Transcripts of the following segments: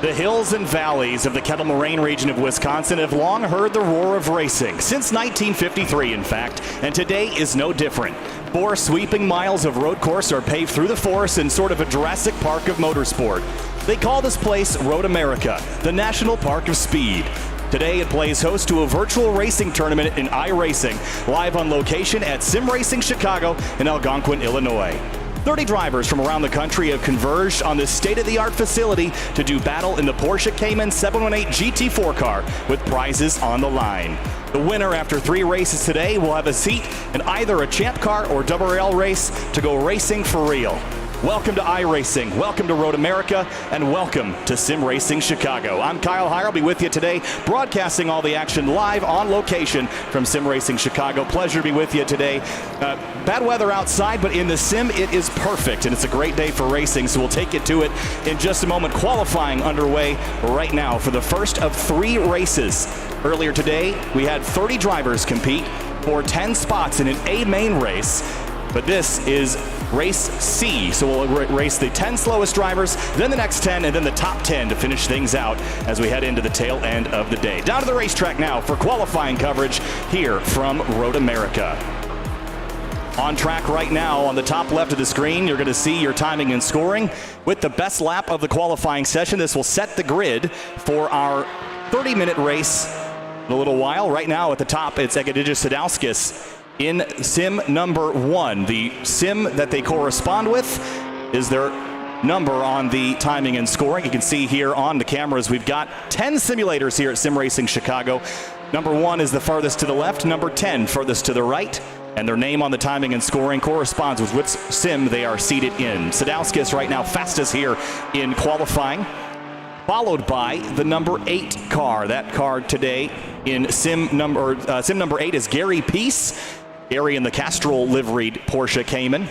The hills and valleys of the Kettle Moraine region of Wisconsin have long heard the roar of racing, since 1953 in fact, and today is no different. 4 sweeping miles of road course are paved through the forest in sort of a Jurassic Park of motorsport. They call this place Road America, the National Park of Speed. Today it plays host to a virtual racing tournament in iRacing, live on location at Sim Racing Chicago in Algonquin, Illinois. 30 drivers from around the country have converged on this state-of-the-art facility to do battle in the Porsche Cayman 718 GT4 car with prizes on the line. The winner after 3 races today will have a seat in either a Champ Car or Double L race to go racing for real. Welcome to iRacing, welcome to Road America, and welcome to Sim Racing Chicago. I'm Kyle Heyer, I'll be with you today, broadcasting all the action live on location from Sim Racing Chicago. Pleasure to be with you today. Bad weather outside, but in the sim it is perfect, and it's a great day for racing, so we'll take you to it in just a moment. Qualifying underway right now for the first of 3 races. Earlier today, we had 30 drivers compete for 10 spots in an A main race. But this is race C, so we'll race the 10 slowest drivers, then the next 10, and then the top 10 to finish things out as we head into the tail end of the day. Down to the racetrack now for qualifying coverage here from Road America. On track right now on the top left of the screen, you're going to see your timing and scoring. With the best lap of the qualifying session, this will set the grid for our 30-minute race in a little while. Right now at the top, it's Egidijus Sadauskis in sim number 1. The sim that they correspond with is their number on the timing and scoring. You can see here on the cameras, we've got 10 simulators here at Sim Racing Chicago. Number 1 is the farthest to the left, number 10 furthest to the right, and their name on the timing and scoring corresponds with which sim they are seated in. Sadauskis right now fastest here in qualifying, followed by the number 8 car. That car today in sim number 8 is Gary Peace. Gary in the Castrol liveried Porsche Cayman.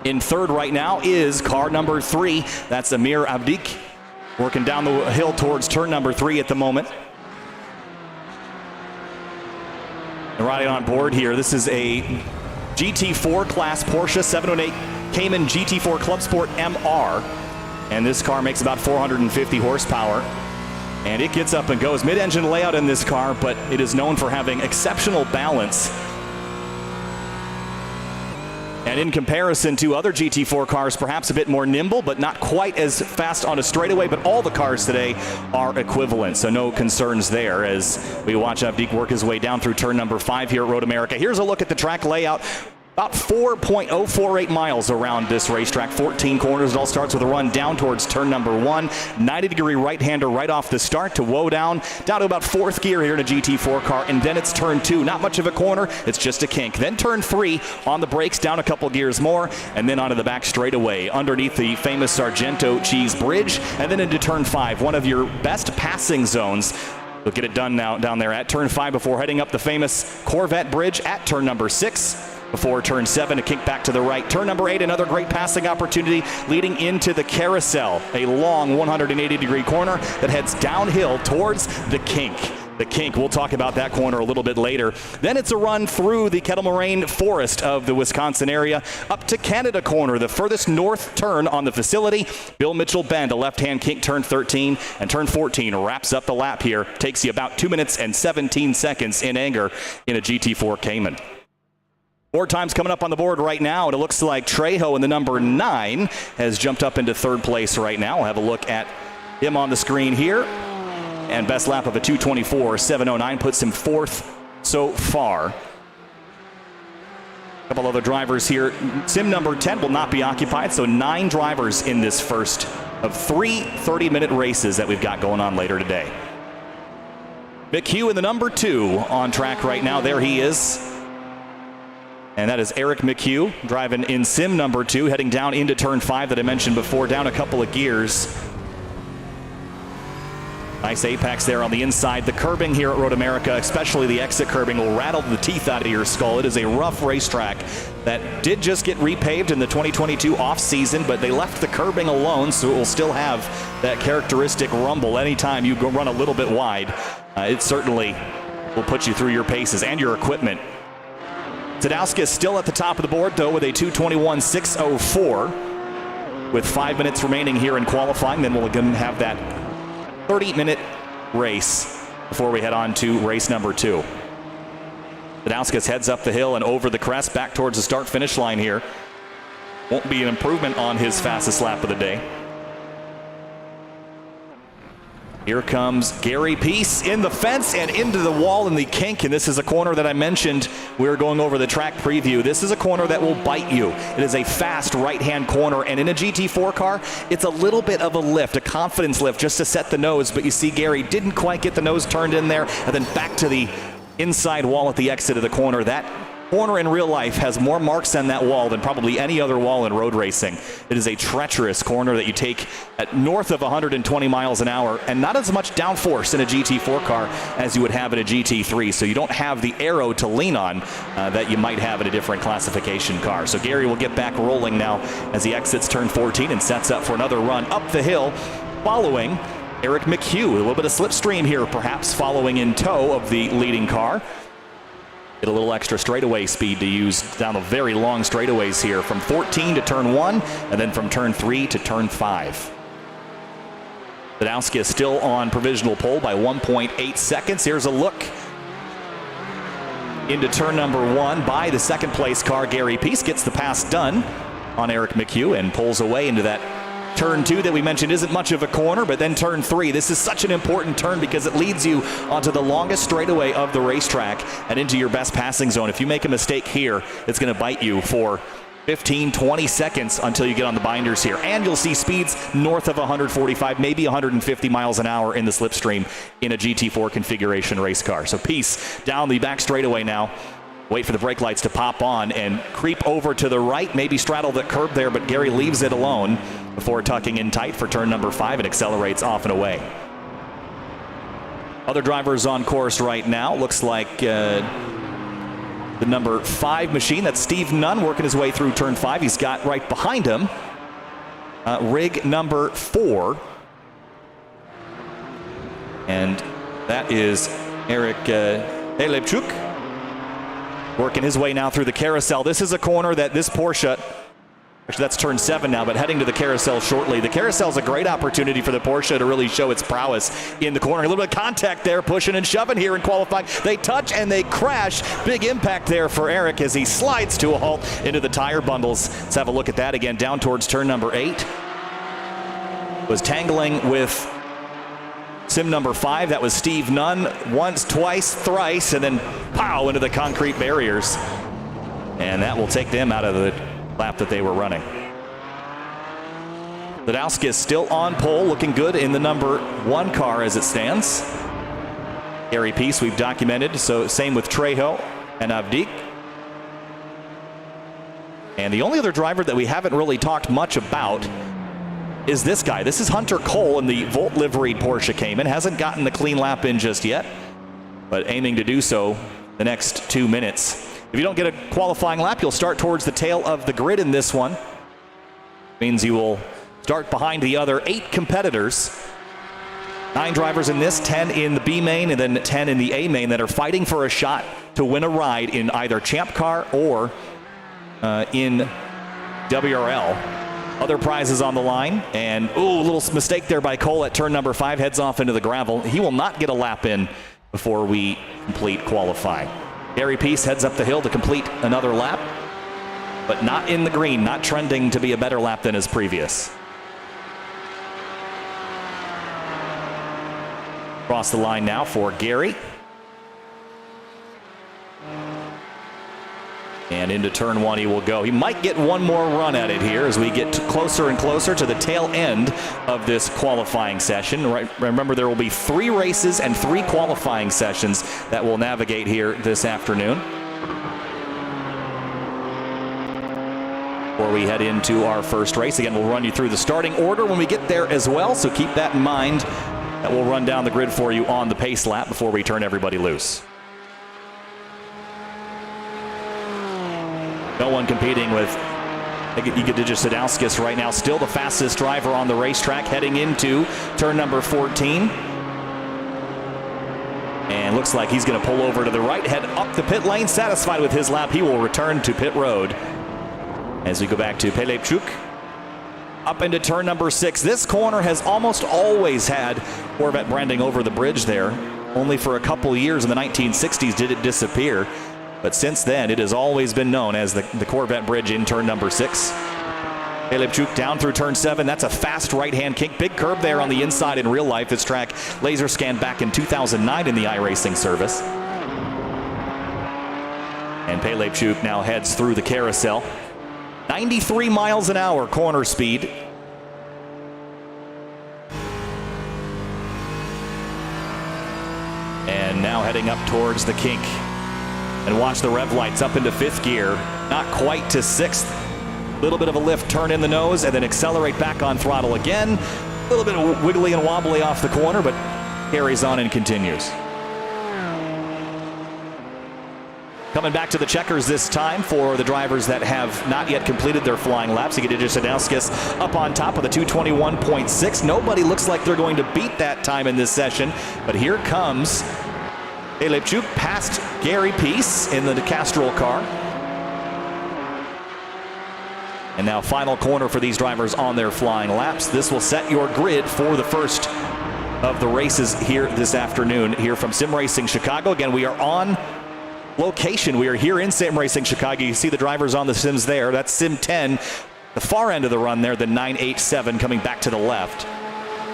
In third right now is car number 3. That's Amir Abdik, working down the hill towards turn number 3 at the moment. And riding on board here, this is a GT4 class Porsche 718 Cayman GT4 Club Sport MR. And this car makes about 450 horsepower. And it gets up and goes. Mid-engine layout in this car, but it is known for having exceptional balance. And in comparison to other GT4 cars, perhaps a bit more nimble, but not quite as fast on a straightaway. But all the cars today are equivalent, so no concerns there as we watch Abdik work his way down through turn number 5 here at Road America. Here's a look at the track layout. About 4.048 miles around this racetrack, 14 corners. It all starts with a run down towards turn number 1. 90-degree right-hander right off the start to woe down to about 4th gear here in a GT4 car, and then it's turn 2. Not much of a corner, it's just a kink. Then turn 3 on the brakes, down a couple gears more, and then onto the back straightaway underneath the famous Sargento Cheese Bridge, and then into turn 5, one of your best passing zones. We'll get it done now down there at turn 5 before heading up the famous Corvette Bridge at turn number 6. Before turn 7, a kink back to the right. Turn number 8, another great passing opportunity leading into the carousel. A long 180-degree corner that heads downhill towards the kink. The kink, we'll talk about that corner a little bit later. Then it's a run through the Kettle Moraine forest of the Wisconsin area up to Canada Corner, the furthest north turn on the facility. Bill Mitchell Bend, a left-hand kink, turn 13, and turn 14 wraps up the lap here. Takes you about 2 minutes and 17 seconds in anger in a GT4 Cayman. More times coming up on the board right now, and it looks like Trejo in the number 9 has jumped up into 3rd place right now. We'll have a look at him on the screen here. And best lap of a 2:24.709 puts him 4th so far. A couple other drivers here. Sim number 10 will not be occupied, so 9 drivers in this first of 3 30-minute races that we've got going on later today. McHugh in the number 2 on track right now. There he is. And that is Eric McHugh driving in sim number 2, heading down into turn 5 that I mentioned before, down a couple of gears. Nice apex there on the inside. The curbing here at Road America, especially the exit curbing, will rattle the teeth out of your skull. It is a rough racetrack that did just get repaved in the 2022 off-season, but they left the curbing alone, so it will still have that characteristic rumble anytime you go run a little bit wide. It certainly will put you through your paces and your equipment. Sadauskis still at the top of the board, though, with a 2:21.604. With 5 minutes remaining here in qualifying, then we'll again have that 30-minute race before we head on to race number 2. Sadowskis heads up the hill and over the crest back towards the start-finish line here. Won't be an improvement on his fastest lap of the day. Here comes Gary Peace in the fence and into the wall in the kink, and this is a corner that I mentioned. We were going over the track preview. This is a corner that will bite you. It is a fast right-hand corner, and in a GT4 car, it's a little bit of a lift, a confidence lift just to set the nose, but you see Gary didn't quite get the nose turned in there, and then back to the inside wall at the exit of the corner. That corner in real life has more marks on that wall than probably any other wall in road racing. It is a treacherous corner that you take at north of 120 miles an hour and not as much downforce in a GT4 car as you would have in a GT3. So you don't have the arrow to lean on that you might have in a different classification car. So Gary will get back rolling now as he exits turn 14 and sets up for another run up the hill following Eric McHugh. A little bit of slipstream here perhaps following in tow of the leading car. Get a little extra straightaway speed to use down the very long straightaways here from 14 to turn 1 and then from turn 3 to turn 5. Sadowski is still on provisional pole by 1.8 seconds. Here's a look into turn number 1 by the second place car. Gary Peace gets the pass done on Eric McHugh and pulls away into that turn 2 that we mentioned isn't much of a corner, but then turn 3. This is such an important turn because it leads you onto the longest straightaway of the racetrack and into your best passing zone. If you make a mistake here, it's going to bite you for 15, 20 seconds until you get on the binders here. And you'll see speeds north of 145, maybe 150 miles an hour in the slipstream in a GT4 configuration race car. So Peace down the back straightaway now. Wait for the brake lights to pop on and creep over to the right, maybe straddle the curb there, but Gary leaves it alone before tucking in tight for turn number 5 and accelerates off and away. Other drivers on course right now. Looks like the number 5 machine. That's Steve Nunn working his way through turn 5. He's got right behind him rig number 4. And that is Eric Pelechuk. Working his way now through the carousel. This is a corner that this Porsche, actually that's turn 7 now, but heading to the carousel shortly. The carousel is a great opportunity for the Porsche to really show its prowess in the corner. A little bit of contact there, pushing and shoving here in qualifying. They touch and they crash. Big impact there for Eric as he slides to a halt into the tire bundles. Let's have a look at that again down towards turn number 8. Was tangling with sim number 5, that was Steve Nunn, once, twice, thrice, and then pow into the concrete barriers. And that will take them out of the lap that they were running. Sadowski is still on pole, looking good in the number 1 car as it stands. Gary Peace we've documented, so same with Trejo and Avdik. And the only other driver that we haven't really talked much about is this guy. This is Hunter Cole in the Volt liveried Porsche Cayman. Hasn't gotten the clean lap in just yet, but aiming to do so the next 2 minutes. If you don't get a qualifying lap, you'll start towards the tail of the grid in this one. Means you will start behind the other 8 competitors. 9 drivers in this, 10 in the B main, and then 10 in the A main that are fighting for a shot to win a ride in either Champ Car or in WRL. Other prizes on the line, and a little mistake there by Cole at turn number 5, heads off into the gravel. He will not get a lap in before we complete qualifying. Gary Peace heads up the hill to complete another lap, but not in the green, not trending to be a better lap than his previous. Across the line now for Gary. And into turn 1 he will go. He might get one more run at it here as we get closer and closer to the tail end of this qualifying session. Remember, there will be 3 races and 3 qualifying sessions that we'll navigate here this afternoon. Before we head into our first race, again, we'll run you through the starting order when we get there as well, so keep that in mind. That will run down the grid for you on the pace lap before we turn everybody loose. No one competing with Igor Sadowskis right now. Still the fastest driver on the racetrack heading into turn number 14. And looks like he's going to pull over to the right, head up the pit lane. Satisfied with his lap, he will return to pit road as we go back to Pelechuk. up into turn number 6. This corner has almost always had Corvette branding over the bridge there. Only for a couple years in the 1960s did it disappear. But since then, it has always been known as the Corvette bridge in turn number 6. Pelipchuk down through turn 7. That's a fast right-hand kick. Big curve there on the inside in real life. This track laser scanned back in 2009 in the iRacing service. And Pelipchuk now heads through the carousel. 93 miles an hour corner speed. And now heading up towards the kink. And watch the rev lights up into 5th gear. Not quite to 6th. Little bit of a lift, turn in the nose, and then accelerate back on throttle again. A little bit of wiggly and wobbly off the corner, but carries on and continues. Coming back to the checkers this time for the drivers that have not yet completed their flying laps. Egidijus Sadauskas up on top with a 2:21.6. Nobody looks like they're going to beat that time in this session, but here comes Pelipchuk past Gary Peace in the Castrol car. And now final corner for these drivers on their flying laps. This will set your grid for the first of the races here this afternoon here from Sim Racing Chicago. Again, we are on location. We are here in Sim Racing Chicago. You see the drivers on the sims there. That's Sim 10, the far end of the run there, the 987 coming back to the left.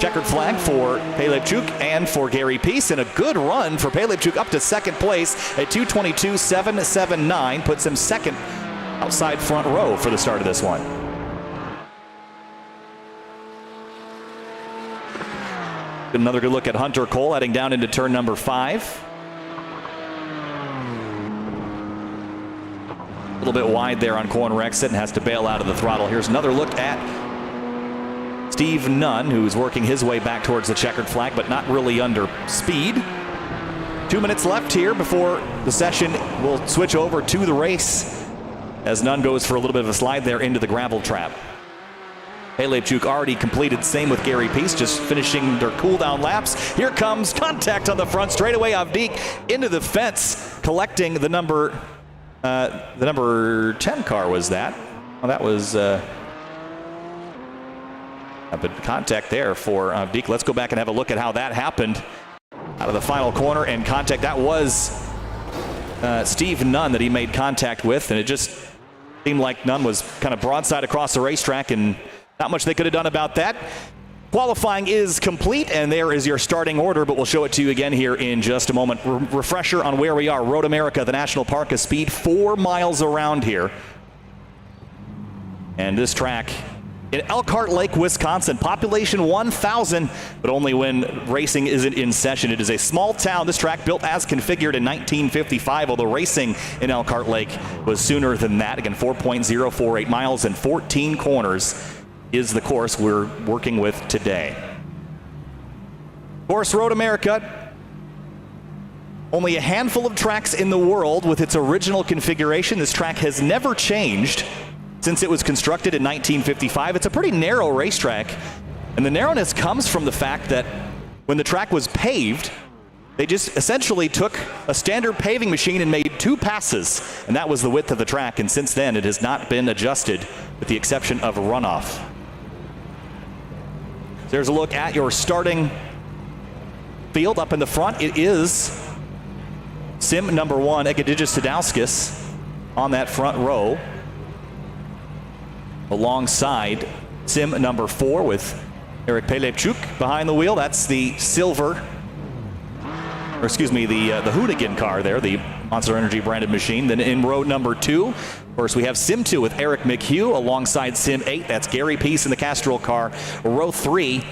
Checkered flag for Pelipchuk and for Gary Peace, and a good run for Pelipchuk up to 2nd place at 2:22.779, puts him 2nd outside front row for the start of this one. Another good look at Hunter Cole heading down into turn number 5. A little bit wide there on corner exit and has to bail out of the throttle. Here's another look at Steve Nunn, who's working his way back towards the checkered flag, but not really under speed. 2 minutes left here before the session will switch over to the race as Nunn goes for a little bit of a slide there into the gravel trap. Pelipchuk already completed, same with Gary Peace, just finishing their cool-down laps. Here comes contact on the front straightaway. Avdic into the fence, collecting the number 10 car was that. Well, that was a bit of contact there for Avdic. Let's go back and have a look at how that happened. Out of the final corner and contact, that was Steve Nunn that he made contact with, and it just seemed like Nunn was kind of broadside across the racetrack, and not much they could have done about that. Qualifying is complete, and there is your starting order, but we'll show it to you again here in just a moment. Refresher on where we are. Road America, the national park, a speed 4 miles around here. And this track in Elkhart Lake, Wisconsin, population 1,000, but only when racing isn't in session. It is a small town. This track built as configured in 1955, although racing in Elkhart Lake was sooner than that. Again, 4.048 miles and 14 corners is the course we're working with today. Course Road America, only a handful of tracks in the world with its original configuration. This track has never changed since it was constructed in 1955. It's a pretty narrow racetrack, and the narrowness comes from the fact that when the track was paved, they just essentially took a standard paving machine and made 2 passes, and that was the width of the track, and since then it has not been adjusted with the exception of runoff. There's a look at your starting field up in the front. It is sim number 1, Egidijus Sadauskas, on that front row, alongside sim number 4 with Eric Pelipchuk behind the wheel. That's the silver, or excuse me, the Hoonigan car there, the Monster Energy branded machine. Then in row number 2, of course, we have sim 2 with Eric McHugh alongside sim 8. That's Gary Peace in the Castrol car. Row 3,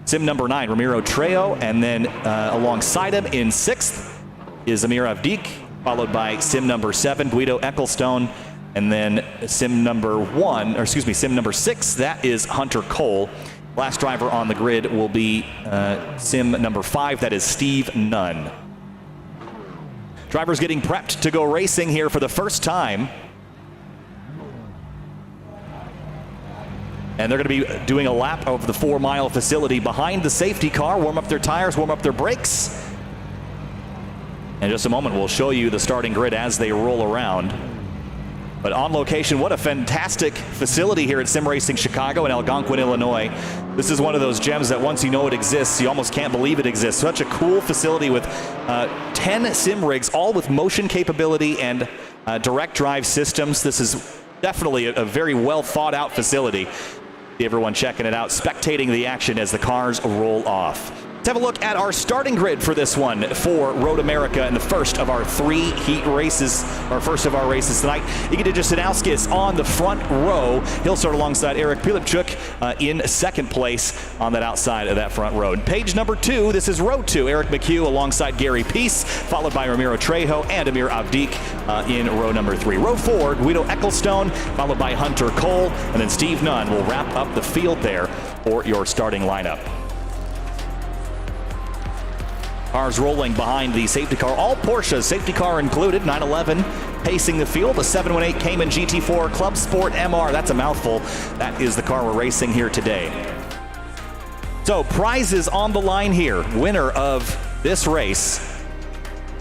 sim number 9, Ramiro Trejo, and then alongside him in 6th is Amir Avdic, followed by sim number 7, Guido Ecclestone. And then sim number 6, that is Hunter Cole. Last driver on the grid will be sim number 5, that is Steve Nunn. Drivers getting prepped to go racing here for the first time. And they're going to be doing a lap of the 4-mile facility behind the safety car, warm up their tires, warm up their brakes. In just a moment, we'll show you the starting grid as they roll around. But On Location, what a fantastic facility here at Sim Racing Chicago in Algonquin, Illinois. This is one of those gems that once you know it exists, you almost can't believe it exists. Such a cool facility with 10 sim rigs, all with motion capability and direct drive systems. This is definitely a very well thought out facility. Everyone checking it out, spectating the action as the cars roll off. Let's have a look at our starting grid for this one for Road America in the first of our 3 heat races, or first of our races tonight. Egidijus Sadauskis on the front row. He'll start alongside Eric Pilipchuk in second place on that outside of that front row. Page number 2, this is row 2. Eric McHugh alongside Gary Peace, followed by Ramiro Trejo and Amir Avdik in row number 3. Row 4, Guido Ecclestone, followed by Hunter Cole, and then Steve Nunn will wrap up the field there for your starting lineup. Cars rolling behind the safety car, all Porsches, safety car included, 911 pacing the field, a 718 Cayman GT4 Club Sport MR, that's a mouthful. That is the car we're racing here today. So prizes on the line here. Winner of this race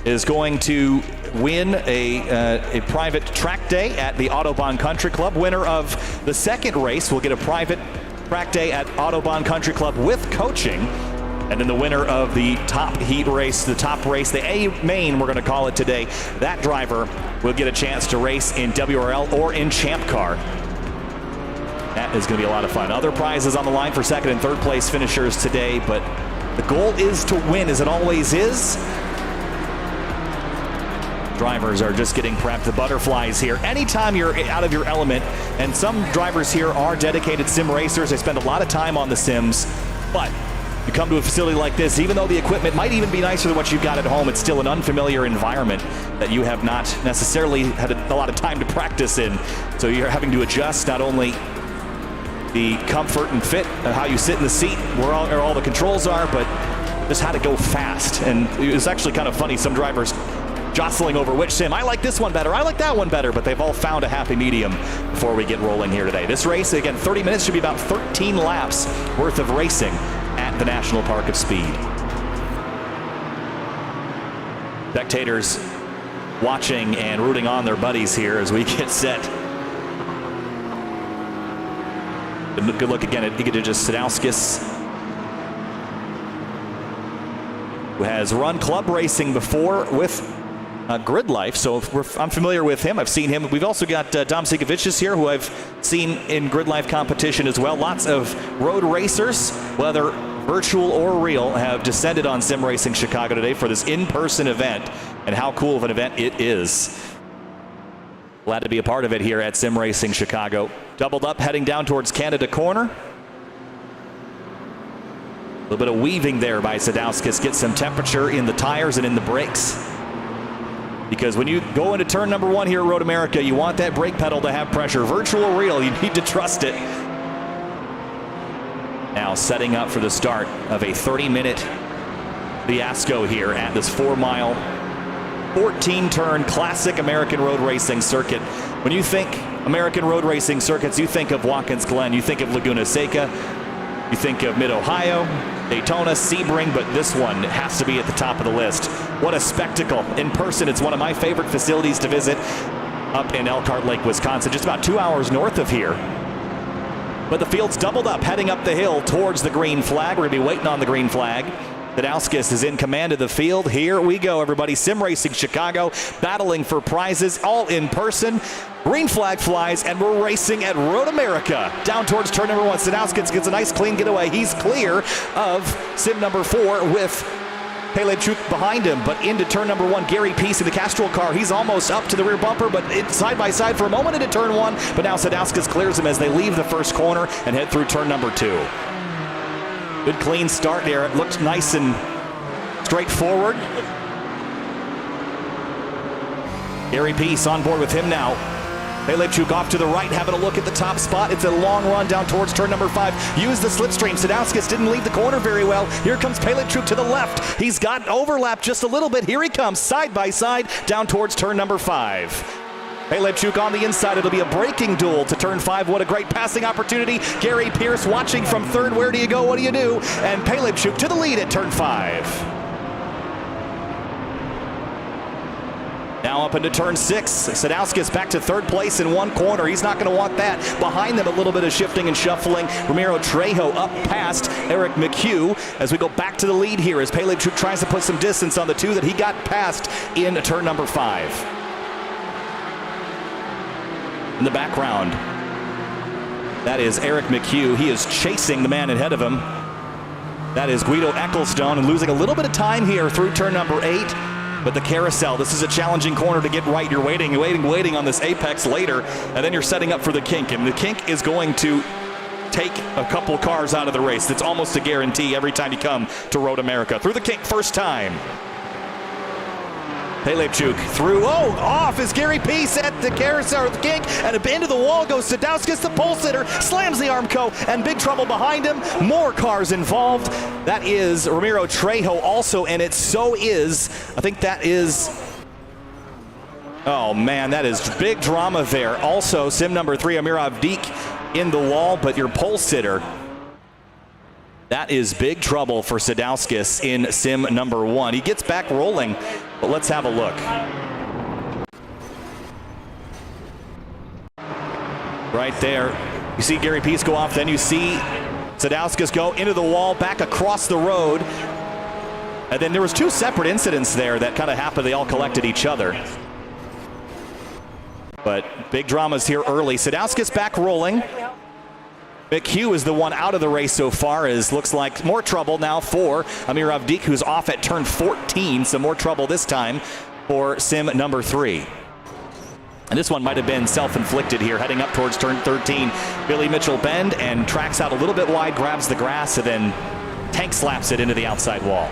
is going to win a private track day at the Autobahn Country Club. Winner of the second race will get a private track day at Autobahn Country Club with coaching. And then the winner of the top heat race, the top race, the A main, we're going to call it today, that driver will get a chance to race in WRL or in Champ Car. That is going to be a lot of fun. Other prizes on the line for second and third place finishers today, but the goal is to win, as it always is. Drivers are just getting prepped, the butterflies here. Anytime you're out of your element, and some drivers here are dedicated sim racers, they spend a lot of time on the sims, but you come to a facility like this, even though the equipment might even be nicer than what you've got at home, it's still an unfamiliar environment that you have not necessarily had a lot of time to practice in. So you're having to adjust not only the comfort and fit of how you sit in the seat, where all the controls are, but just how to go fast. And it's actually kind of funny, some drivers jostling over which sim. I like this one better, I like that one better, but they've all found a happy medium before we get rolling here today. This race, again, 30 minutes, should be about 13 laps worth of racing at the National Park of Speed. Spectators watching and rooting on their buddies here as we get set. Good look again at Egidijus Sadauskis, who has run club racing before with Grid Life, so I'm familiar with him. I've seen him. We've also got Dom Sigovicius here, who I've seen in Grid Life competition as well. Lots of road racers, whether virtual or real, have descended on Sim Racing Chicago today for this in-person event, and how cool of an event it is. Glad to be a part of it here at Sim Racing Chicago. Doubled up, heading down towards Canada Corner. A little bit of weaving there by Sadauskis. Get some temperature in the tires and in the brakes. Because when you go into turn number 1 here at Road America, you want that brake pedal to have pressure. Virtual or real, you need to trust it. Now setting up for the start of a 30-minute fiasco here at this 4-mile, 14-turn classic American road racing circuit. When you think American road racing circuits, you think of Watkins Glen, you think of Laguna Seca, you think of Mid-Ohio, Daytona, Sebring, but this one has to be at the top of the list. What a spectacle. In person, it's one of my favorite facilities to visit up in Elkhart Lake, Wisconsin, just about 2 hours north of here. But the field's doubled up, heading up the hill towards the green flag. We're going to be waiting on the green flag. Sadauskis is in command of the field. Here we go, everybody. Sim Racing Chicago, battling for prizes, all in person. Green flag flies, and we're racing at Road America. Down towards turn number 1. Sadauskis gets a nice clean getaway. He's clear of sim number 4 with Pilipchuk behind him, but into turn number 1, Gary Peace in the Castrol car. He's almost up to the rear bumper, but it's side by side for a moment into turn 1, but now Sadauskis clears him as they leave the first corner and head through turn number 2. Good clean start there. It looks nice and straightforward. Gary Peace on board with him now. Pilipchuk off to the right, having a look at the top spot. It's a long run down towards turn number 5. Use the slipstream. Sadauskis didn't leave the corner very well. Here comes Pilipchuk to the left. He's got overlap just a little bit. Here he comes, side by side, down towards turn number 5. Pilipchuk on the inside. It'll be a braking duel to turn 5. What a great passing opportunity. Gary Pierce watching from third. Where do you go? What do you do? And Pilipchuk to the lead at turn 5. Now up into turn 6. Sadowskis back to third place in one corner. He's not going to want that. Behind them, a little bit of shifting and shuffling. Ramiro Trejo up past Eric McHugh as we go back to the lead here as Pele tries to put some distance on the two that he got past in turn number 5. In the background, that is Eric McHugh. He is chasing the man ahead of him. That is Guido Ecclestone, and losing a little bit of time here through turn number 8. But the carousel, this is a challenging corner to get right. You're waiting on this apex later, and then you're setting up for the kink. And the kink is going to take a couple cars out of the race. That's almost a guarantee every time you come to Road America. Through the kink, first time. Pelechuk through, off is Gary Peace at the carousel, or the kink, and into the wall goes Sadowskis, the pole sitter, slams the Armco, and big trouble behind him. More cars involved. That is Ramiro Trejo also in it. So is, I think that is, oh man, that is big drama there. Also, sim number 3, Amir Avdik in the wall, but your pole sitter, that is big trouble for Sadowskis in sim number 1. He gets back rolling, but let's have a look. Right there, you see Gary Peace go off, then you see Sadowskis go into the wall, back across the road. And then there was 2 separate incidents there that kind of happened. They all collected each other. But big dramas here early. Sadowskis back rolling. McHugh is the one out of the race so far, as looks like more trouble now for Amir Avdik, who's off at turn 14. So more trouble this time for sim number 3. And this one might have been self-inflicted here, heading up towards turn 13. Billy Mitchell bend and tracks out a little bit wide, grabs the grass, and then tank slaps it into the outside wall.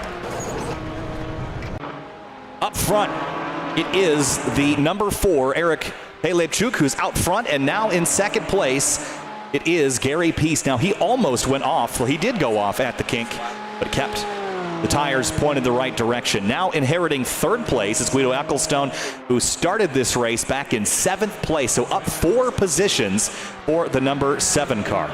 Up front, it is the number 4, Eric Pelechuk, who's out front, and now in second place, it is Gary Peace. Now, he almost went off. Well, he did go off at the kink, but kept the tires pointed the right direction. Now inheriting third place is Guido Ecclestone, who started this race back in 7th place. So up 4 positions for the number 7 car.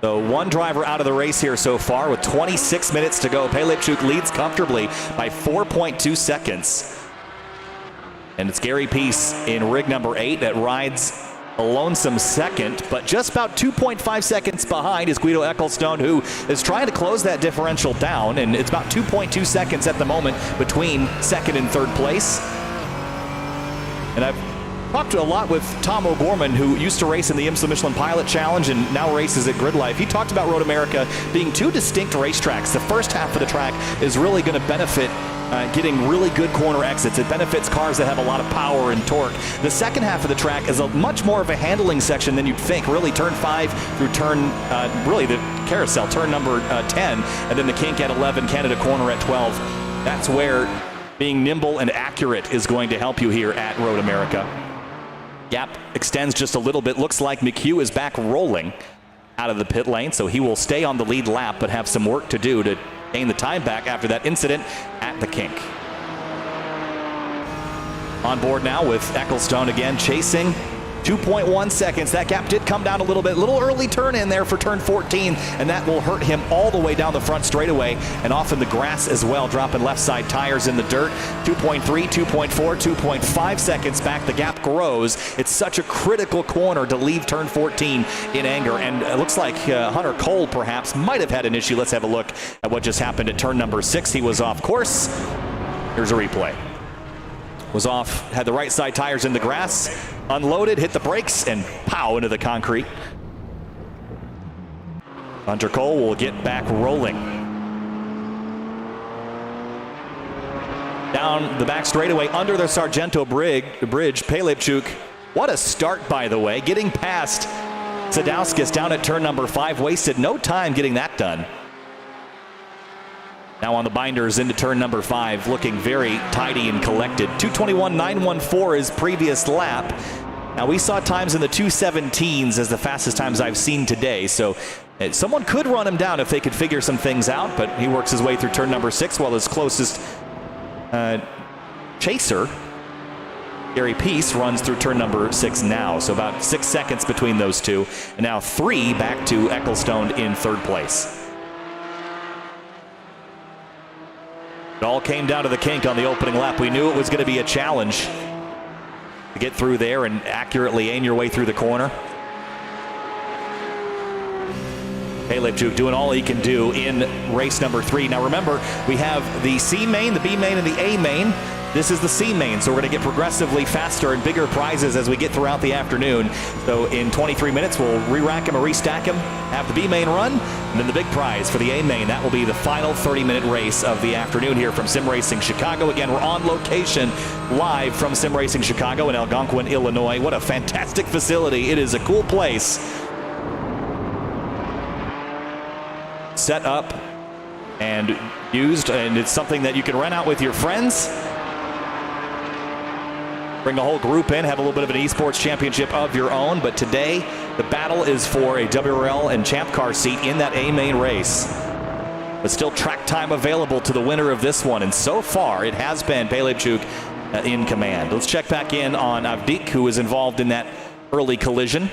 So one driver out of the race here so far with 26 minutes to go. Pelechuk leads comfortably by 4.2 seconds. And it's Gary Peace in rig number 8 that rides a lonesome second, but just about 2.5 seconds behind is Guido Ecclestone, who is trying to close that differential down, and it's about 2.2 seconds at the moment between second and third place. And I've talked a lot with Tom O'Gorman, who used to race in the IMSA Michelin Pilot Challenge and now races at Grid Life. He talked about Road America being 2 distinct racetracks. The first half of the track is really going to benefit getting really good corner exits. It benefits cars that have a lot of power and torque. The second half of the track is a much more of a handling section than you'd think. Really, turn 5 through turn, really the carousel, turn number 10, and then the kink at 11, Canada corner at 12. That's where being nimble and accurate is going to help you here at Road America. Gap extends just a little bit. Looks like McHugh is back rolling out of the pit lane, so he will stay on the lead lap but have some work to do to gain the time back after that incident at the kink. On board now with Ecclestone again, chasing 2.1 seconds. That gap did come down a little bit. Little early turn in there for turn 14, and that will hurt him all the way down the front straightaway and off in the grass as well, dropping left side tires in the dirt. 2.3, 2.4, 2.5 seconds back. The gap grows. It's such a critical corner to leave turn 14 in anger, and it looks like Hunter Cole perhaps might have had an issue. Let's have a look at what just happened at turn number 6. He was off course. Here's a replay. Was off, had the right side tires in the grass, unloaded, hit the brakes, and pow into the concrete. Hunter Cole will get back rolling. Down the back straightaway under the Sargento bridge, Pelechuk. What a start, by the way, getting past Sadowskis down at turn number 5. Wasted no time getting that done. Now on the binders into turn number 5, looking very tidy and collected. 2:21.914 is previous lap. Now we saw times in the 2:17s as the fastest times I've seen today, so someone could run him down if they could figure some things out, but he works his way through turn number 6 while his closest chaser, Gary Peace runs through turn number 6 now. So about 6 seconds between those two. And now 3 back to Ecclestone in third place. It all came down to the kink on the opening lap. We knew it was going to be a challenge to get through there and accurately aim your way through the corner. Leipzig doing all he can do in race number 3. Now remember, we have the C main, the B main, and the A main. This is the C main, so we're going to get progressively faster and bigger prizes as we get throughout the afternoon. So in 23 minutes, we'll re-rack them or restack them, have the B main run, and then the big prize for the A main. That will be the final 30-minute race of the afternoon here from Sim Racing Chicago. Again, we're on location live from Sim Racing Chicago in Algonquin, Illinois. What a fantastic facility. It is a cool place. Set up and used, and it's something that you can rent out with your friends. Bring a whole group in, have a little bit of an esports championship of your own. But today, the battle is for a WRL and Champ Car seat in that A main race. But still track time available to the winner of this one. And so far, it has been Leipzig in command. Let's check back in on Avdik, who was involved in that early collision.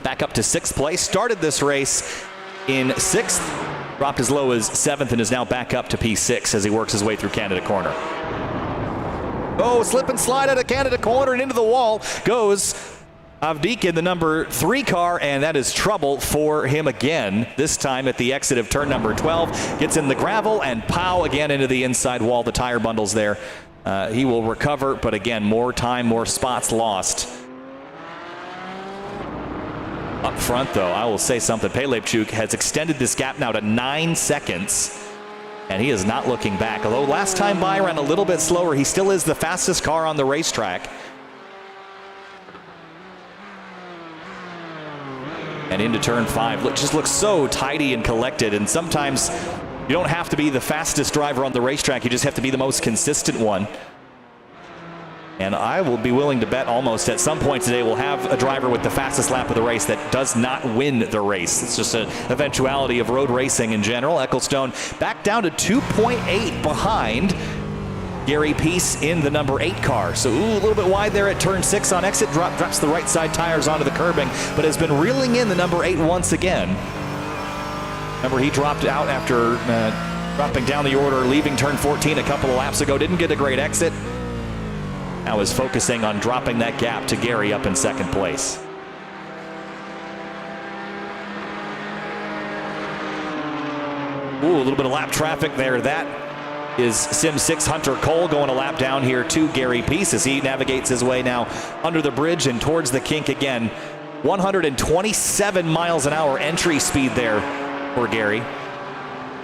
Back up to 6th place. Started this race in 6th, dropped as low as 7th, and is now back up to P6 as he works his way through Canada Corner. Oh, slip and slide out of Canada Corner and into the wall goes Avdik in the number 3 car, and that is trouble for him again, this time at the exit of turn number 12. Gets in the gravel and pow again into the inside wall. The tire bundles there. He will recover, but again, more time, more spots lost. Up front, though, I will say something. Leipzig has extended this gap now to 9 seconds, and he is not looking back. Although last time by ran a little bit slower, he still is the fastest car on the racetrack. And into turn 5. Just looks so tidy and collected, and sometimes you don't have to be the fastest driver on the racetrack. You just have to be the most consistent one. And I will be willing to bet almost at some point today we'll have a driver with the fastest lap of the race that does not win the race. It's just an eventuality of road racing in general. Ecclestone back down to 2.8 behind Gary Peace in the number 8 car. So a little bit wide there at turn 6 on exit. Drops the right side tires onto the curbing, but has been reeling in the number 8 once again. Remember, he dropped out after dropping down the order, leaving turn 14 a couple of laps ago. Didn't get a great exit. Now is focusing on dropping that gap to Gary up in 2nd place. Ooh, a little bit of lap traffic there. That is Sim 6 Hunter Cole going a lap down here to Gary Peace as he navigates his way now under the bridge and towards the kink again. 127 miles an hour entry speed there for Gary.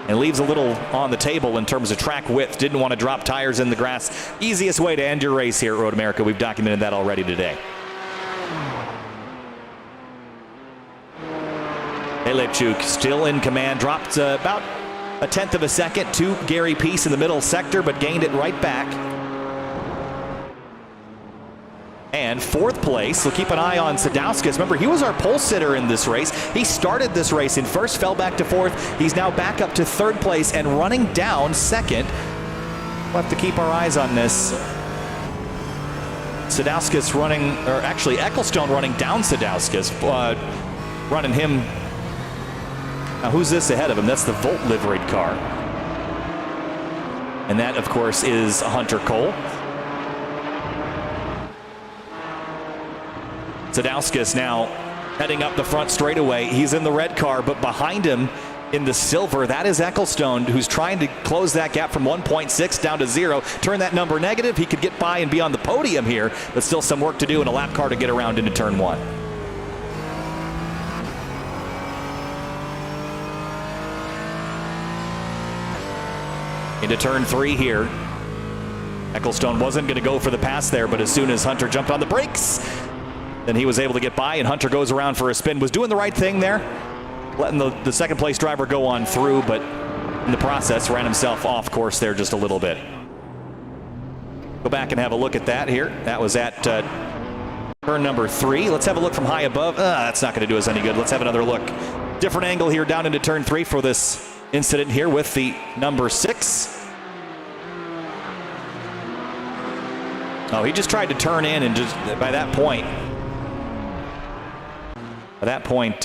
And leaves a little on the table in terms of track width. Didn't want to drop tires in the grass. Easiest way to end your race here at Road America. We've documented that already today. Leipzig still in command. Dropped about 1/10 of a second to Gary Peace in the middle sector, but gained it right back. And 4th place, we'll keep an eye on Sadowskis. Remember, he was our pole sitter in this race. He started this race in 1st, fell back to 4th. He's now back up to 3rd place and running down 2nd. We'll have to keep our eyes on this. Sadowskis running, or actually Ecclestone running down Sadowskis, running him. Now, who's this ahead of him? That's the Volt liveried car. And that, of course, is Hunter Cole. Sadowskis now heading up the front straightaway. He's in the red car, but behind him in the silver, that is Ecclestone, who's trying to close that gap from 1.6 down to 0. Turn that number negative. He could get by and be on the podium here, but still some work to do in a lap car to get around into turn 1. Into turn 3 here. Ecclestone wasn't going to go for the pass there, but as soon as Hunter jumped on the brakes, then he was able to get by, and Hunter goes around for a spin. Was doing the right thing there, letting the 2nd place driver go on through, but in the process ran himself off course there just a little bit. Go back and have a look at that here. That was at turn number 3. Let's have a look from high above. That's not going to do us any good. Let's have another look. Different angle here down into turn 3 for this incident here with the number 6. Oh, he just tried to turn in, and just by that point,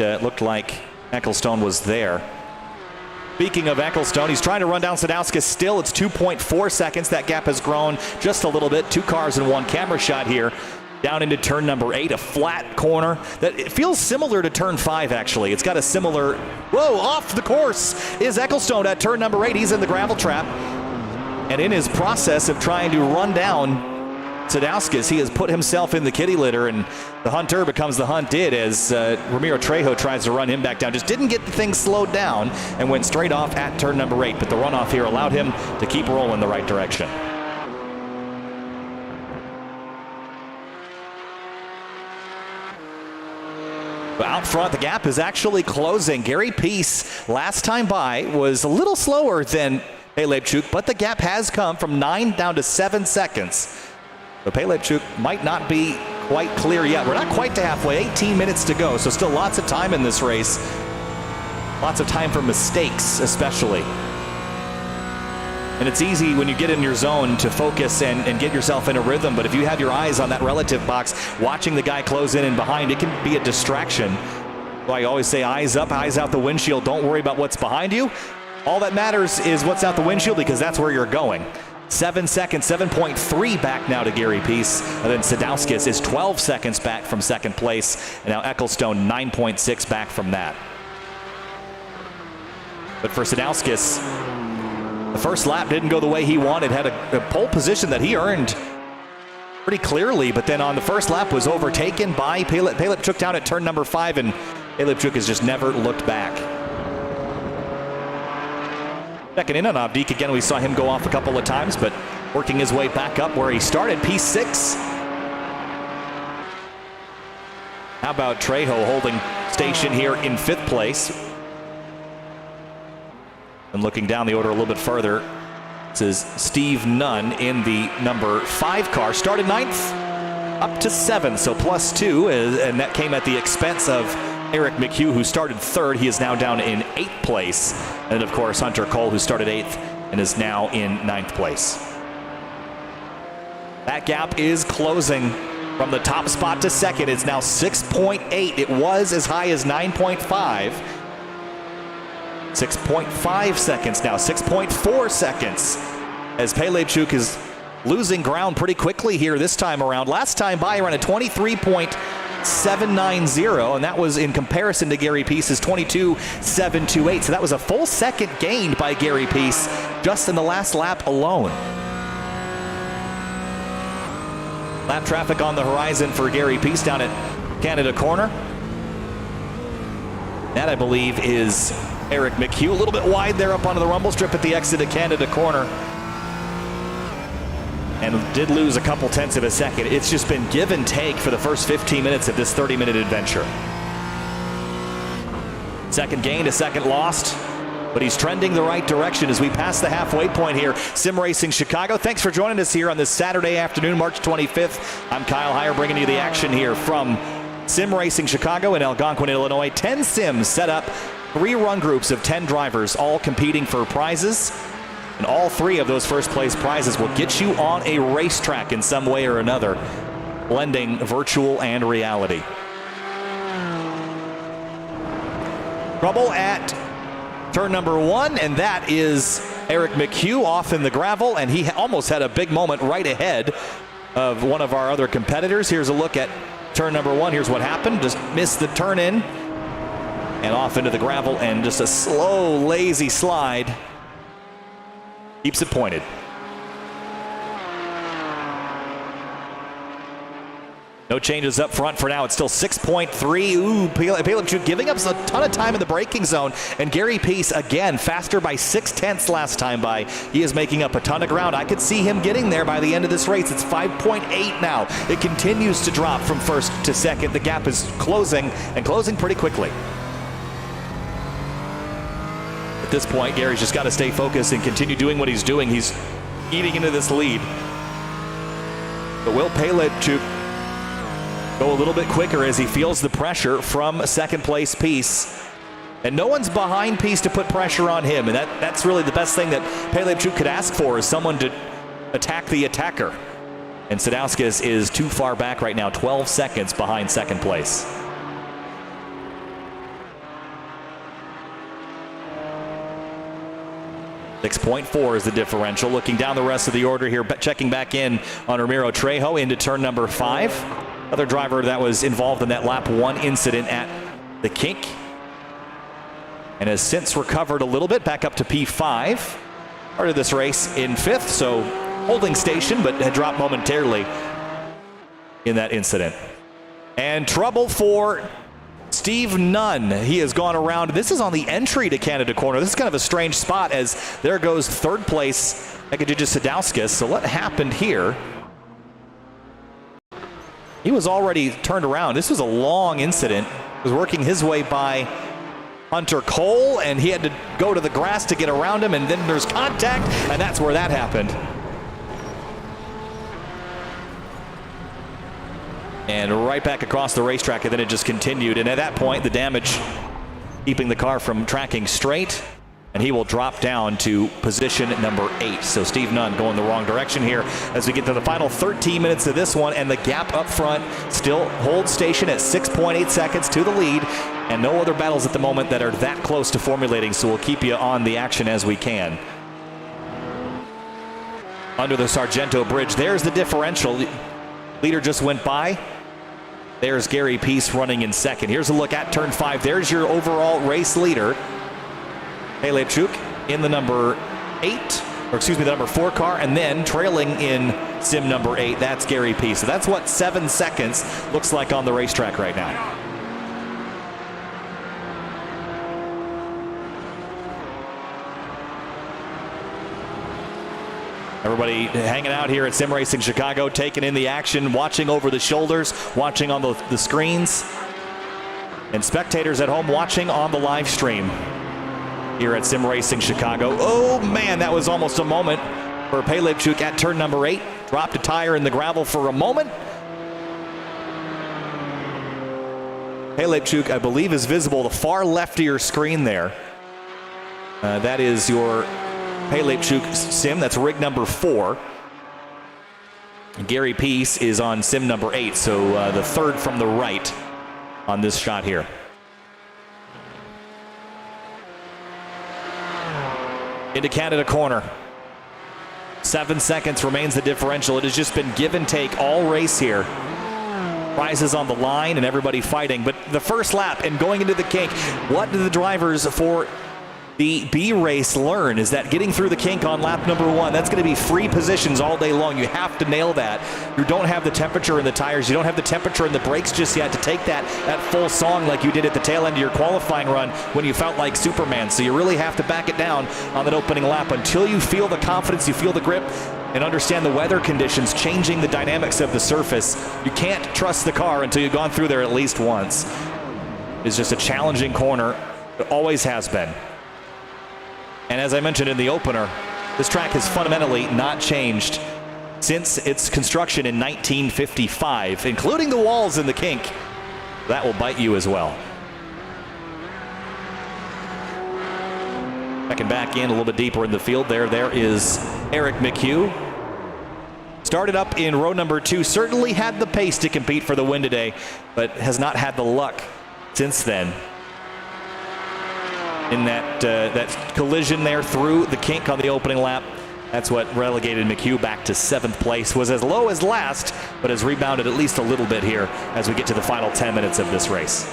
it looked like Ecclestone was there. Speaking of Ecclestone, he's trying to run down Sadowski still. It's 2.4 seconds. That gap has grown just a little bit. 2 cars and 1 camera shot here. Down into turn number 8, a flat corner that it feels similar to turn 5, actually. It's got a similar, whoa, off the course is Ecclestone at turn number 8. He's in the gravel trap. And in his process of trying to run down Sadowski, he has put himself in the kitty litter, and the hunter becomes the hunted as Ramiro Trejo tries to run him back down. Just didn't get the thing slowed down and went straight off at turn number 8. But the runoff here allowed him to keep rolling the right direction. Out front, the gap is actually closing. Gary Peace, last time by, was a little slower than Pelebchuk, but the gap has come from 9 down to 7 seconds. So Pelebchuk might not be quite clear yet. We're not quite to halfway, 18 minutes to go, so still lots of time in this race. Lots of time for mistakes, especially. And it's easy when you get in your zone to focus and get yourself in a rhythm, but if you have your eyes on that relative box, watching the guy close in and behind, it can be a distraction. So I always say eyes up, eyes out the windshield. Don't worry about what's behind you. All that matters is what's out the windshield, because that's where you're going. 7 seconds, 7.3 back now to Gary Peace. And then Sadowski is 12 seconds back from second place. And now Ecclestone 9.6 back from that. But for Sadowski, the first lap didn't go the way he wanted. Had a pole position that he earned pretty clearly, but then on the first lap was overtaken by Pelebchuk down at turn number 5, and Pelebchuk has just never looked back. Checking in on Avdic again, we saw him go off a couple of times, but working his way back up where he started, P6. How about Trejo holding station here in 5th place? And looking down the order a little bit further, this is Steve Nunn in the number 5 car. Started 9th, up to 7th, so +2, and that came at the expense of Eric McHugh, who started 3rd. He is now down in 8th place. And of course, Hunter Cole, who started 8th and is now in 9th place. That gap is closing from the top spot to second. It's now 6.8. It was as high as 9.5. 6.5 seconds now, 6.4 seconds, as Pelebchuk is losing ground pretty quickly here this time around. Last time by, he ran a 23.790, and that was in comparison to Gary Peace's 22.728. So that was a full second gained by Gary Peace just in the last lap alone. Lap traffic on the horizon for Gary Peace down at Canada Corner. That, I believe, is Eric McHugh. A little bit wide there up onto the rumble strip at the exit of Canada Corner. And did lose a couple tenths of a second. It's just been give and take for the first 15 minutes of this 30-minute adventure. Second gained, a second lost. But he's trending the right direction as we pass the halfway point here. Sim Racing Chicago. Thanks for joining us here on this Saturday afternoon, March 25th. I'm Kyle Heyer, bringing you the action here from Sim Racing Chicago in Algonquin, Illinois. 10 sims set up, 3 run groups of 10 drivers, all competing for prizes. And all 3 of those first place prizes will get you on a racetrack in some way or another, blending virtual and reality. Trouble at turn number 1, and that is Eric McHugh off in the gravel, and he almost had a big moment right ahead of one of our other competitors. Here's a look at turn number 1. Here's what happened. Just missed the turn in and off into the gravel, and just a slow, lazy slide keeps it pointed. No changes up front for now. It's still 6.3. Ooh, Pelebchuk giving up a ton of time in the braking zone. And Gary Peace, again, faster by 6 tenths last time by. He is making up a ton of ground. I could see him getting there by the end of this race. It's 5.8 now. It continues to drop from first to second. The gap is closing, and closing pretty quickly. At this point, Gary's just got to stay focused and continue doing what he's doing. He's eating into this lead. But will Pelebchuk go a little bit quicker as he feels the pressure from second place Peace? And no one's behind Peace to put pressure on him, and that's really the best thing that Pelebchuk could ask for, is someone to attack the attacker. And Sadauskas is too far back right now, 12 seconds behind second place. .4 is the differential. Looking down the rest of the order here, checking back in on Ramiro Trejo into turn number 5. Another driver that was involved in that lap 1 incident at the kink, and has since recovered a little bit, back up to P5. Started this race in 5th, so holding station, but had dropped momentarily in that incident. And trouble for Steve Nunn. He has gone around. This is on the entry to Canada Corner. This is kind of a strange spot, as there goes third place Ekagijis Sadauskas. So what happened here? He was already turned around. This was a long incident. He was working his way by Hunter Cole, and he had to go to the grass to get around him, and then there's contact, and that's where that happened. And right back across the racetrack, and then it just continued. And at that point, the damage keeping the car from tracking straight, and he will drop down to position number 8. So Steve Nunn going the wrong direction here as we get to the final 13 minutes of this one, and the gap up front still holds station at 6.8 seconds to the lead, and no other battles at the moment that are that close to formulating, so we'll keep you on the action as we can. Under the Sargento Bridge, there's the differential. Leader just went by. There's Gary Peace running in second. Here's a look at turn 5. There's your overall race leader, Pelechuk, in the number 8, or excuse me, the number 4 car, and then trailing in sim number 8, that's Gary Peace. So that's what 7 seconds looks like on the racetrack right now. Everybody hanging out here at Sim Racing Chicago, taking in the action, watching over the shoulders, watching on the screens, and spectators at home watching on the live stream here at Sim Racing Chicago. Oh man, that was almost a moment for Pelechuk at turn number 8. Dropped a tire in the gravel for a moment. Pelechuk, I believe, is visible the far left of your screen there. That is your Pelechuk sim. That's rig number 4. Gary Peace is on sim number 8, so the third from the right on this shot here. Into Canada Corner. 7 seconds remains the differential. It has just been give and take all race here. Prizes on the line and everybody fighting. But the first lap and going into the kink, what do the drivers for the B race learn is that getting through the kink on lap number 1, that's going to be free positions all day long. You have to nail that. You don't have the temperature in the tires. You don't have the temperature in the brakes just yet to take that full song like you did at the tail end of your qualifying run when you felt like Superman. So you really have to back it down on that opening lap until you feel the confidence, you feel the grip, and understand the weather conditions changing the dynamics of the surface. You can't trust the car until you've gone through there at least once. It's just a challenging corner. It always has been. And as I mentioned in the opener, this track has fundamentally not changed since its construction in 1955, including the walls in the kink. That will bite you as well. Checking back in a little bit deeper in the field. There is Eric McHugh. Started up in row number 2, certainly had the pace to compete for the win today, but has not had the luck since then. In that collision there through the kink on the opening lap, that's what relegated McHugh back to 7th place. Was as low as last, but has rebounded at least a little bit here as we get to the final 10 minutes of this race.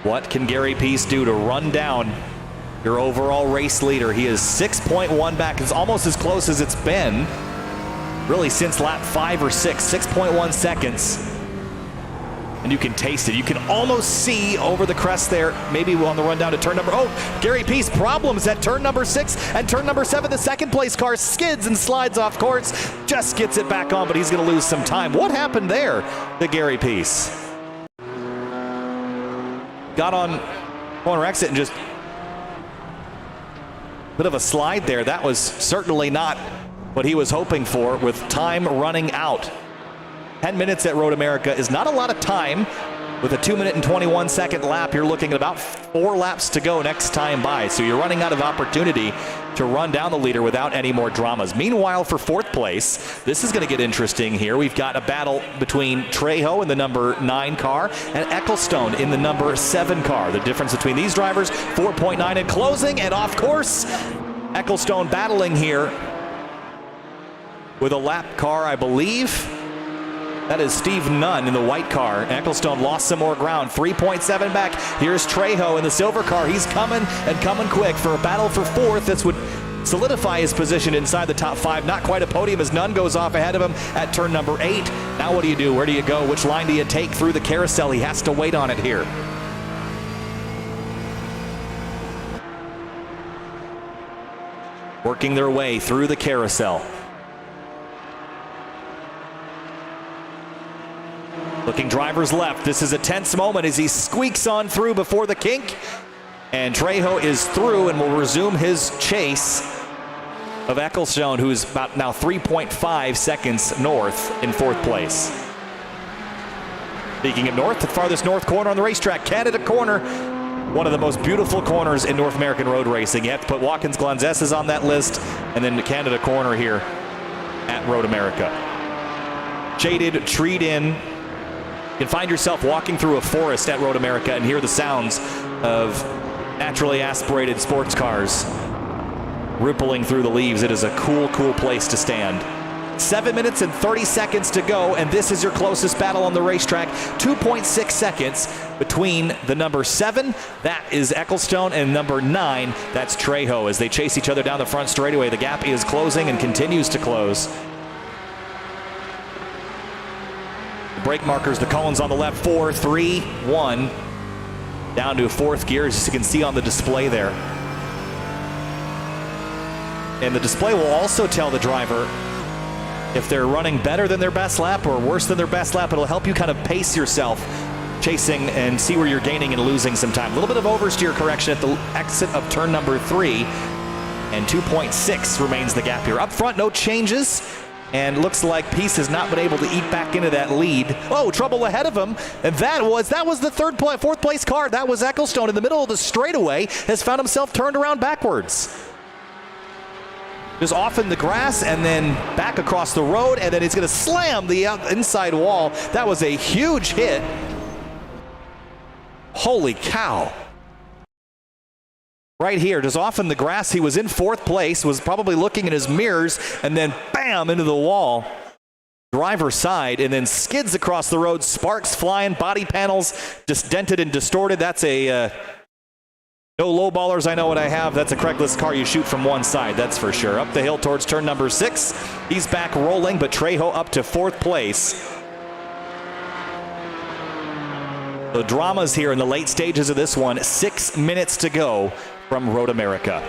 What can Gary Peace do to run down your overall race leader? He is 6.1 back. It's almost as close as it's been really since lap 5 or 6, 6.1 seconds. And you can taste it. You can almost see over the crest there, maybe on the run down to turn number, Gary Peace, problems at turn number 6 and turn number 7. The second place car skids and slides off course, just gets it back on, but he's going to lose some time. What happened there to Gary Peace? Got on corner exit and just bit of a slide there. That was certainly not what he was hoping for with time running out. 10 minutes at Road America is not a lot of time With a 2-minute and 21-second lap, you're looking at about 4 laps to go next time by. So you're running out of opportunity to run down the leader without any more dramas. Meanwhile, for 4th place, this is going to get interesting here. We've got a battle between Trejo in the number 9 car and Ecclestone in the number 7 car. The difference between these drivers, 4.9 and closing, and off course, Ecclestone battling here with a lap car, I believe. That is Steve Nunn in the white car. Ecclestone lost some more ground. 3.7 back. Here's Trejo in the silver car. He's coming and coming quick for a battle for 4th. This would solidify his position inside the top 5. Not quite a podium as Nunn goes off ahead of him at turn number 8. Now what do you do? Where do you go? Which line do you take through the carousel? He has to wait on it here. Working their way through the carousel. Looking drivers left. This is a tense moment as he squeaks on through before the kink. And Trejo is through and will resume his chase of Ecclestone, who's about now 3.5 seconds north in 4th place. Speaking of north, the farthest north corner on the racetrack, Canada Corner. One of the most beautiful corners in North American road racing. You have to put Watkins-Glenzeses on that list, and then the Canada Corner here at Road America. Shaded, treed in. You can find yourself walking through a forest at Road America and hear the sounds of naturally aspirated sports cars rippling through the leaves. It is a cool, cool place to stand. 7 minutes and 30 seconds to go, and this is your closest battle on the racetrack. 2.6 seconds between the number 7, that is Ecclestone, and number 9, that's Trejo. As they chase each other down the front straightaway, the gap is closing and continues to close. Brake markers, the cones on the left, 4, 3, 1. Down to 4th gear, as you can see on the display there. And the display will also tell the driver if they're running better than their best lap or worse than their best lap. It'll help you kind of pace yourself, chasing and see where you're gaining and losing some time. A little bit of oversteer correction at the exit of turn number 3. And 2.6 remains the gap here. Up front, no changes. And looks like Peace has not been able to eat back into that lead. Oh, trouble ahead of him. And that was the 4th place car. That was Ecclestone in the middle of the straightaway, has found himself turned around backwards. Just off in the grass and then back across the road, and then he's going to slam the inside wall. That was a huge hit. Holy cow. Right here, just off in the grass, he was in 4th place, was probably looking in his mirrors, and then bam, into the wall. Driver's side, and then skids across the road, sparks flying, body panels just dented and distorted. That's a no low ballers, I know what I have. That's a Craigslist car you shoot from one side, that's for sure. Up the hill towards turn number 6. He's back rolling, but Trejo up to 4th place. The dramas here in the late stages of this one. 6 minutes to go from Road America.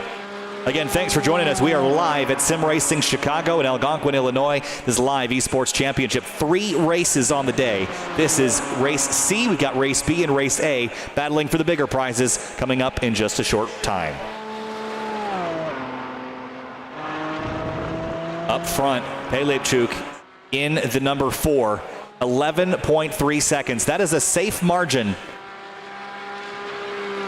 Again, thanks for joining us. We are live at Sim Racing Chicago in Algonquin, Illinois. This live eSports Championship. 3 races on the day. This is race C. We've got race B and race A battling for the bigger prizes coming up in just a short time. Up front, Pelechuk in the number 4. 11.3 seconds. That is a safe margin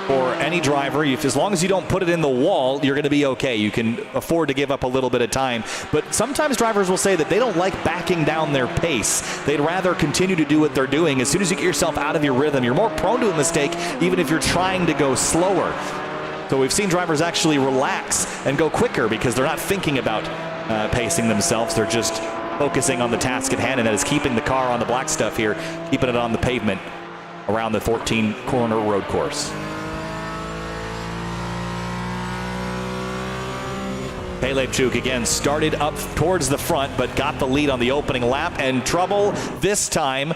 for any driver. As long as you don't put it in the wall, you're going to be okay. You can afford to give up a little bit of time. But sometimes drivers will say that they don't like backing down their pace. They'd rather continue to do what they're doing. As soon as you get yourself out of your rhythm, you're more prone to a mistake, even if you're trying to go slower. So we've seen drivers actually relax and go quicker because they're not thinking about pacing themselves. They're just focusing on the task at hand, and that is keeping the car on the black stuff here, keeping it on the pavement around the 14-corner road course. Pelechuk again started up towards the front, but got the lead on the opening lap, and trouble this time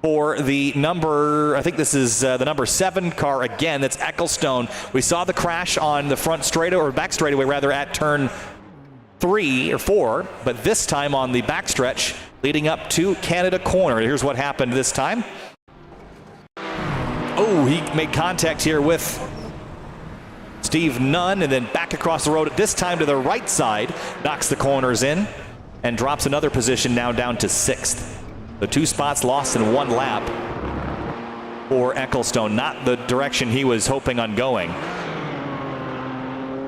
for the number, I think this is the number 7 car again. That's Ecclestone. We saw the crash on the front straightaway, or back straightaway rather, at turn 3 or 4, but this time on the backstretch leading up to Canada Corner. Here's what happened this time. Oh, he made contact here with Steve Nunn, and then back across the road, this time to the right side, knocks the corners in and drops another position now down to 6th. The 2 spots lost in 1 lap. for Ecclestone, not the direction he was hoping on going.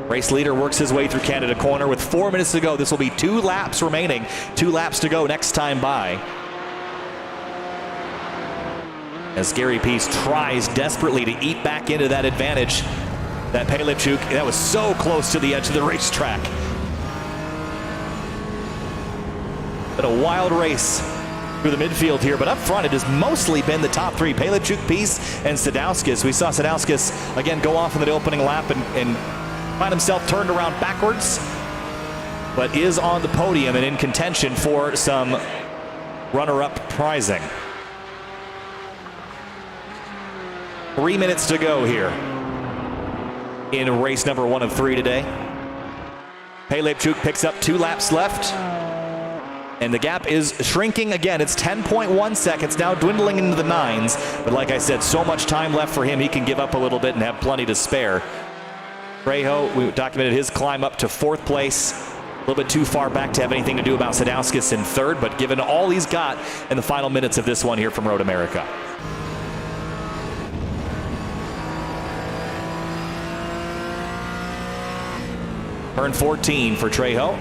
Race leader works his way through Canada corner with 4 minutes to go. This will be 2 laps remaining, 2 laps to go next time by. As Gary Peace tries desperately to eat back into that advantage. That Pelechuk, that was so close to the edge of the racetrack. But a wild race through the midfield here, but up front it has mostly been the top 3, Pelechuk, Peace, and Sadauskas. We saw Sadauskas again go off in the opening lap and find himself turned around backwards, but is on the podium and in contention for some runner-up prizing. 3 minutes to go here in race number 1 of 3 today. Pelechuk picks up 2 laps left, and the gap is shrinking again. It's 10.1 seconds now, dwindling into the 9s. But like I said, so much time left for him, he can give up a little bit and have plenty to spare. Trejo, we documented his climb up to 4th place. A little bit too far back to have anything to do about Sadauskas in 3rd, but given all he's got in the final minutes of this one here from Road America. Turn 14 for Trejo.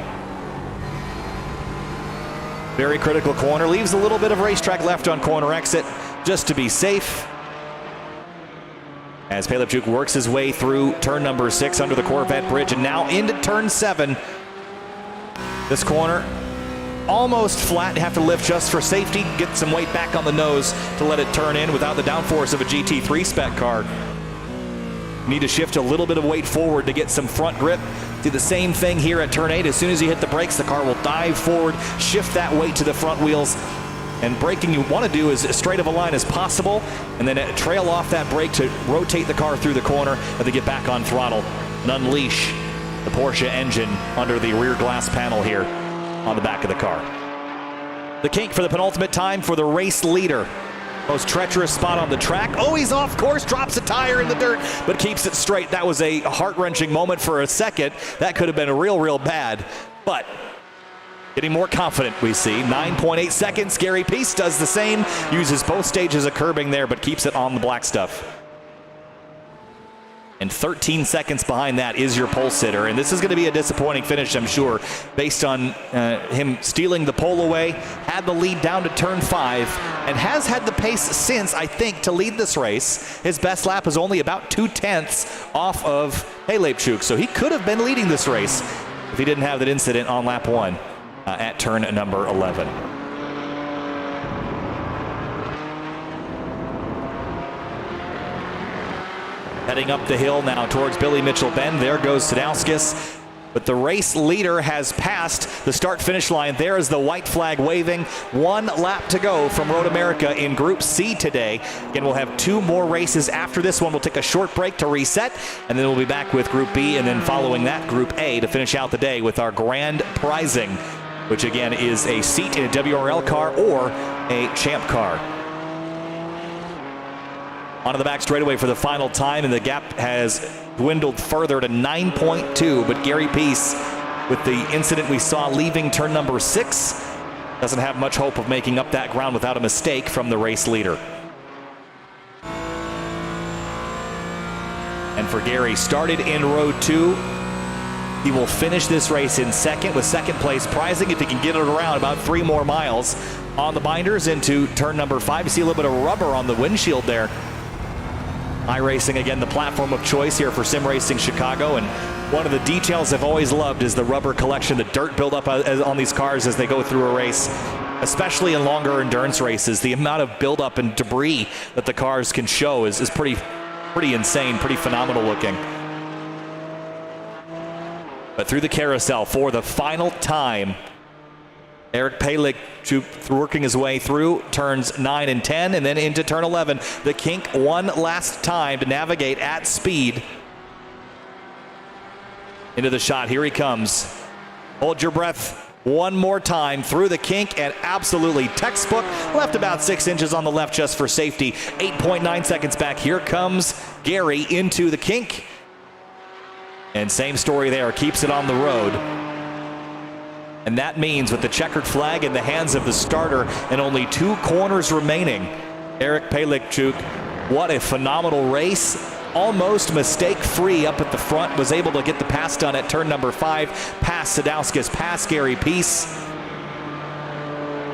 Very critical corner. Leaves a little bit of racetrack left on corner exit just to be safe. As Pelechuk works his way through turn number 6 under the Corvette Bridge and now into turn 7. This corner almost flat. You have to lift just for safety. Get some weight back on the nose to let it turn in without the downforce of a GT3 spec car. Need to shift a little bit of weight forward to get some front grip. Do the same thing here at turn 8. As soon as you hit the brakes, the car will dive forward, shift that weight to the front wheels. And braking you want to do is as straight of a line as possible, and then trail off that brake to rotate the car through the corner and then get back on throttle and unleash the Porsche engine under the rear glass panel here on the back of the car. The kink for the penultimate time for the race leader. Most treacherous spot on the track. Oh, he's off course, drops a tire in the dirt, but keeps it straight. That was a heart-wrenching moment for a second. That could have been real bad, but getting more confident, we see. 9.8 seconds. Gary Peace does the same. Uses both stages of curbing there, but keeps it on the black stuff. And 13 seconds behind that is your pole sitter. And this is going to be a disappointing finish, I'm sure, based on him stealing the pole away. Had the lead down to turn 5 and has had the pace since, I think, to lead this race. His best lap is only about 2/10 off of Pelechuk. So he could have been leading this race if he didn't have that incident on lap 1 at turn number 11. Heading up the hill now towards Billy Mitchell Bend. There goes Sadauskas. But the race leader has passed the start-finish line. There is the white flag waving. 1 lap to go from Road America in Group C today. Again, we'll have 2 more races after this one. We'll take a short break to reset, and then we'll be back with Group B, and then following that, Group A, to finish out the day with our grand prizing, which again is a seat in a WRL car or a champ car. Onto the back straightaway for the final time, and the gap has dwindled further to 9.2. But Gary Peace, with the incident we saw leaving turn number 6, doesn't have much hope of making up that ground without a mistake from the race leader. And for Gary, started in row 2. He will finish this race in 2nd with 2nd place prizing if he can get it around about 3 more miles on the binders into turn number 5. You see a little bit of rubber on the windshield there. iRacing, again, the platform of choice here for Sim Racing Chicago, and one of the details I've always loved is the rubber collection, the dirt buildup on these cars as they go through a race, especially in longer endurance races. The amount of buildup and debris that the cars can show is pretty insane, pretty phenomenal looking. But through the carousel for the final time, Eric Pelechuk working his way through turns 9 and 10 and then into turn 11. The kink one last time to navigate at speed into the shot. Here he comes. Hold your breath one more time through the kink, and absolutely textbook. Left about 6 inches on the left just for safety. 8.9 seconds back. Here comes Gary into the kink. And same story there. Keeps it on the road. And that means with the checkered flag in the hands of the starter and only 2 corners remaining, Eric Pelechuk What a phenomenal race. Almost mistake-free up at the front. Was able to get the pass done at turn number 5. Past Sadowskis, past Gary Peace.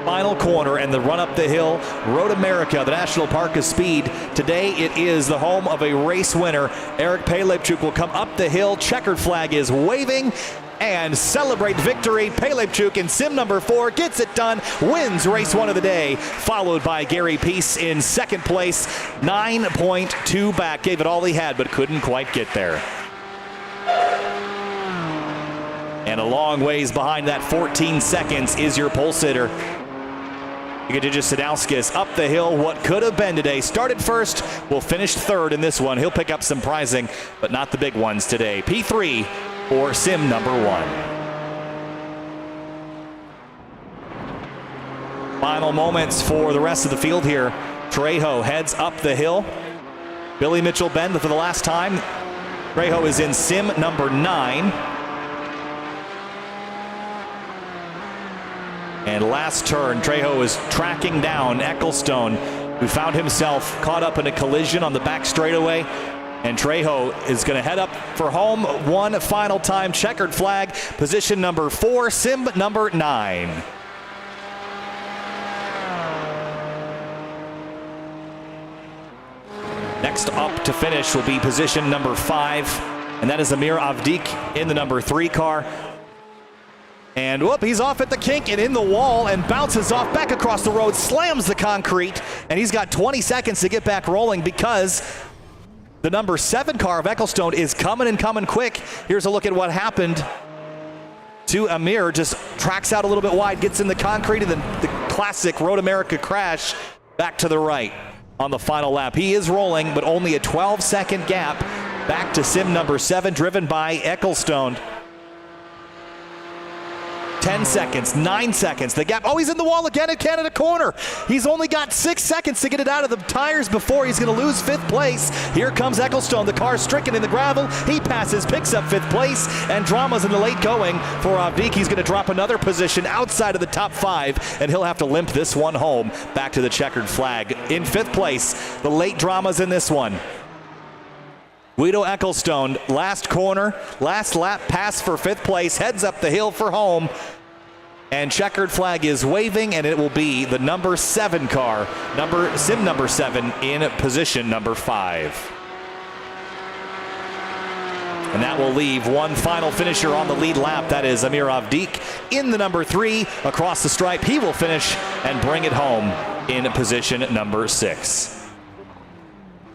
Final corner and the run up the hill. Road America, the National Park of Speed. Today it is the home of a race winner. Eric Pelebchuk will come up the hill. Checkered flag is waving and celebrate victory. Pelebchuk in sim number 4 gets it done, wins race 1 of the day, followed by Gary Peace in second place. 9.2 back, gave it all he had but couldn't quite get there. And a long ways behind that, 14 seconds, is your pole sitter. Just Sadowskis up the hill, what could have been today. Started first, will finish third in this one. He'll pick up some prizing, but not the big ones today. P3 for sim number 1. Final moments for the rest of the field here. Trejo heads up the hill. Billy Mitchell-Benn for the last time. Trejo is in sim number 9. And last turn, Trejo is tracking down Ecclestone, who found himself caught up in a collision on the back straightaway. And Trejo is going to head up for home one final time. Checkered flag, position number 4, sim number 9. Next up to finish will be position number 5, and that is Amir Avdik in the number 3 car. And whoop, he's off at the kink and in the wall and bounces off back across the road, slams the concrete, and he's got 20 seconds to get back rolling because the number 7 car of Ecclestone is coming and coming quick. Here's a look at what happened to Amir. Just tracks out a little bit wide, gets in the concrete, and then the classic Road America crash back to the right on the final lap. He is rolling, but only a 12-second gap back to sim number 7, driven by Ecclestone. 10 seconds, 9 seconds, the gap. Oh, he's in the wall again at Canada Corner. He's only got 6 seconds to get it out of the tires before he's going to lose 5th place. Here comes Ecclestone. The car stricken in the gravel. He passes, picks up 5th place, and drama's in the late going for Avdik. He's going to drop another position outside of the top 5, and he'll have to limp this one home back to the checkered flag. In 5th place, the late drama's in this one. Guido Ecclestone, last corner, last lap pass for 5th place, heads up the hill for home, and checkered flag is waving, and it will be the number 7 car, sim number 7 in position number 5. And that will leave one final finisher on the lead lap. That is Amir Avdik in the number 3 across the stripe. He will finish and bring it home in position number 6.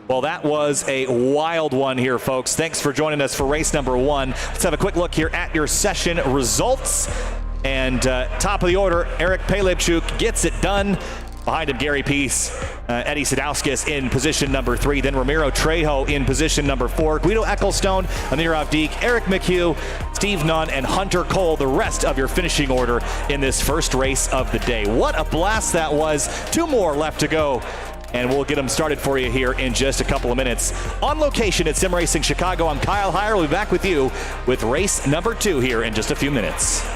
Well, that was a wild one here, folks. Thanks for joining us for race number 1. Let's have a quick look here at your session results. And top of the order, Eric Pelebchuk gets it done. Behind him, Gary Peace, Eddie Sadowskis in position number 3. Then Ramiro Trejo in position number 4. Guido Ecclestone, Amir Avdik, Eric McHugh, Steve Nunn, and Hunter Cole, the rest of your finishing order in this first race of the day. What a blast that was. 2 more left to go, and we'll get them started for you here in just a couple of minutes. On location at Sim Racing Chicago, I'm Kyle Heyer. We'll be back with you with race number 2 here in just a few minutes.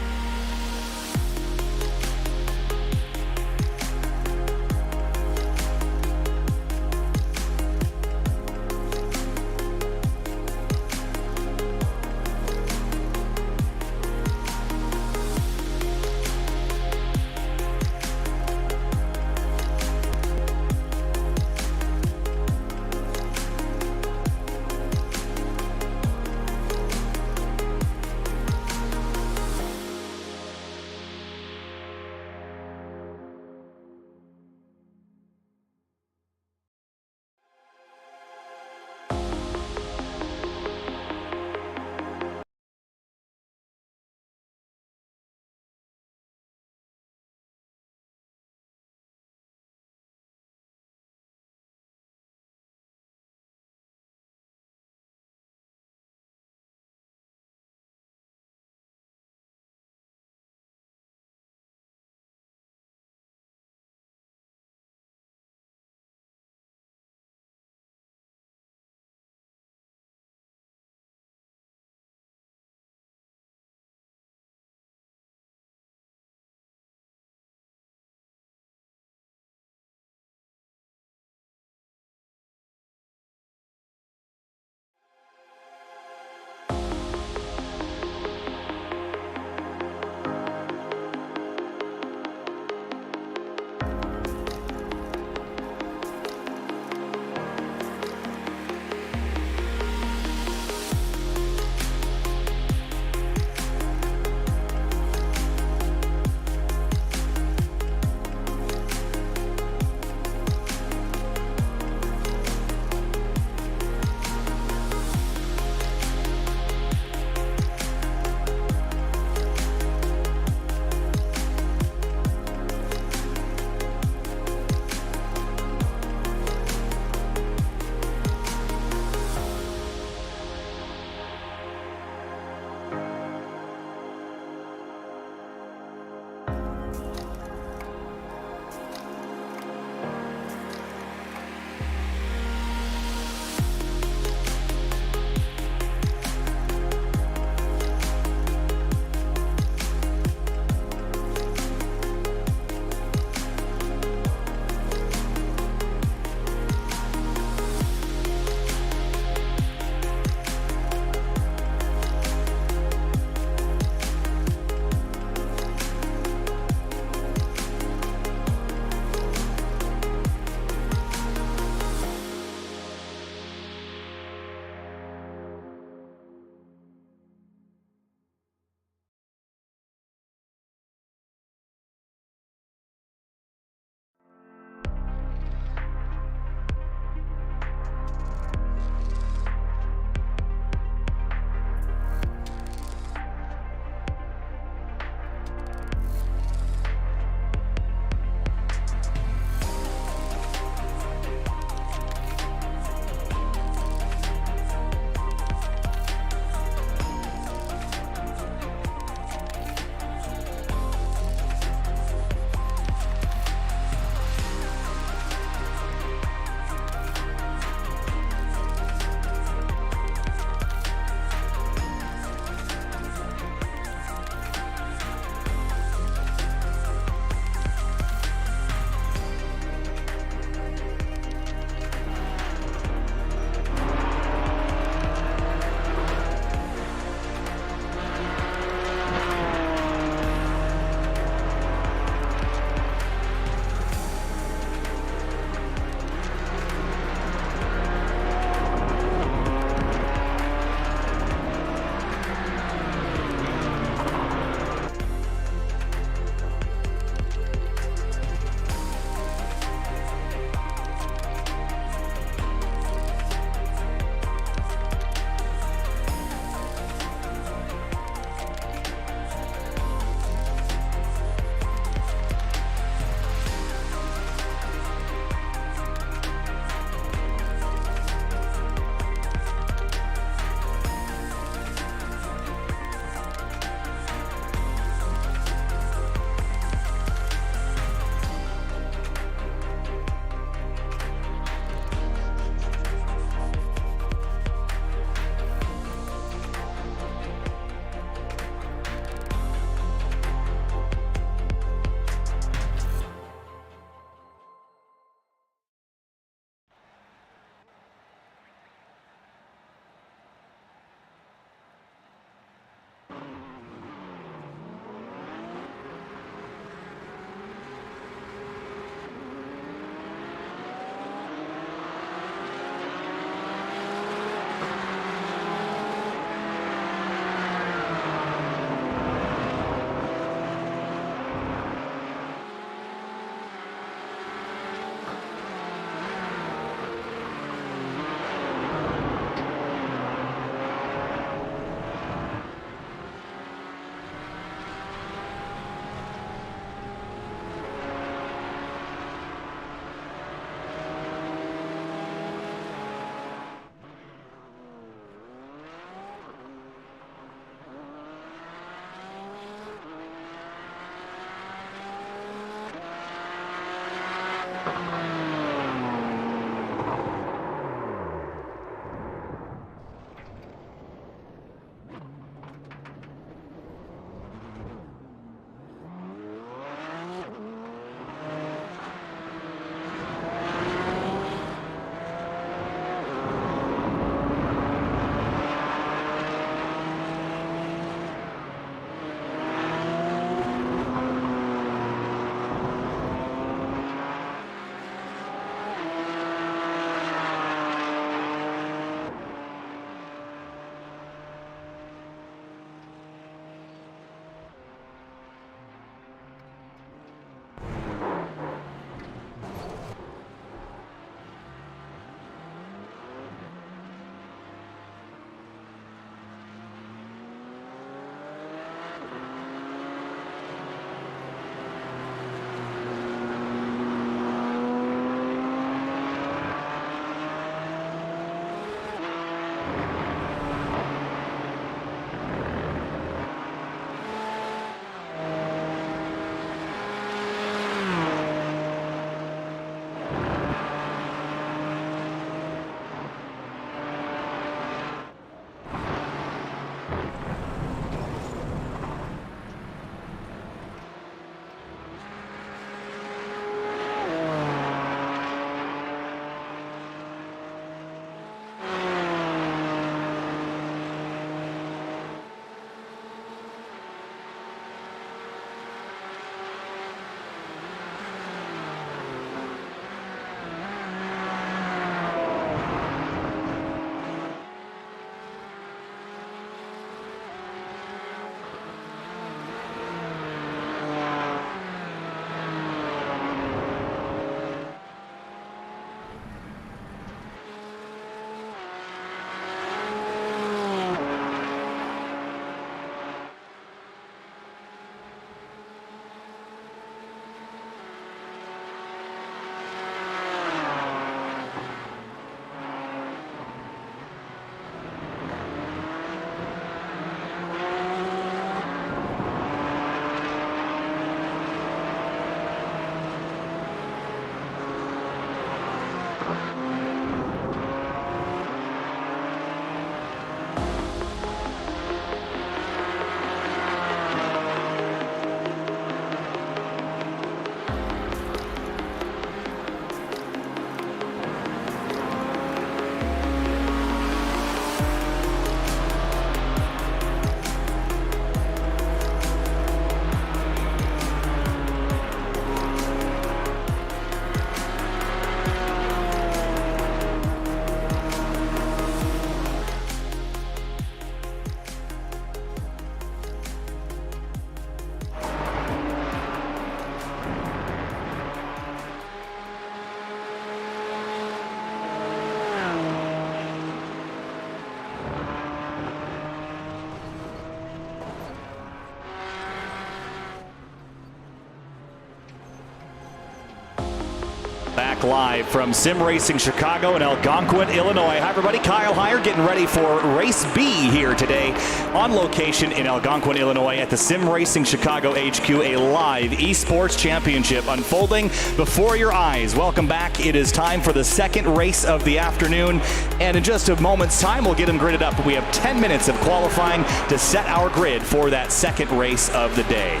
Back live from Sim Racing Chicago in Algonquin, Illinois. Hi everybody, Kyle Heyer getting ready for Race B here today on location in Algonquin, Illinois at the Sim Racing Chicago HQ, a live eSports championship unfolding before your eyes. Welcome back. It is time for the second race of the afternoon, and in just a moment's time we'll get them gridded up. We have 10 minutes of qualifying to set our grid for that second race of the day.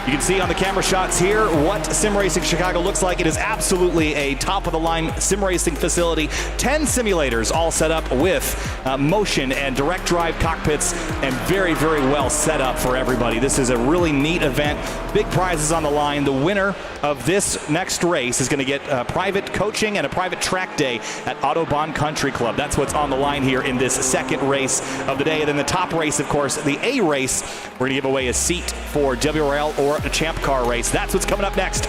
You can see on the camera shots here what Sim Racing Chicago looks like. It is absolutely a top-of-the-line sim racing facility. 10 simulators all set up with motion and direct drive cockpits, and very, very well set up for everybody. This is a really neat event. Big prizes on the line. The winner of this next race is going to get private coaching and a private track day at Autobahn Country Club. That's what's on the line here in this second race of the day. And then the top race, of course, the A race, we're going to give away a seat for WRL or a Champ Car race. That's what's coming up next.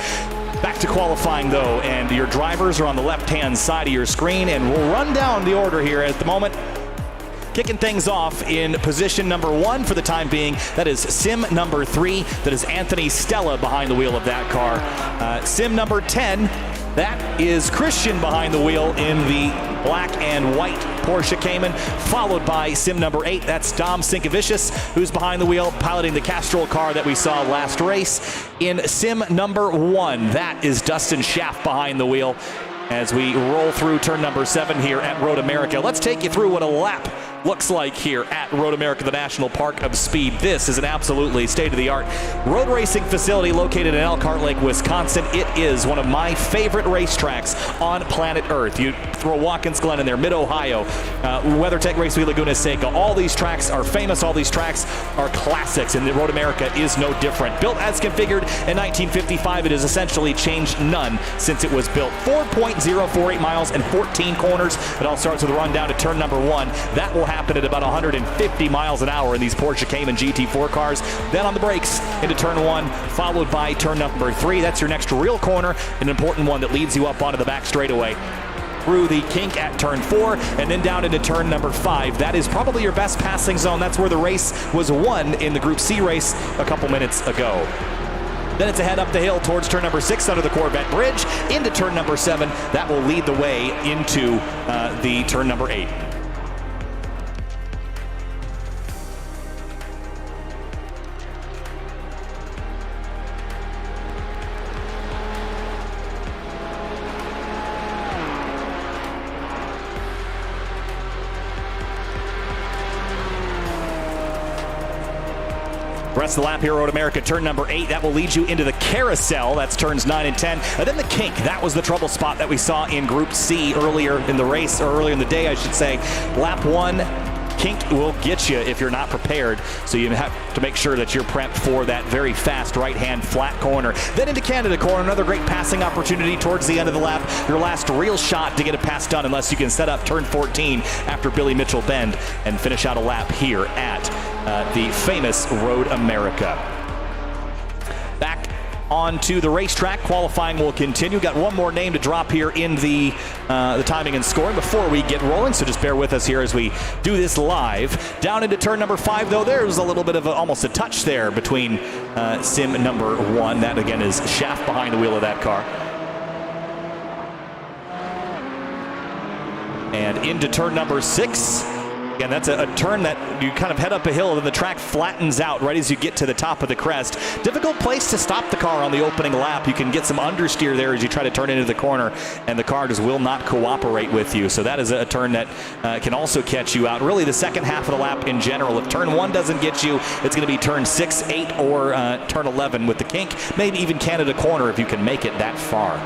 Back to qualifying though, and your drivers are on the left-hand side of your screen, and we'll run down the order here at the moment. Kicking things off in position number 1 for the time being, that is sim number 3. That is Anthony Stella behind the wheel of that car. Sim number 10, that is Christian behind the wheel in the black and white Porsche Cayman, followed by sim number 8. That's Dom Sinkevicius, who's behind the wheel piloting the Castrol car that we saw last race. In sim number 1, that is Dustin Schaff behind the wheel as we roll through turn number 7 here at Road America. Let's take you through what a lap looks like here at Road America, the National Park of Speed. This is an absolutely state-of-the-art road racing facility located in Elkhart Lake, Wisconsin. It is one of my favorite racetracks on planet Earth. You throw Watkins Glen in there, Mid-Ohio, WeatherTech Raceway, Laguna Seca. All these tracks are famous. All these tracks are classics, and the Road America is no different. Built as configured in 1955, it has essentially changed none since it was built. 4.048 miles and 14 corners. It all starts with a run down to turn number 1. That will happen at about 150 miles an hour in these Porsche Cayman GT4 cars. Then on the brakes into turn 1, followed by turn number 3. That's your next real corner, an important one that leads you up onto the back straightaway. Through the kink at turn 4, and then down into turn number 5. That is probably your best passing zone. That's where the race was won in the Group C race a couple minutes ago. Then it's a head up the hill towards turn number 6 under the Corvette Bridge, into turn number 7. That will lead the way into the turn number 8. Rest of the lap here, Road America, turn number 8. That will lead you into the carousel. That's turns 9 and 10. And then the kink. That was the trouble spot that we saw in Group C earlier in the race, or earlier in the day, I should say. Lap 1, kink will get you if you're not prepared. So you have to make sure that you're prepped for that very fast right-hand flat corner. Then into Canada corner, another great passing opportunity towards the end of the lap. Your last real shot to get a pass done, unless you can set up turn 14 after Billy Mitchell Bend and finish out a lap here at the famous Road America. Back onto the racetrack. Qualifying will continue. Got one more name to drop here in the timing and scoring before we get rolling, so just bear with us here as we do this live. Down into turn number 5, though, there's a little bit of almost a touch there between sim number 1. That, again, is Schaff behind the wheel of that car. And into turn number 6. Again, that's a turn that you kind of head up a hill, and then the track flattens out right as you get to the top of the crest. Difficult place to stop the car on the opening lap. You can get some understeer there as you try to turn into the corner, and the car just will not cooperate with you. So that is a turn that can also catch you out. Really, the second half of the lap in general. If turn 1 doesn't get you, it's going to be turn 6, 8, or turn 11 with the kink. Maybe even Canada corner if you can make it that far.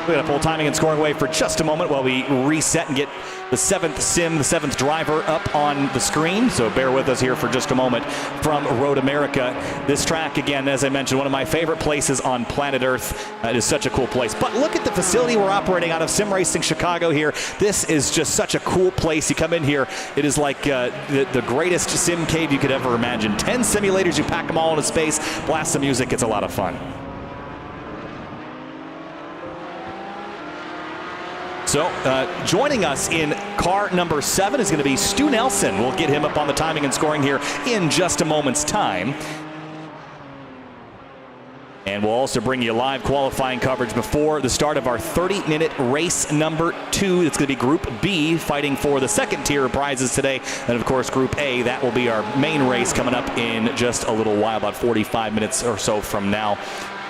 We're going to pull timing and scoring away for just a moment while we reset and get the 7th sim, the 7th driver up on the screen. So bear with us here for just a moment from Road America. This track, again, as I mentioned, one of my favorite places on planet Earth. It is such a cool place. But look at the facility we're operating out of, Sim Racing Chicago here. This is just such a cool place. You come in here, it is like the greatest sim cave you could ever imagine. 10 simulators, you pack them all into space, blast some music, it's a lot of fun. So joining us in car number 7 is going to be Stu Nelson. We'll get him up on the timing and scoring here in just a moment's time. And we'll also bring you live qualifying coverage before the start of our 30-minute race number 2. It's going to be Group B, fighting for the second tier of prizes today. And, of course, Group A, that will be our main race coming up in just a little while, about 45 minutes or so from now.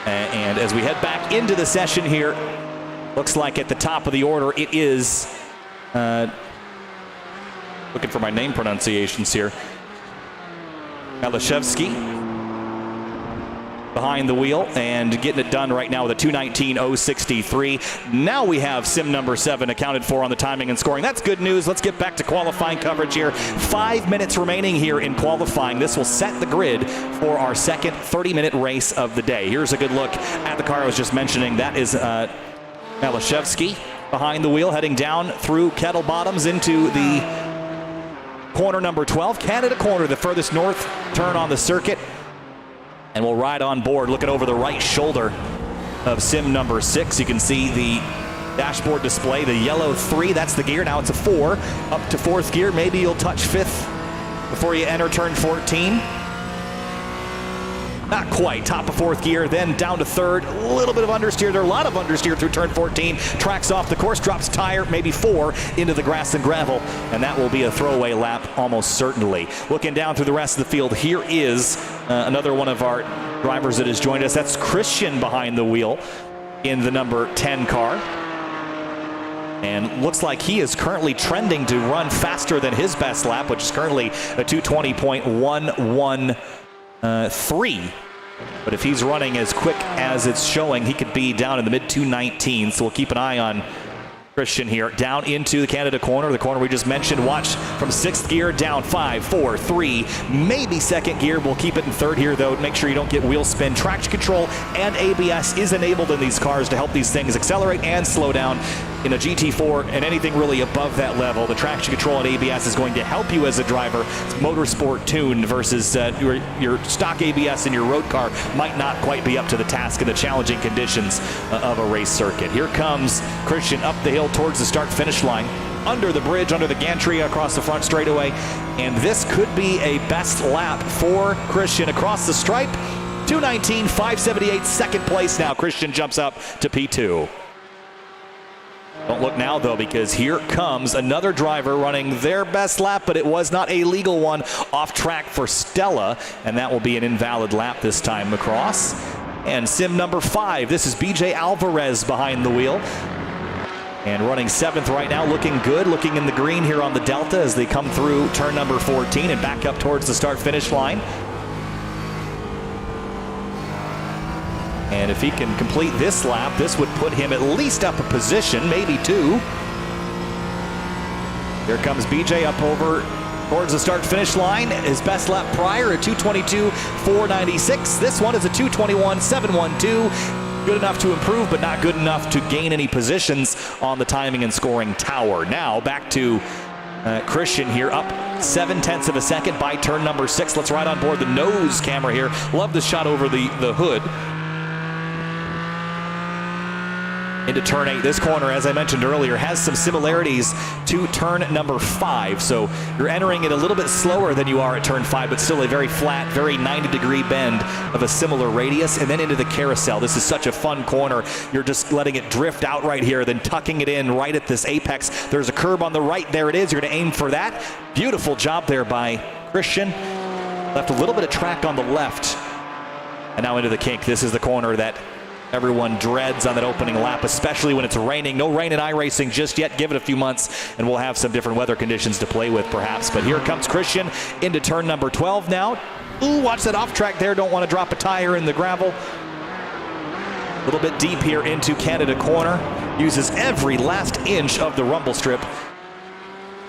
And as we head back into the session here, looks like at the top of the order it is, looking for my name pronunciations here, Malashevsky behind the wheel and getting it done right now with a 2:19.063. Now we have sim number 7 accounted for on the timing and scoring. That's good news. Let's get back to qualifying coverage here. 5 minutes remaining here in qualifying. This will set the grid for our second 30-minute race of the day. Here's a good look at the car I was just mentioning. That is Malashevsky behind the wheel, heading down through Kettle Bottoms into the corner number 12. Canada corner, the furthest north turn on the circuit. And we'll ride on board, looking over the right shoulder of sim number 6. You can see the dashboard display, the yellow 3, that's the gear. Now it's a 4, up to 4th gear. Maybe you'll touch 5th before you enter turn 14. Not quite. Top of 4th gear, then down to 3rd. A little bit of understeer. There are a lot of understeer through turn 14. Tracks off the course, drops tire, maybe 4 into the grass and gravel, and that will be a throwaway lap almost certainly. Looking down through the rest of the field, here is another one of our drivers that has joined us. That's Christian behind the wheel in the number 10 car. And looks like he is currently trending to run faster than his best lap, which is currently a 2:20.113. But if he's running as quick as it's showing, he could be down in the mid-2:19. So we'll keep an eye on Christian here. Down into the Canada corner, the corner we just mentioned. Watch from 6th gear, down 5, 4, 3, maybe 2nd gear. We'll keep it in 3rd here, though. Make sure you don't get wheel spin. Traction control and ABS is enabled in these cars to help these things accelerate and slow down. In a GT4 and anything really above that level, the traction control and ABS is going to help you as a driver. It's motorsport tuned versus your stock ABS in your road car might not quite be up to the task in the challenging conditions of a race circuit. Here comes Christian up the hill towards the start-finish line, under the bridge, under the gantry, across the front straightaway, and this could be a best lap for Christian across the stripe. 2:19.578, second place now. Christian jumps up to P2. Don't look now, though, because here comes another driver running their best lap, but it was not a legal one, off track for Stella, and that will be an invalid lap this time across. And sim number 5, this is BJ Alvarez behind the wheel. And running 7th right now, looking good, looking in the green here on the Delta as they come through turn number 14 and back up towards the start-finish line. And if he can complete this lap, this would put him at least up a position, maybe 2. Here comes BJ up over towards the start-finish line. His best lap prior, a 2:22.496. This one is a 2:21.712. Good enough to improve, but not good enough to gain any positions on the timing and scoring tower. Now back to Christian here, up 0.7 of a second by turn number 6. Let's ride on board the nose camera here. Love the shot over the hood. Into turn 8. This corner, as I mentioned earlier, has some similarities to turn number 5. So you're entering it a little bit slower than you are at turn 5, but still a very flat, very 90-degree bend of a similar radius. And then into the carousel. This is such a fun corner. You're just letting it drift out right here, then tucking it in right at this apex. There's a curb on the right. There it is. You're going to aim for that. Beautiful job there by Christian. Left a little bit of track on the left. And now into the kink. This is the corner that everyone dreads on that opening lap, especially when it's raining. No rain in iRacing just yet. Give it a few months, and we'll have some different weather conditions to play with, perhaps. But here comes Christian into turn number 12 now. Ooh, watch that off track there. Don't want to drop a tire in the gravel. A little bit deep here into Canada corner. Uses every last inch of the rumble strip.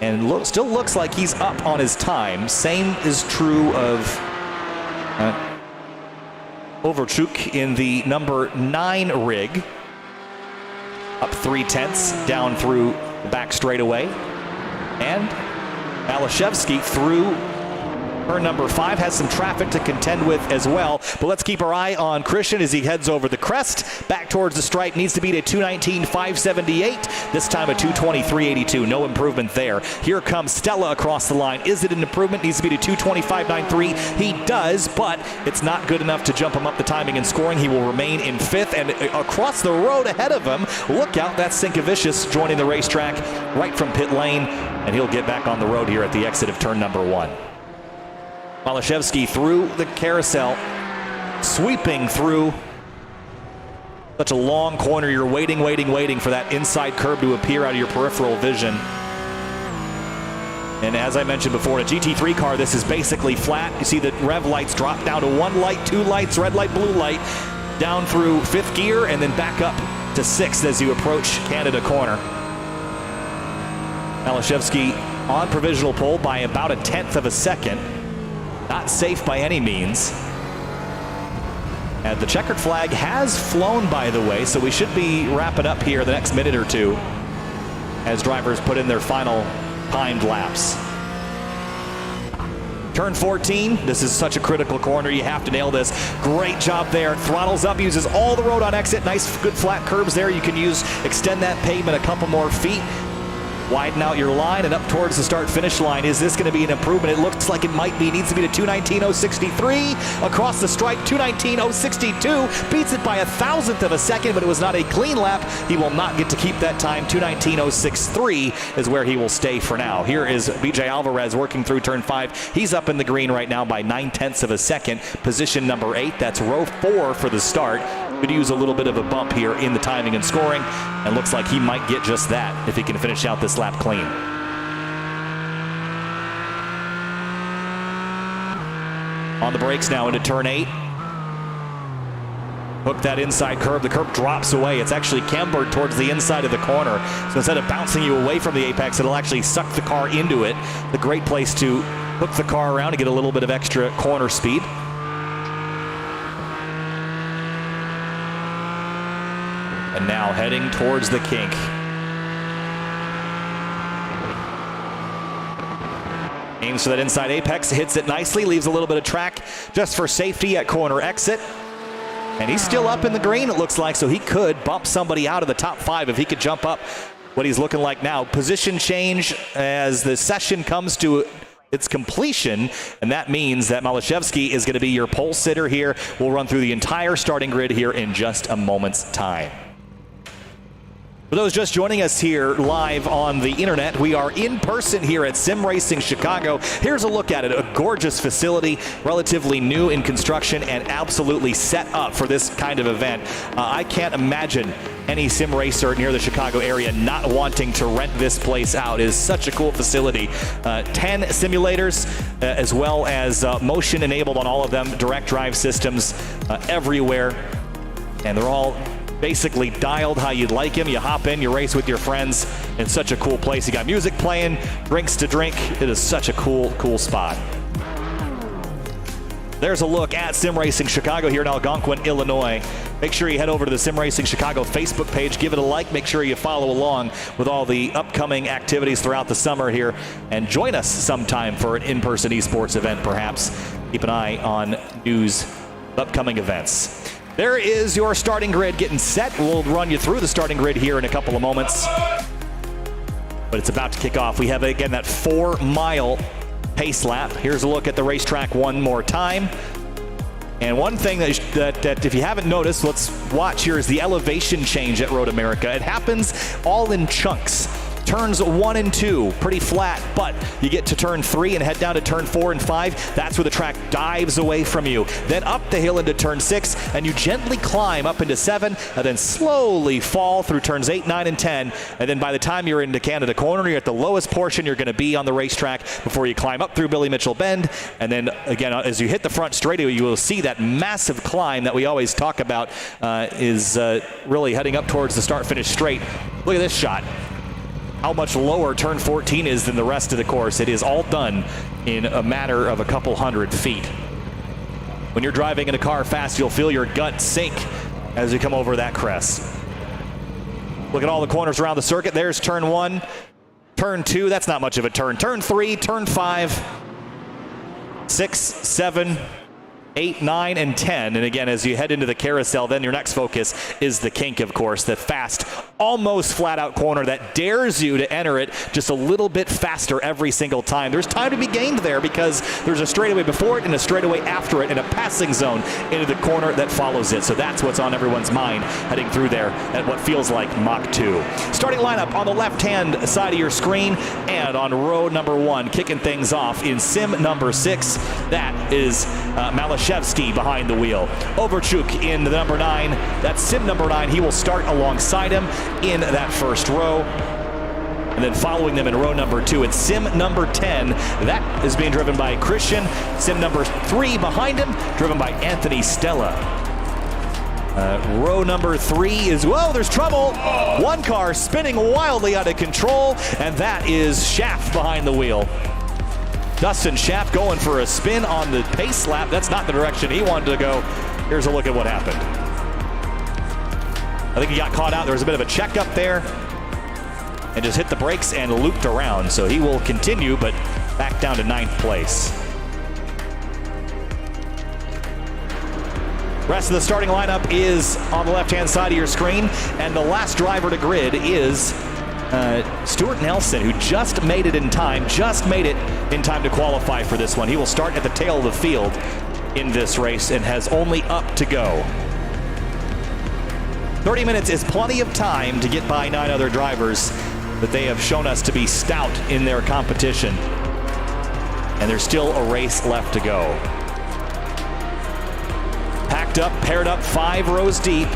And still looks like he's up on his time. Same is true of Overchuk in the number 9 rig. Up 0.3, down through the back straightaway. And Malashevsky through Turn number 5 has some traffic to contend with as well, but let's keep our eye on Christian as he heads over the crest. Back towards the stripe, needs to beat a 2:19.578. This time a 2:23.82. No improvement there. Here comes Stella across the line. Is it an improvement? Needs to beat a 2:25.93. He does, but it's not good enough to jump him up the timing and scoring. He will remain in 5th, and across the road ahead of him, look out, that's Sinkevicius joining the racetrack right from pit lane, and he'll get back on the road here at the exit of turn number 1. Malashevsky through the carousel, sweeping through such a long corner. You're waiting for that inside curb to appear out of your peripheral vision. And as I mentioned before, in a GT3 car, this is basically flat. You see the rev lights drop down to 1 light, 2 lights, red light, blue light, down through 5th gear, and then back up to 6th as you approach Canada corner. Malashevsky on provisional pole by about a 1/10 of a second. Not safe by any means. And the checkered flag has flown, by the way, so we should be wrapping up here the next minute or two as drivers put in their final timed laps. Turn 14, this is such a critical corner. You have to nail this. Great job there. Throttles up, uses all the road on exit. Nice, good flat curves there. You can extend that pavement a couple more feet. Widen out your line and up towards the start-finish line. Is this going to be an improvement? It looks like it might be. Needs to be to 2:19.063. Across the stripe, 2:19.062. Beats it by 1,000th of a second, but it was not a clean lap. He will not get to keep that time. 2:19.063 is where he will stay for now. Here is BJ Alvarez working through turn 5. He's up in the green right now by 9/10 of a second. Position number 8. That's row 4 for the start. Could use a little bit of a bump here in the timing and scoring, and looks like he might get just that if he can finish out this lap clean. On the brakes now into turn 8. Hook that inside curb. The curb drops away. It's actually cambered towards the inside of the corner. So instead of bouncing you away from the apex, it'll actually suck the car into it. The great place to hook the car around to get a little bit of extra corner speed. And now heading towards the kink. Aims for that inside apex, hits it nicely, leaves a little bit of track just for safety at corner exit. And he's still up in the green, it looks like, so he could bump somebody out of the top 5 if he could jump up what he's looking like now. Position change as the session comes to its completion, and that means that Malashevsky is going to be your pole sitter here. We'll run through the entire starting grid here in just a moment's time. For those just joining us here live on the internet, we are in person here at Sim Racing Chicago. Here's a look at it. A gorgeous facility, relatively new in construction and absolutely set up for this kind of event. I can't imagine any sim racer near the Chicago area not wanting to rent this place out. It is such a cool facility. 10 simulators as well as motion enabled on all of them, direct drive systems everywhere, and they're all basically dialed how you'd like him. You hop in, you race with your friends. It's such a cool place. You got music playing, drinks to drink. It is such a cool spot. There's a look at Sim Racing Chicago here in Algonquin, Illinois. Make sure you head over to the Sim Racing Chicago Facebook page. Give it a like. Make sure you follow along with all the upcoming activities throughout the summer here. And join us sometime for an in-person esports event, perhaps. Keep an eye on news, upcoming events. There is your starting grid getting set. We'll run you through the starting grid here in a couple of moments. But it's about to kick off. We have, again, that 4-mile pace lap. Here's a look at the racetrack one more time. And one thing that if you haven't noticed, let's watch here is the elevation change at Road America. It happens all in chunks. Turns 1 and 2, pretty flat, but you get to turn 3 and head down to turn 4 and 5. That's where the track dives away from you. Then up the hill into turn 6, and you gently climb up into 7, and then slowly fall through turns 8, 9, and 10. And then by the time you're into Canada Corner, you're at the lowest portion you're going to be on the racetrack before you climb up through Billy Mitchell Bend. And then again, as you hit the front straightaway, you will see that massive climb that we always talk about is really heading up towards the start-finish straight. Look at this shot. How much lower turn 14 is than the rest of the course. It is all done in a matter of a couple hundred feet. When you're driving in a car fast, you'll feel your gut sink as you come over that crest. Look at all the corners around the circuit. There's turn 1, turn 2, that's not much of a turn. Turn 3, turn 5. 6, 7, 8, 9, and 10. And again, as you head into the carousel, then your next focus is the kink, of course, the fast, almost flat-out corner that dares you to enter it just a little bit faster every single time. There's time to be gained there because there's a straightaway before it and a straightaway after it and a passing zone into the corner that follows it. So that's what's on everyone's mind heading through there at what feels like Mach 2. Starting lineup on the left-hand side of your screen and on row number 1, kicking things off in sim number 6. That is Malashevsky behind the wheel. Overchuk in the number 9. That's sim number 9. He will start alongside him in that first row. And then following them in row number 2, it's sim number 10. That is being driven by Christian. Sim number 3 behind him, driven by Anthony Stella. Row number 3 is, whoa, there's trouble. One car spinning wildly out of control, and that is Schaff behind the wheel. Dustin Schaff going for a spin on the pace lap. That's not the direction he wanted to go. Here's a look at what happened. I think he got caught out. There was a bit of a checkup there and just hit the brakes and looped around. So he will continue, but back down to 9th place. Rest of the starting lineup is on the left-hand side of your screen, and the last driver to grid is Stuart Nelson, who just made it in time to qualify for this one. He will start at the tail of the field in this race and has only up to go. 30 minutes is plenty of time to get by 9 other drivers, but they have shown us to be stout in their competition. And there's still a race left to go. Packed up, paired up, 5 rows deep.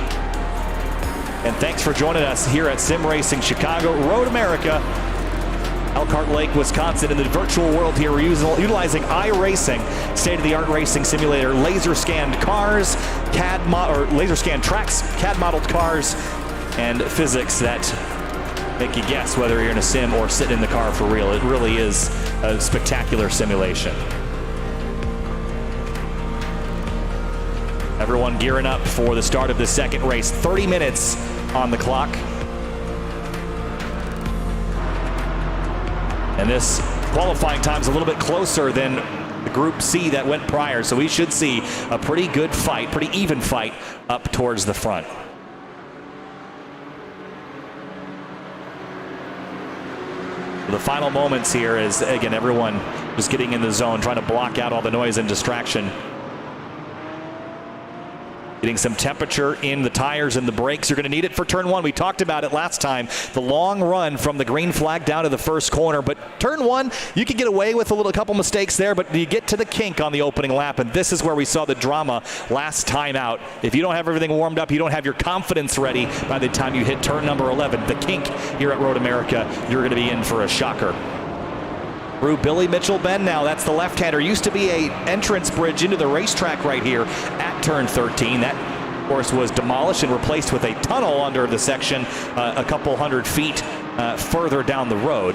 And thanks for joining us here at Sim Racing Chicago, Road America, Elkhart Lake, Wisconsin. In the virtual world here, we're utilizing iRacing, state-of-the-art racing simulator, laser-scanned cars, laser-scanned tracks, CAD-modeled cars, and physics that make you guess whether you're in a sim or sitting in the car for real. It really is a spectacular simulation. Everyone gearing up for the start of the second race. 30 minutes on the clock. And this qualifying time is a little bit closer than the Group C that went prior, so we should see a pretty good fight, pretty even fight up towards the front. The final moments here is, again, everyone just getting in the zone, trying to block out all the noise and distraction. Getting some temperature in the tires and the brakes. You're going to need it for turn 1. We talked about it last time. The long run from the green flag down to the first corner. But turn 1, you can get away with a couple mistakes there, but you get to the kink on the opening lap, and this is where we saw the drama last time out. If you don't have everything warmed up, you don't have your confidence ready by the time you hit turn number 11, the kink here at Road America, you're going to be in for a shocker. Through Billy Mitchell Bend now. That's the left-hander. Used to be a entrance bridge into the racetrack right here at turn 13. That, of course, was demolished and replaced with a tunnel under the section a couple hundred feet further down the road.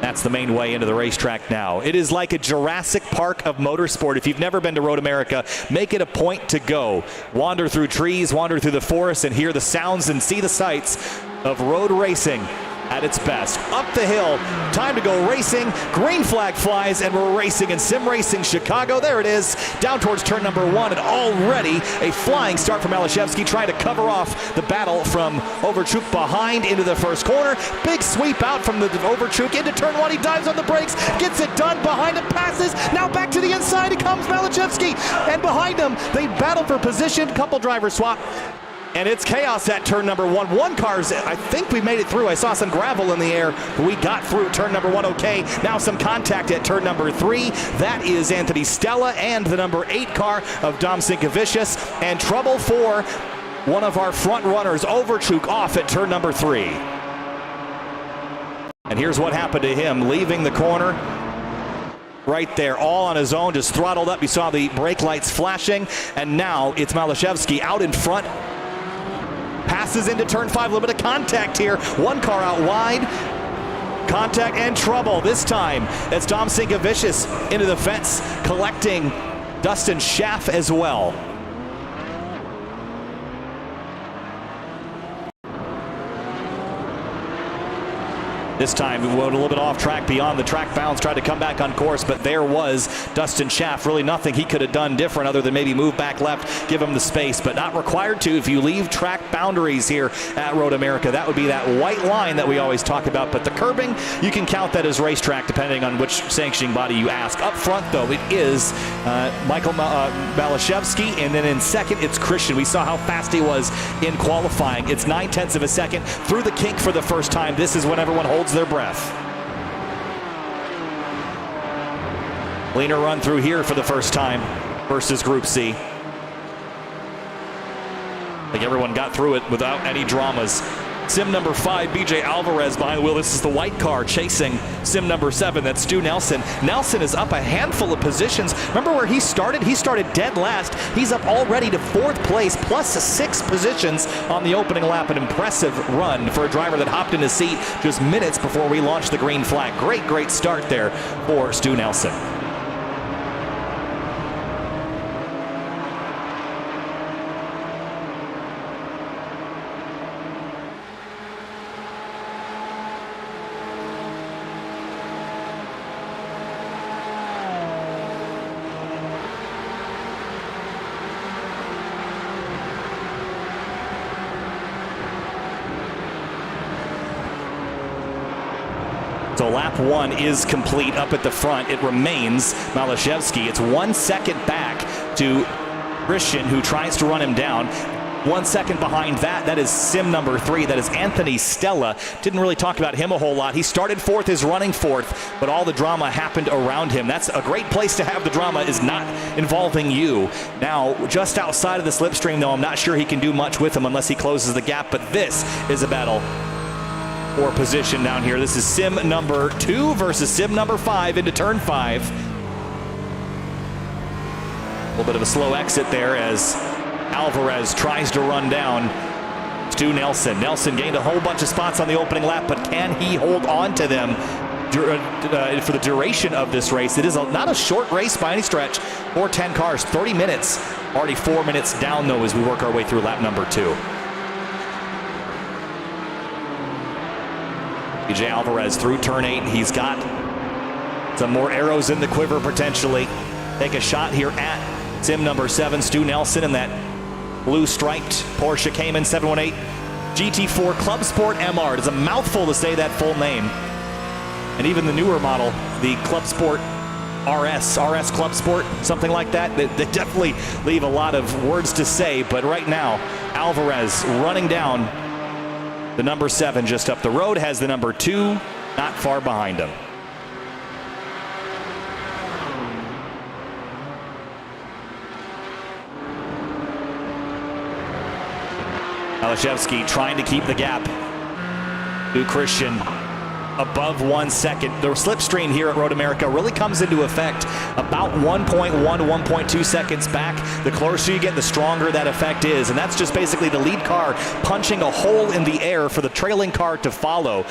That's the main way into the racetrack now. It is like a Jurassic Park of motorsport. If you've never been to Road America, make it a point to go. Wander through trees, wander through the forest, and hear the sounds and see the sights of road racing at its best. Up the hill, time to go racing. Green flag flies, and we're racing in Sim Racing Chicago. There it is, down towards turn number 1, and already a flying start from Malashevsky, trying to cover off the battle from Overchuk behind into the first corner. Big sweep out from the Overchuk into turn 1. He dives on the brakes, gets it done, behind him, passes. Now back to the inside, it comes Malashevsky, and behind him, they battle for position. Couple driver swap. And it's chaos at turn number 1. One car's, I think we made it through. I saw some gravel in the air, but we got through turn number 1 okay. Now some contact at turn number 3. That is Anthony Stella and the number 8 car of Dom Sinkevicius. And trouble for one of our front runners, Overchuk, off at turn number 3. And here's what happened to him, leaving the corner. Right there, all on his own, just throttled up. You saw the brake lights flashing. And now it's Malashevsky out in front. Passes into turn 5, a little bit of contact here. One car out wide. Contact and trouble. This time, it's Dom Sinkevicius into the fence, collecting Dustin Schaff as well. This time we went a little bit off track beyond the track bounds, tried to come back on course, but there was Dustin Schaff. Really nothing he could have done different other than maybe move back left, give him the space, but not required to if you leave track boundaries here at Road America. That would be that white line that we always talk about, but the curbing, you can count that as racetrack depending on which sanctioning body you ask. Up front, though, it is Michael Malashevsky, and then in second, it's Christian. We saw how fast he was in qualifying. It's 9/10 of a second through the kink for the first time. This is when everyone holds their breath. Cleaner run through here for the first time versus Group C. I think everyone got through it without any dramas. Sim number 5, BJ Alvarez behind the wheel. This is the white car chasing sim number 7. That's Stu Nelson. Nelson is up a handful of positions. Remember where he started? He started dead last. He's up already to 4th place, plus 6 positions on the opening lap. An impressive run for a driver that hopped in his seat just minutes before we launched the green flag. Great start there for Stu Nelson. So lap 1 is complete up at the front. It remains Malashevsky. It's 1 second back to Christian, who tries to run him down. 1 second behind that, that is sim number 3. That is Anthony Stella. Didn't really talk about him a whole lot. He started 4th, is running 4th, but all the drama happened around him. That's a great place to have the drama, is not involving you. Now, just outside of the slipstream, though, I'm not sure he can do much with him unless he closes the gap, but this is a battle for position down here. This is sim number 2 versus sim number 5 into turn 5. A little bit of a slow exit there as Alvarez tries to run down Stu Nelson. Nelson gained a whole bunch of spots on the opening lap, but can he hold on to them for the duration of this race? It is not a short race by any stretch for 10 cars. 30 minutes, already 4 minutes down though as we work our way through lap number 2. BJ Alvarez through turn 8. He's got some more arrows in the quiver potentially. Take a shot here at sim number 7, Stu Nelson, in that blue striped Porsche Cayman 718 GT4 Club Sport MR. It is a mouthful to say that full name. And even the newer model, the Club Sport RS Club Sport, something like that. They definitely leave a lot of words to say, but right now, Alvarez running down the number 7 just up the road, has the number 2 not far behind him. Malashevsky trying to keep the gap to Christian above 1 second. The slipstream here at Road America really comes into effect about 1.1 to 1.2 seconds back. The closer you get, the stronger that effect is. And that's just basically the lead car punching a hole in the air for the trailing car to follow.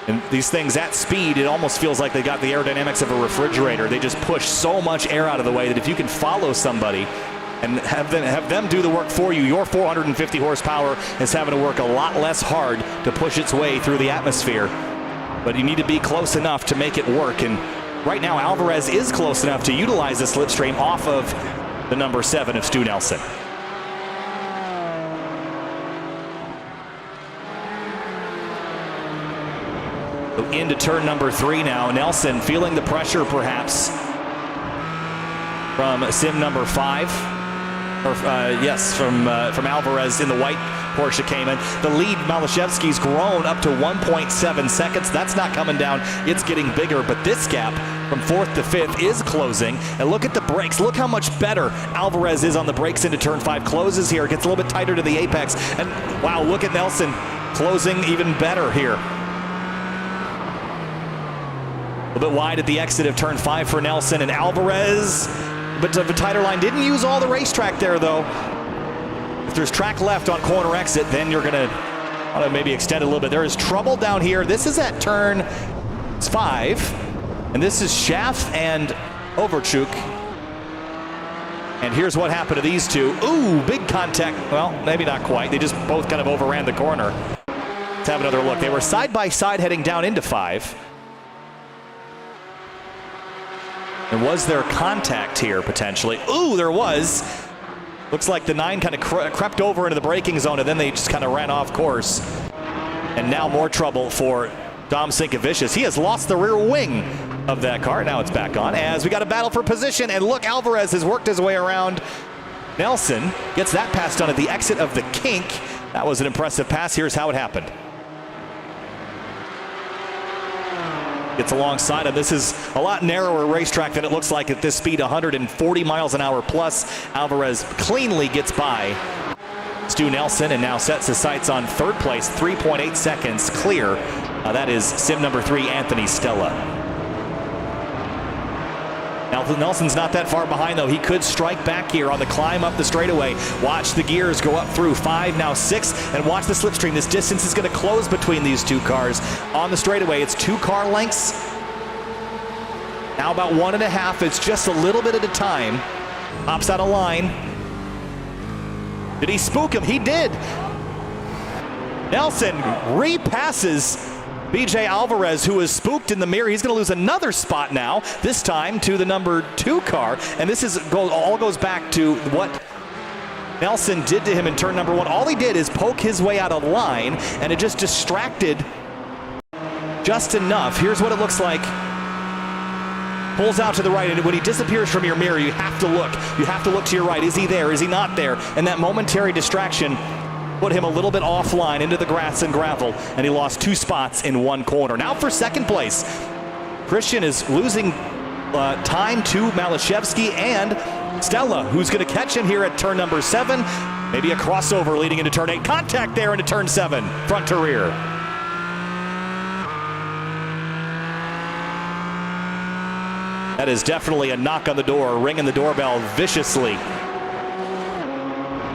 And these things at speed, it almost feels like they got the aerodynamics of a refrigerator. They just push so much air out of the way that if you can follow somebody and have them do the work for you, your 450 horsepower is having to work a lot less hard to push its way through the atmosphere. But you need to be close enough to make it work. And right now, Alvarez is close enough to utilize the slipstream off of the number 7 of Stu Nelson. So into turn number 3 now. Nelson feeling the pressure perhaps from sim number 5. From Alvarez in the white Porsche Cayman. The lead, Malashevsky's grown up to 1.7 seconds. That's not coming down. It's getting bigger, but this gap from 4th to 5th is closing. And look at the brakes. Look how much better Alvarez is on the brakes into turn 5. Closes here, gets a little bit tighter to the apex. And wow, look at Nelson closing even better here. A little bit wide at the exit of turn 5 for Nelson, and Alvarez, but of a tighter line. Didn't use all the racetrack there, though. If there's track left on corner exit, then you're going to want to maybe extend it a little bit. There is trouble down here. This is at turn 5, and this is Schaff and Overchuk. And here's what happened to these two. Ooh, big contact. Well, maybe not quite. They just both kind of overran the corner. to have another look. They were side by side heading down into 5. And was there contact here potentially? Ooh, there was. Looks like the 9 kind of crept over into the braking zone, and then they just kind of ran off course. And now more trouble for Dom Sinkevicius. He has lost the rear wing of that car. Now it's back on as we got a battle for position. And look, Alvarez has worked his way around Nelson. Gets that pass done at the exit of the kink. That was an impressive pass. Here's how it happened. Gets alongside him. This is a lot narrower racetrack than it looks like at this speed, 140 miles an hour plus. Alvarez cleanly gets by Stu Nelson and now sets his sights on third place, 3.8 seconds clear. That is sim number 3, Anthony Stella. Nelson's not that far behind, though. He could strike back here on the climb up the straightaway. Watch the gears go up through 5, now 6, and watch the slipstream. This distance is going to close between these two cars. On the straightaway, it's 2 car lengths. Now about 1.5. It's just a little bit at a time. Hops out of line. Did he spook him? He did. Nelson repasses BJ Alvarez, who is spooked in the mirror. He's going to lose another spot now, this time to the number 2 car. And this all goes back to what Nelson did to him in turn number 1. All he did is poke his way out of line, and it just distracted just enough. Here's what it looks like. Pulls out to the right, and when he disappears from your mirror, you have to look. You have to look to your right. Is he there? Is he not there? And that momentary distraction put him a little bit offline into the grass and gravel, and he lost 2 spots in 1 corner. Now for second place, Christian is losing time to Malashevsky and Stella, who's going to catch him here at turn number 7. Maybe a crossover leading into turn 8. Contact there into turn 7, front to rear. That is definitely a knock on the door, ringing the doorbell viciously.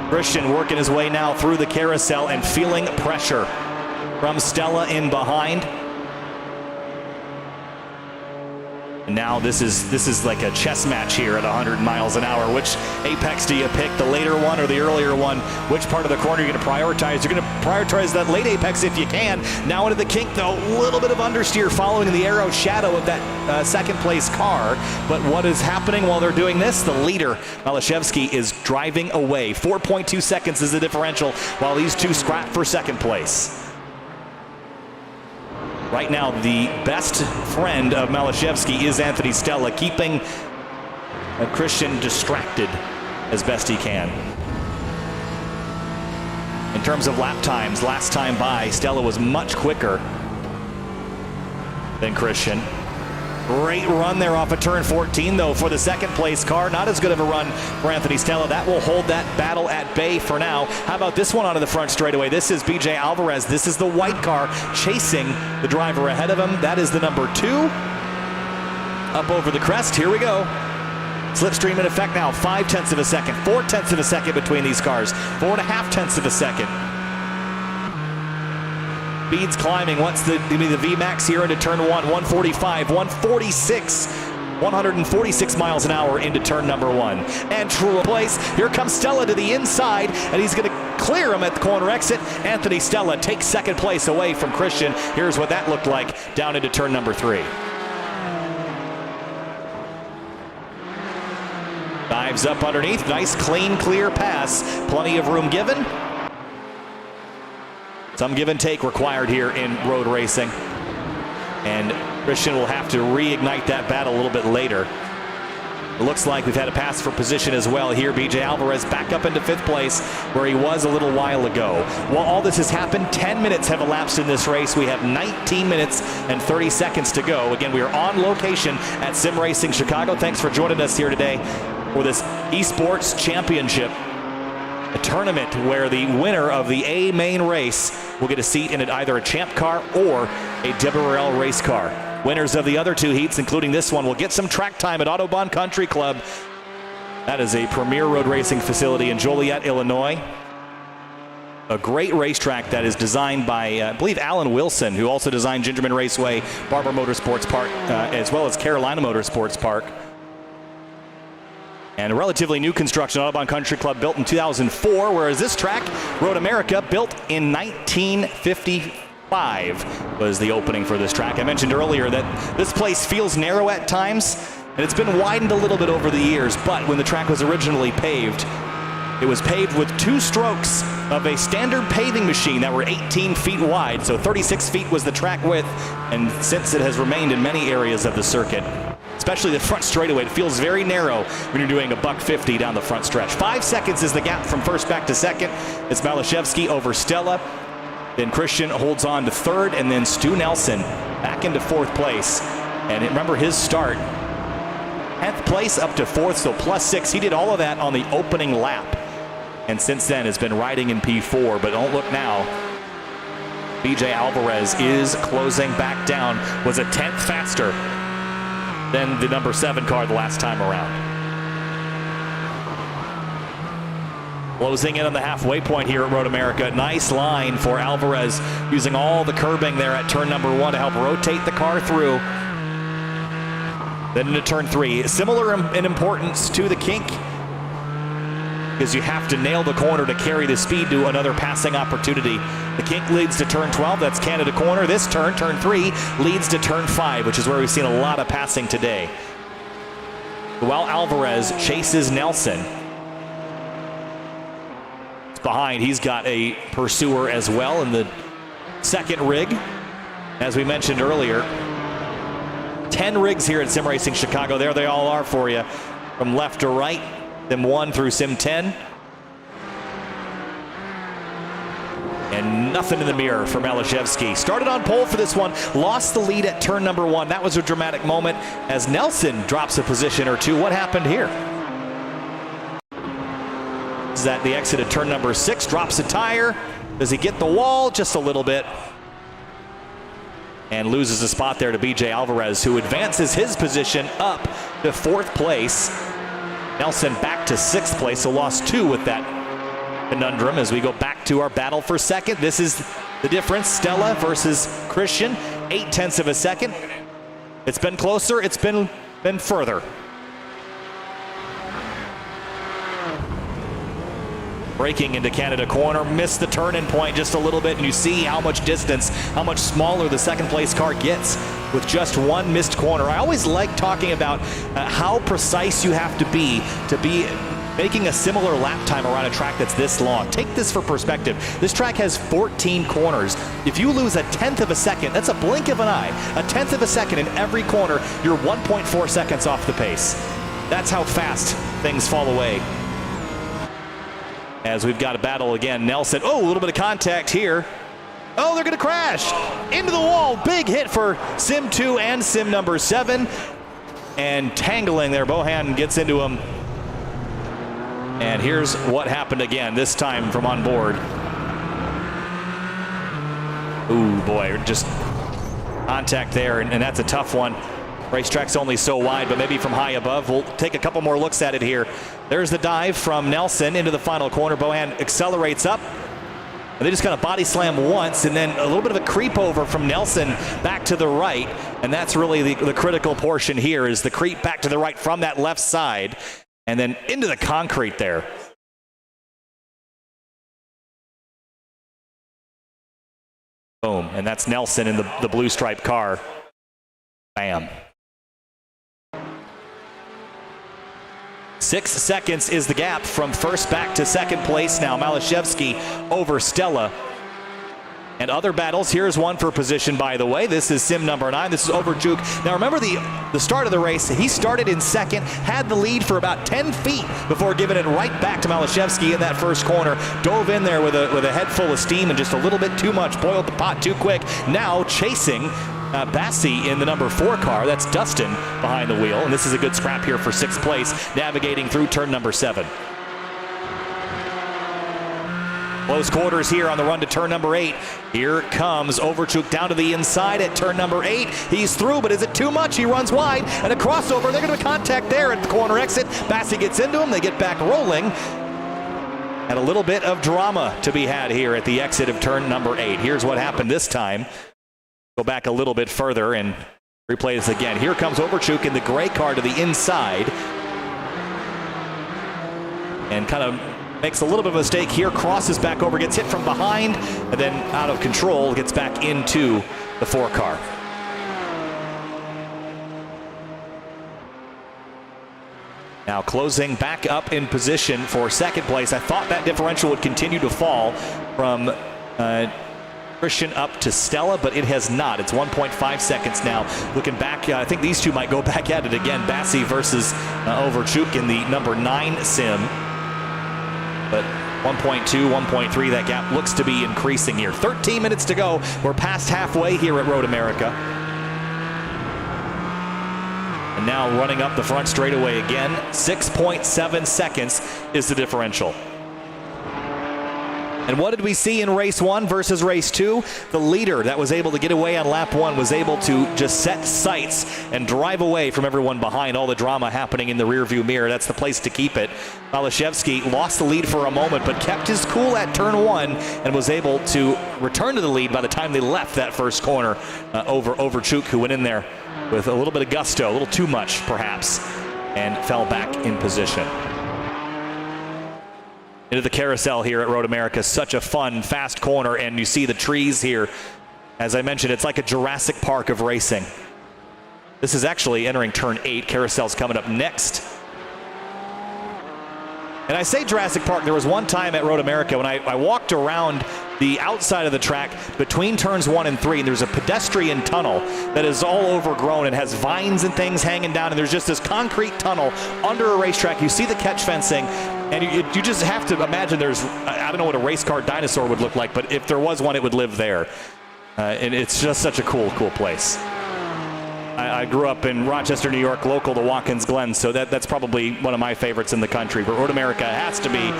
Christian working his way now through the carousel and feeling pressure from Stella in behind. And now this is like a chess match here at 100 miles an hour. Which apex do you pick, the later one or the earlier one? Which part of the corner are you going to prioritize? You're going to prioritize that late apex if you can. Now into the kink, though, a little bit of understeer following the arrow shadow of that second place car. But what is happening while they're doing this? The leader, Malashevsky, is driving away. 4.2 seconds is the differential while these two scrap for second place. Right now, the best friend of Malashevsky is Anthony Stella, keeping Christian distracted as best he can. In terms of lap times, last time by, Stella was much quicker than Christian. Great run there off of turn 14, though, for the second place car. Not as good of a run for Anthony Stella. That will hold that battle at bay for now. How about this one onto the front straightaway? This is BJ Alvarez. This is the white car chasing the driver ahead of him. That is the number 2. Up over the crest. Here we go. Slipstream in effect now. 0.5 of a second. 0.4 of a second between these cars. 4.5 of a second. Speeds climbing. What's the VMAX here into turn 1? 145, 146, 146 miles an hour into turn number 1. And true place. Here comes Stella to the inside, and he's going to clear him at the corner exit. Anthony Stella takes second place away from Christian. Here's what that looked like down into turn number 3. Dives up underneath. Nice, clean, clear pass. Plenty of room given. Some give and take required here in road racing. And Christian will have to reignite that battle a little bit later. It looks like we've had a pass for position as well here. BJ Alvarez back up into 5th place where he was a little while ago. While all this has happened, 10 minutes have elapsed in this race. We have 19 minutes and 30 seconds to go. Again, we are on location at Sim Racing Chicago. Thanks for joining us here today for this eSports Championship. A tournament where the winner of the A main race will get a seat in either a champ car or a WRL race car. Winners of the other 2 heats, including this one, will get some track time at Autobahn Country Club. That is a premier road racing facility in Joliet, Illinois. A great racetrack that is designed by, I believe, Alan Wilson, who also designed Gingerman Raceway, Barber Motorsports Park, as well as Carolina Motorsports Park. And a relatively new construction, Autobahn Country Club, built in 2004, whereas this track, Road America, built in 1950. 5 was the opening for this track. I mentioned earlier that this place feels narrow at times, and it's been widened a little bit over the years, but when the track was originally paved, it was paved with 2 strokes of a standard paving machine that were 18 feet wide, so 36 feet was the track width, and since it has remained in many areas of the circuit, especially the front straightaway, it feels very narrow when you're doing a $150 down the front stretch. 5 seconds is the gap from first back to second. It's Malashevsky over Stella. Then Christian holds on to third, and then Stu Nelson back into 4th place. And remember his start, 10th place up to 4th, so +6. He did all of that on the opening lap. And since then has been riding in P4, but don't look now. BJ Alvarez is closing back down, was a 10th faster than the number 7 car the last time around. Closing in on the halfway point here at Road America. Nice line for Alvarez, using all the curbing there at turn number 1 to help rotate the car through. Then into turn 3. Similar in importance to the kink, because you have to nail the corner to carry the speed to another passing opportunity. The kink leads to turn 12. That's Canada corner. This turn 3, leads to turn 5, which is where we've seen a lot of passing today. While Alvarez chases Nelson, behind, he's got a pursuer as well in the second rig. As we mentioned earlier, 10 rigs here at Sim Racing Chicago. There they all are for you, from left to right, Sim 1 through Sim 10. And nothing in the mirror for Malashevsky. Started on pole for this one, lost the lead at turn number 1. That was a dramatic moment as Nelson drops a position or 2. What happened here? Is at the exit of turn number 6, drops a tire. Does he get the wall? Just a little bit. And loses a spot there to BJ Alvarez, who advances his position up to 4th place. Nelson back to 6th place, so lost 2 with that conundrum as we go back to our battle for second. This is the difference, Stella versus Christian, 0.8 of a second. It's been closer, it's been further. Braking into Canada corner, missed the turn-in point just a little bit, and you see how much distance, how much smaller the second place car gets with just 1 missed corner. I always like talking about how precise you have to be making a similar lap time around a track that's this long. Take this for perspective. This track has 14 corners. If you lose a 1/10 of a second, that's a blink of an eye. A 1/10 of a second in every corner, you're 1.4 seconds off the pace. That's how fast things fall away. As we've got a battle again, Nelson, oh, a little bit of contact here. Oh, they're gonna crash into the wall. Big hit for Sim 2 and Sim number 7. And tangling there, Bohan gets into him. And here's what happened again, this time from on board. Ooh, boy, just contact there, and that's a tough one. Racetrack's only so wide, but maybe from high above. We'll take a couple more looks at it here. There's the dive from Nelson into the final corner. Bohan accelerates up. And they just kind of body slam once, and then a little bit of a creep over from Nelson back to the right. And that's really the critical portion here, is the creep back to the right from that left side and then into the concrete there. Boom, and that's Nelson in the blue striped car. Bam. 6 seconds is the gap from first back to second place now. Malashevsky over Stella. And other battles, here's one for position, by the way. This is Sim number 9. This is Overchuk. Now remember the start of the race. He started in second, had the lead for about 10 feet before giving it right back to Malashevsky in that first corner. Dove in there with a head full of steam and just a little bit too much. Boiled the pot too quick. Now chasing Bassi in the number 4 car. That's Dustin behind the wheel. And this is a good scrap here for 6th place, navigating through turn number 7. Close quarters here on the run to turn number 8. Here comes Overchuk down to the inside at turn number 8. He's through, but is it too much? He runs wide, and a crossover. They're going to contact there at the corner exit. Bassi gets into him. They get back rolling. And a little bit of drama to be had here at the exit of turn number 8. Here's what happened this time. Go back a little bit further and replay this again. Here comes Overchuk in the gray car to the inside. And kind of Makes a little bit of a mistake here, crosses back over, gets hit from behind, and then out of control, gets back into the 4 car. Now closing back up in position for second place. I thought that differential would continue to fall from Christian up to Stella, but it has not. It's 1.5 seconds now. Looking back, I think these two might go back at it again. Bassi versus Overchuk in the number 9 sim. But 1.2, 1.3, that gap looks to be increasing here. 13 minutes to go. We're past halfway here at Road America. And now running up the front straightaway again. 6.7 seconds is the differential. And what did we see in race 1 versus race 2? The leader that was able to get away on lap 1 was able to just set sights and drive away from everyone behind. All the drama happening in the rearview mirror. That's the place to keep it. Malashevsky lost the lead for a moment, but kept his cool at turn 1 and was able to return to the lead by the time they left that first corner over Overchuk, who went in there with a little bit of gusto, a little too much perhaps, and fell back in position. Into the carousel here at Road America. Such a fun, fast corner, and you see the trees here. As I mentioned, it's like a Jurassic Park of racing. This is actually entering turn 8. Carousel's coming up next. And I say Jurassic Park, there was one time at Road America when I walked around the outside of the track between turns 1 and 3, and there's a pedestrian tunnel that is all overgrown and has vines and things hanging down, and there's just this concrete tunnel under a racetrack. You see the catch fencing, and you just have to imagine there's, I don't know what a race car dinosaur would look like, but if there was one, it would live there. And it's just such a cool place. I grew up in Rochester, New York, local to Watkins Glen, so that's probably one of my favorites in the country. But Road America has to be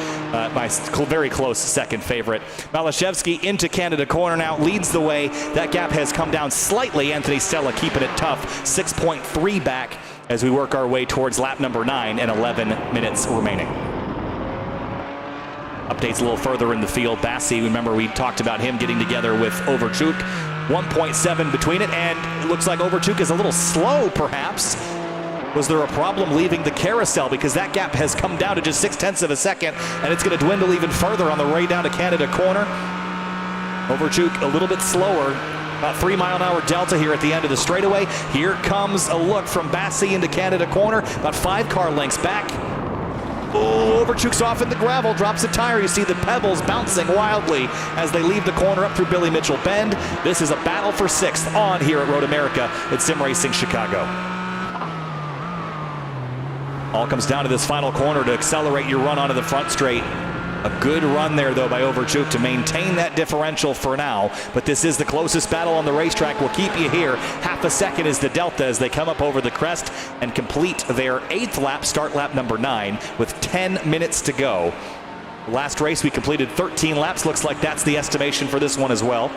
my very close second favorite. Malashevsky into Canada corner now, leads the way. That gap has come down slightly. Anthony Stella keeping it tough, 6.3 back as we work our way towards lap number 9 and 11 minutes remaining. Updates a little further in the field. Bassi, remember we talked about him getting together with Overchuk. 1.7 between it, and it looks like Overchuk is a little slow, perhaps. Was there a problem leaving the carousel? Because that gap has come down to just 0.6 of a second, and it's going to dwindle even further on the way down to Canada corner. Overchuk a little bit slower. About 3 mile an hour delta here at the end of the straightaway. Here comes a look from Bassi into Canada corner. About 5 car lengths back. Oh, Overchuk's off in the gravel, drops a tire. You see the pebbles bouncing wildly as they leave the corner up through Billy Mitchell Bend. This is a battle for 6th on here at Road America at Sim Racing Chicago. All comes down to this final corner to accelerate your run onto the front straight. A good run there, though, by Overchuk to maintain that differential for now. But this is the closest battle on the racetrack. We'll keep you here. Half a second is the delta as they come up over the crest and complete their 8th lap, start lap number 9, with 10 minutes to go. Last race, we completed 13 laps. Looks like that's the estimation for this one as well.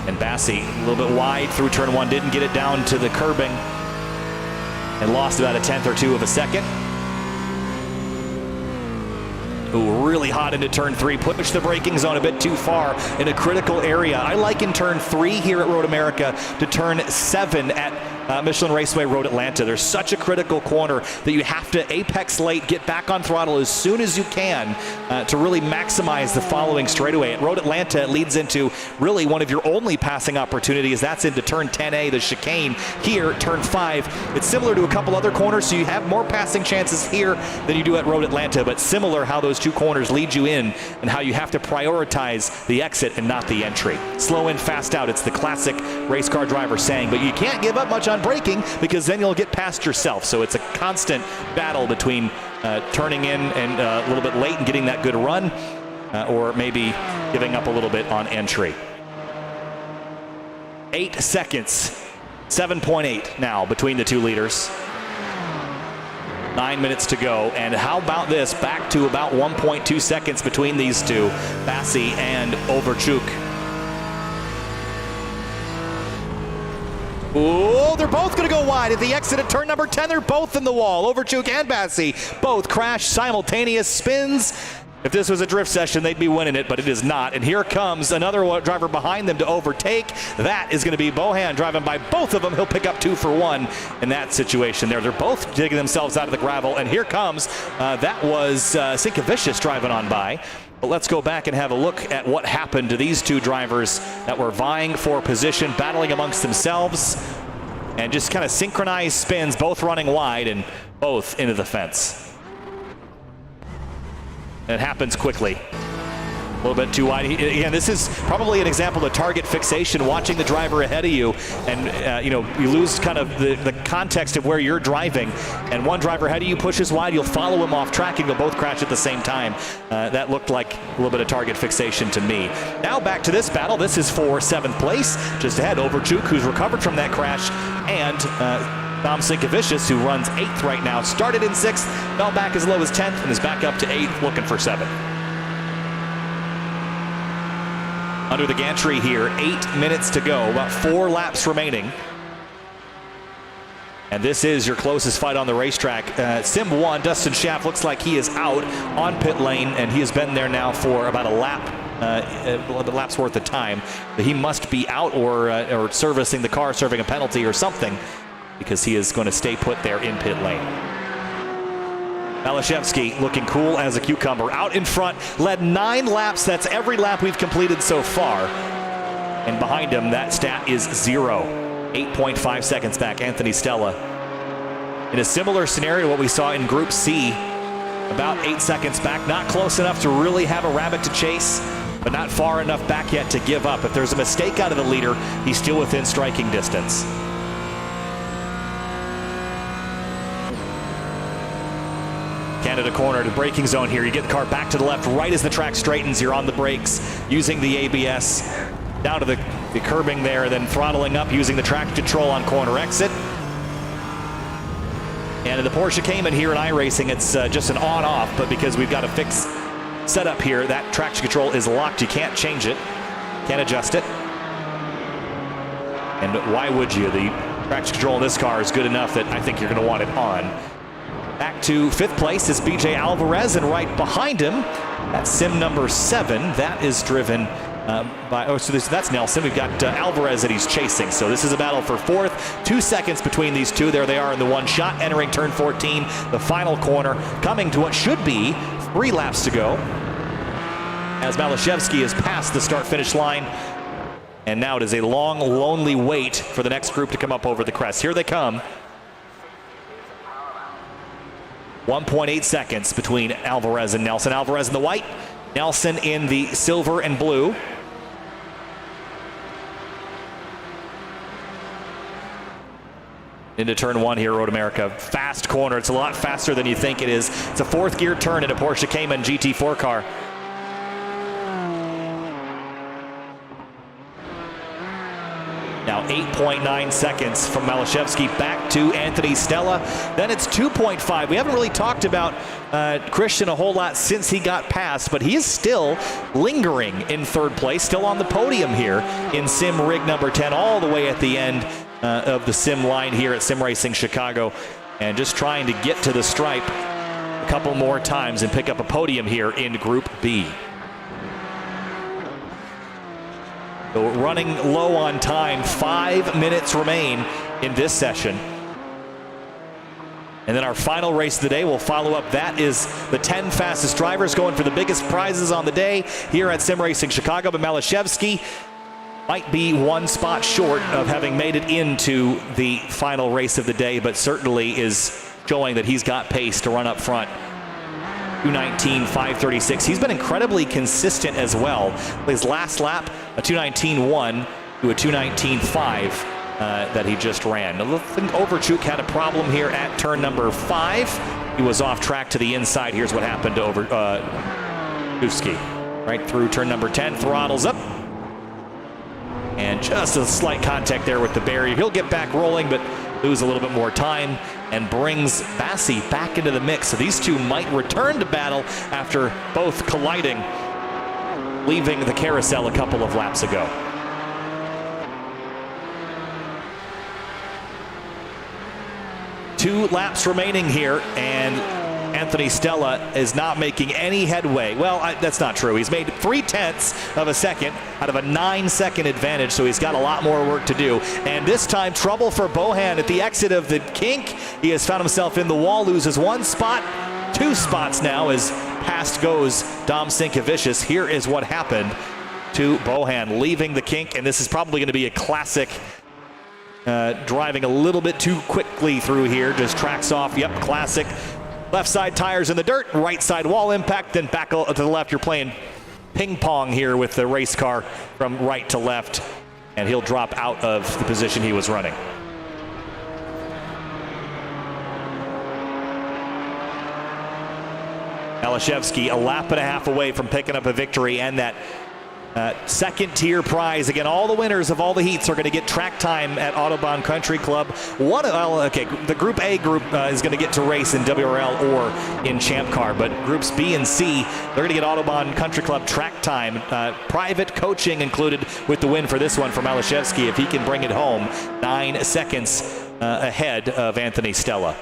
And Bassi, a little bit wide through turn 1, didn't get it down to the curbing and lost about 1/10 or 2 of a second. Ooh, really hot into turn 3. Pushed the braking zone a bit too far in a critical area. I liken turn 3 here at Road America to turn 7 at Michelin Raceway Road Atlanta. There's such a critical corner that you have to apex late, get back on throttle as soon as you can to really maximize the following straightaway. At Road Atlanta, it leads into really one of your only passing opportunities. That's into turn 10A, the chicane. Here, turn 5. It's similar to a couple other corners, so you have more passing chances here than you do at Road Atlanta, but similar how those two corners lead you in and how you have to prioritize the exit and not the entry. Slow in, fast out. It's the classic race car driver saying, but you can't give up much on braking because then you'll get past yourself. So it's a constant battle between turning in and a little bit late and getting that good run or maybe giving up a little bit on entry. 8 seconds, 7.8 now between the two leaders. 9 minutes to go, and how about this? Back to about 1.2 seconds between these two, Bassi and Overchuk. Oh, they're both going to go wide at the exit at turn number 10. They're both in the wall. Overchuk and Bassi both crash simultaneous spins. If this was a drift session, they'd be winning it, but it is not. And here comes another driver behind them to overtake. That is going to be Bohan driving by both of them. He'll pick up 2 for 1 in that situation there. They're both digging themselves out of the gravel. And here comes, that was Sinkevicius driving on by. But let's go back and have a look at what happened to these 2 drivers that were vying for position, battling amongst themselves, and just kind of synchronized spins, both running wide and both into the fence. It happens quickly. A little bit too wide. Again, this is probably an example of target fixation, watching the driver ahead of you, and you lose kind of the context of where you're driving. And one driver ahead of you pushes wide, you'll follow him off track and you'll both crash at the same time. That looked like a little bit of target fixation to me. Now back to this battle. This is for 7th place. Just ahead, Overchuk, who's recovered from that crash, and Tom Sinkevicius, who runs 8th right now, started in 6th, fell back as low as 10th, and is back up to 8th, looking for 7th. Under the gantry here, 8 minutes to go, about 4 laps remaining. And this is your closest fight on the racetrack. Sim 1, Dustin Schaff, looks like he is out on pit lane, and he has been there now for about a lap's worth of time. But he must be out or servicing the car, serving a penalty or something, because he is going to stay put there in pit lane. Malashevsky looking cool as a cucumber. Out in front, led 9 laps. That's every lap we've completed so far. And behind him, that stat is 0. 8.5 seconds back, Anthony Stella. In a similar scenario to what we saw in Group C, about 8 seconds back. Not close enough to really have a rabbit to chase, but not far enough back yet to give up. If there's a mistake out of the leader, he's still within striking distance. Canada corner to braking zone here. You get the car back to the left right as the track straightens. You're on the brakes using the ABS. Down to the curbing there, then throttling up using the traction control on corner exit. And in the Porsche Cayman here in iRacing, it's just an on-off, but because we've got a fixed setup here, that traction control is locked. You can't change it, can't adjust it. And why would you? The traction control in this car is good enough that I think you're going to want it on. Back to 5th place is BJ Alvarez, and right behind him, that's sim number 7. That is driven that's Nelson. We've got Alvarez that he's chasing. So this is a battle for 4th. 2 seconds between these 2. There they are in the one shot, entering turn 14, the final corner, coming to what should be 3 laps to go, as Malashevsky has passed the start-finish line. And now it is a long, lonely wait for the next group to come up over the crest. Here they come. 1.8 seconds between Alvarez and Nelson. Alvarez in the white, Nelson in the silver and blue. Into turn 1 here, Road America. Fast corner. It's a lot faster than you think it is. It's a 4th gear turn in a Porsche Cayman GT4 car. Now 8.9 seconds from Malashevsky back to Anthony Stella. Then it's 2.5. We haven't really talked about Christian a whole lot since he got passed, but he is still lingering in 3rd place, still on the podium here in sim rig number 10, all the way at the end of the sim line here at Sim Racing Chicago, and just trying to get to the stripe a couple more times and pick up a podium here in Group B. So running low on time, 5 minutes remain in this session. And then our final race of the day will follow up. That is the 10 fastest drivers going for the biggest prizes on the day here at Sim Racing Chicago. But Malashevsky might be 1 spot short of having made it into the final race of the day, but certainly is showing that he's got pace to run up front. 2:19.536. He's been incredibly consistent as well. His last lap, a 2:19.1 to a 2:19.5 that he just ran. I think Overchuk had a problem here at turn number 5. He was off track to the inside. Here's what happened to Overchuk. Right through turn number 10, throttles up. And just a slight contact there with the barrier. He'll get back rolling, but lose a little bit more time, and brings Bassi back into the mix. So these 2 might return to battle after both colliding, leaving the carousel a couple of laps ago. Two laps remaining here, and Anthony Stella is not making any headway. Well, that's not true. He's made 0.3 of a second out of a 9-second advantage, so he's got a lot more work to do. And this time, trouble for Bohan at the exit of the kink. He has found himself in the wall, loses 1 spot, 2 spots now as past goes Dom Sinkevicius. Here is what happened to Bohan, leaving the kink, and this is probably going to be a classic. Driving a little bit too quickly through here, just tracks off. Yep, classic. Left side tires in the dirt, right side wall impact, then back to the left. You're playing ping pong here with the race car from right to left, and he'll drop out of the position he was running. Malashevsky a lap and a half away from picking up a victory and that second tier prize. Again, all the winners of all the heats are going to get track time at Autobahn Country Club. The Group A group is going to get to race in WRL or in Champ Car, but Groups B and C, they're going to get Autobahn Country Club track time. Private coaching included with the win for this one for Malashevsky if he can bring it home. 9 seconds ahead of Anthony Stella.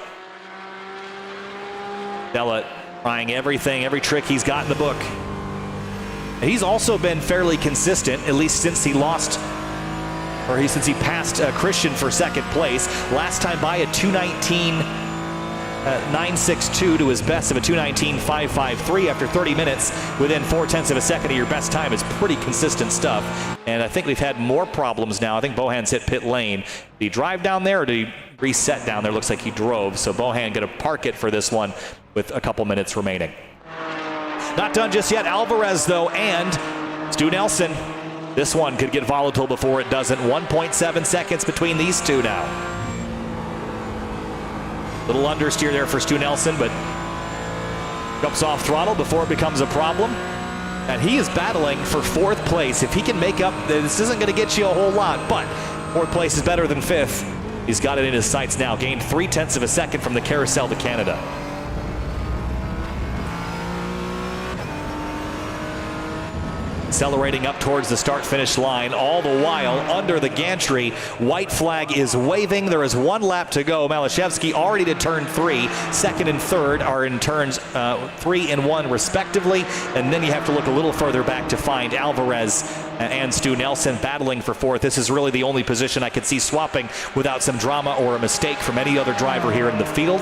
Stella trying everything, every trick he's got in the book. He's also been fairly consistent, at least since he since he passed Christian for second place. Last time by a 2:19.962 to his best of a 2:19.553 after 30 minutes within 0.4 of a second of your best time. It's pretty consistent stuff. And I think we've had more problems now. I think Bohan's hit pit lane. Did he drive down there or did he reset down there? Looks like he drove. So Bohan going to park it for this one with a couple minutes remaining. Not done just yet. Alvarez, though, and Stu Nelson. This one could get volatile before it doesn't. 1.7 seconds between these two now. Little understeer there for Stu Nelson, but jumps off throttle before it becomes a problem. And he is battling for 4th place. If he can make up, this isn't going to get you a whole lot, but 4th place is better than 5th. He's got it in his sights now. Gained 0.3 of a second from the Carousel to Canada. Accelerating up towards the start-finish line, all the while under the gantry. White flag is waving. There is 1 lap to go. Malashevsky already to turn 3. 2nd and 3rd are in turns 3 and 1 respectively. And then you have to look a little further back to find Alvarez and Stu Nelson battling for 4th. This is really the only position I could see swapping without some drama or a mistake from any other driver here in the field.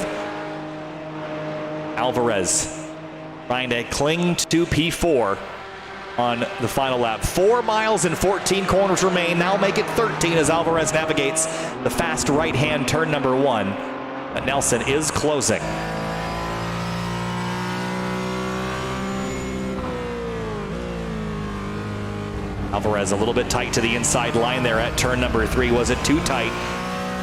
Alvarez trying to cling to P4. On the final lap. 4 miles and 14 corners remain. Now make it 13 as Alvarez navigates the fast right-hand turn number 1. But Nelson is closing. Alvarez a little bit tight to the inside line there at turn number 3. Was it too tight?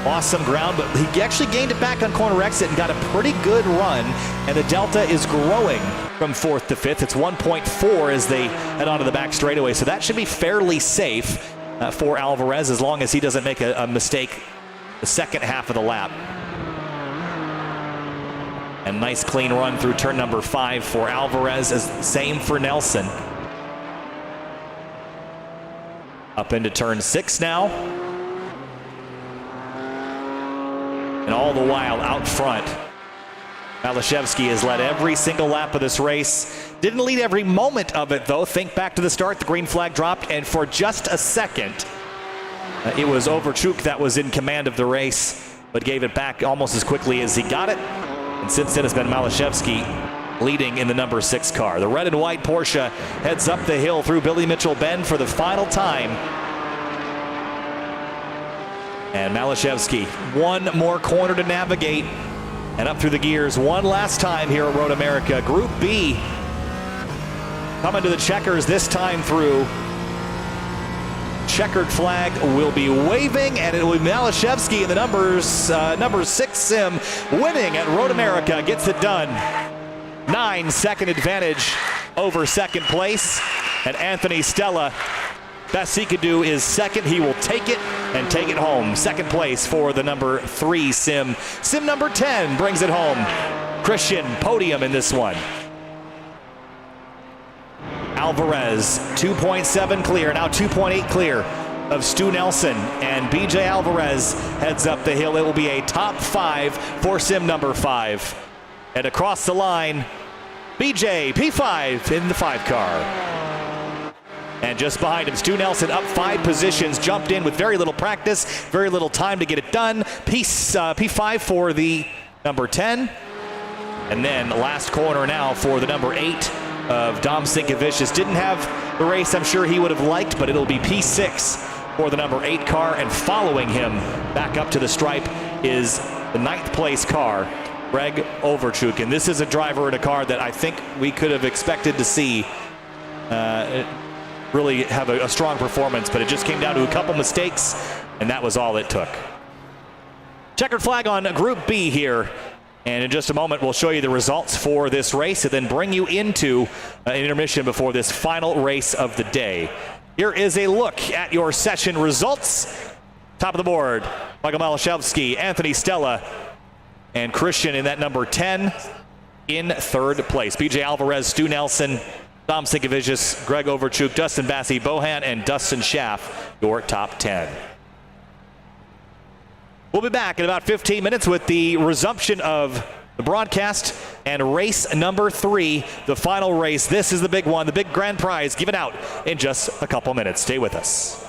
Lost some ground, but he actually gained it back on corner exit and got a pretty good run, and the delta is growing from 4th to 5th. It's 1.4 as they head onto the back straightaway, so that should be fairly safe for Alvarez as long as he doesn't make a mistake the second half of the lap. And nice clean run through turn number 5 for Alvarez, same for Nelson. Up into turn 6 now. And all the while out front, Malashevsky has led every single lap of this race. Didn't lead every moment of it, though. Think back to the start. The green flag dropped, and for just a second, it was Overchuk that was in command of the race, but gave it back almost as quickly as he got it. And since then, it's been Malashevsky leading in the number 6 car. The red and white Porsche heads up the hill through Billy Mitchell Bend for the final time. And Malashevsky, 1 more corner to navigate and up through the gears one last time here at Road America. Group B coming to the checkers this time through. Checkered flag will be waving, and it will be Malashevsky in the number 6 sim winning at Road America. Gets it done. 9-second advantage over second place. And Anthony Stella, best he could do is second. He will take it and take it home. Second place for the number 3 sim. Sim number 10 brings it home. Christian, podium in this one. Alvarez, 2.7 clear, now 2.8 clear of Stu Nelson. And BJ Alvarez heads up the hill. It will be a top 5 for sim number 5. And across the line, BJ, P5 in the 5 car. And just behind him, Stu Nelson up 5 positions, jumped in with very little practice, very little time to get it done. P5 for the number 10. And then last corner now for the number 8 of Dom Sinkevicius. Didn't have the race I'm sure he would have liked, but it'll be P6 for the number 8 car. And following him back up to the stripe is the 9th place car, Greg Overchuk. And this is a driver in a car that I think we could have expected to see really have a strong performance, but it just came down to a couple mistakes, and that was all it took. Checkered flag on Group B here. And in just a moment, we'll show you the results for this race and then bring you into an intermission before this final race of the day. Here is a look at your session results. Top of the board, Michael Malashevsky, Anthony Stella, and Christian in that number 10 in 3rd place. BJ Alvarez, Stu Nelson, Dom Sinkevicius, Greg Overchuk, Dustin Bassey, Bohan, and Dustin Schaff, your top 10. We'll be back in about 15 minutes with the resumption of the broadcast and race number 3, the final race. This is the big one, the big grand prize given out in just a couple minutes. Stay with us.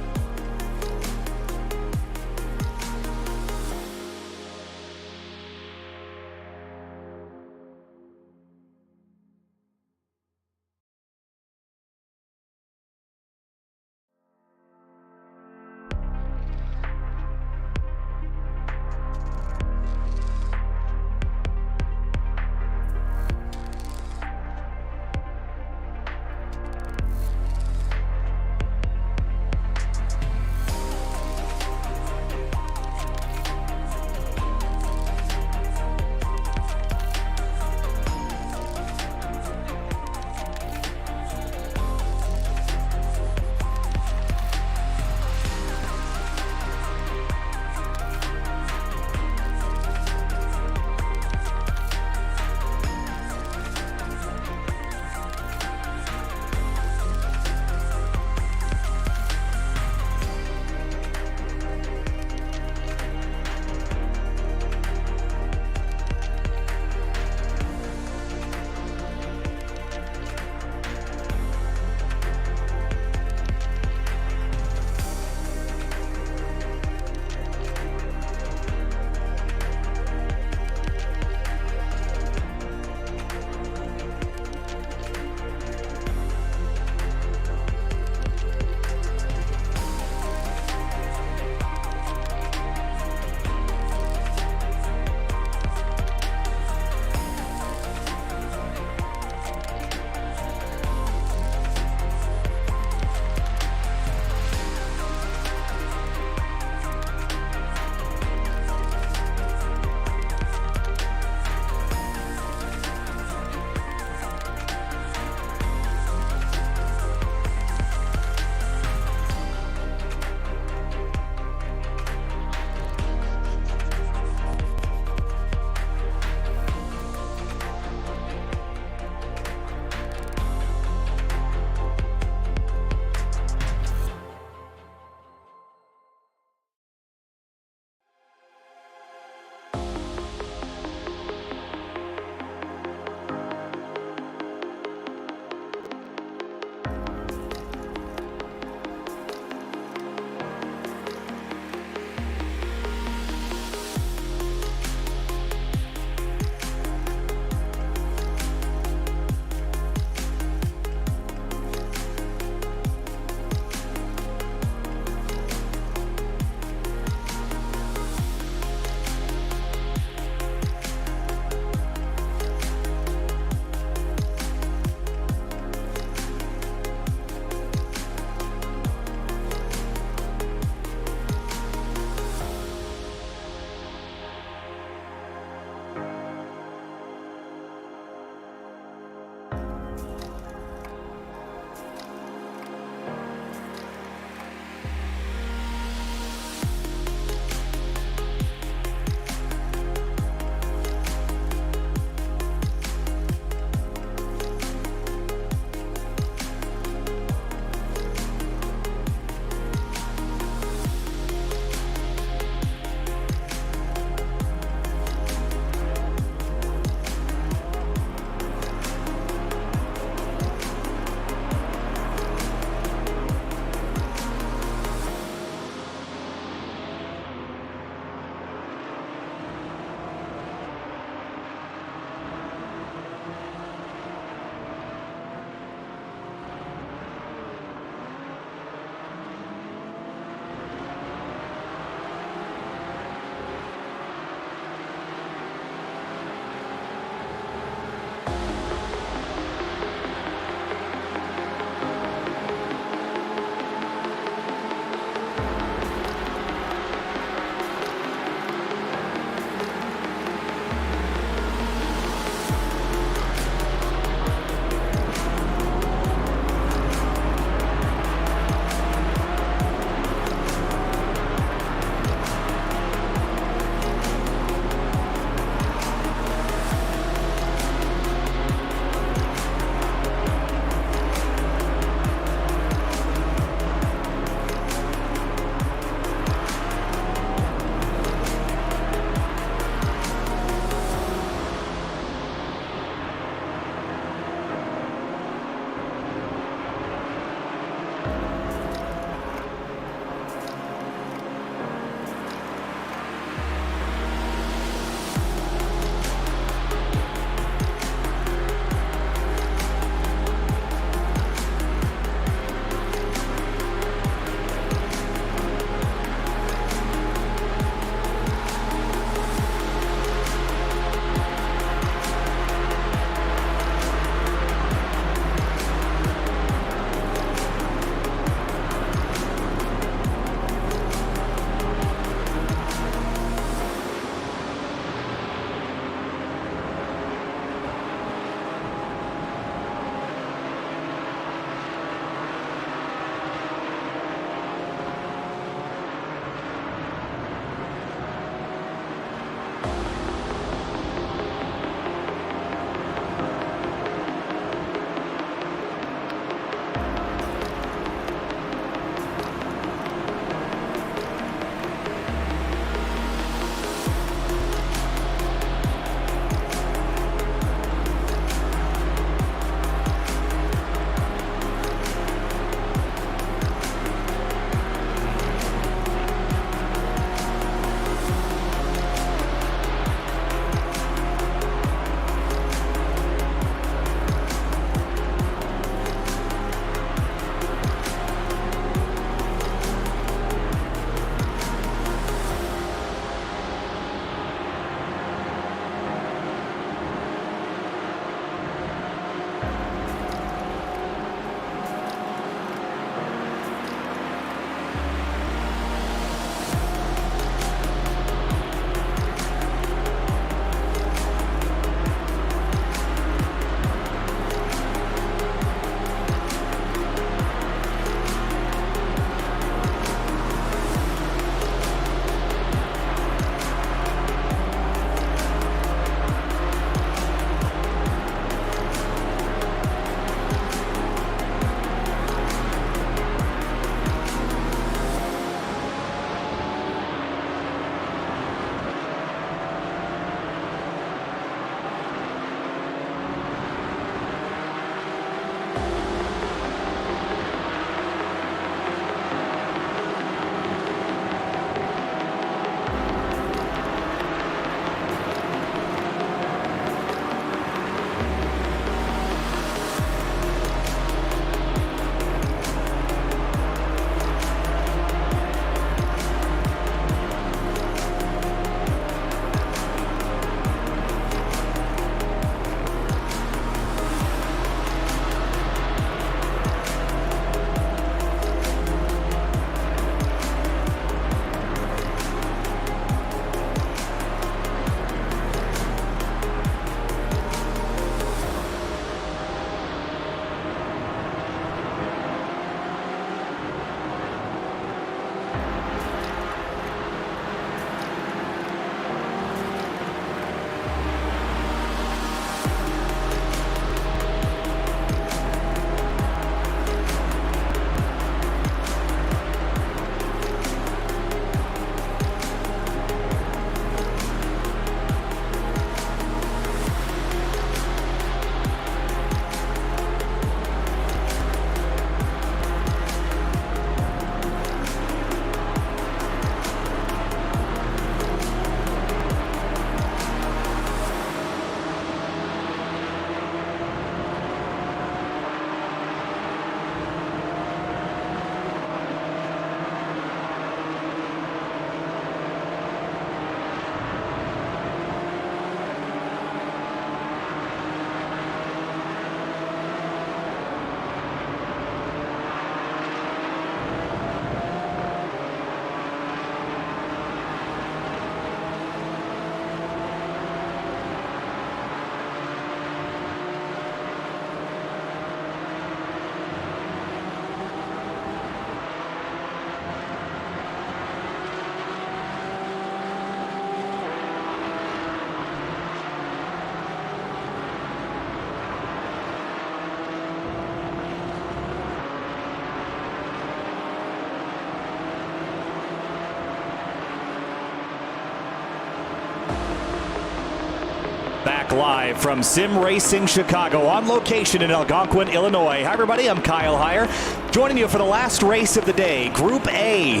live from Sim Racing Chicago on location in Algonquin, Illinois. Hi everybody, I'm Kyle Heyer, joining you for the last race of the day, Group A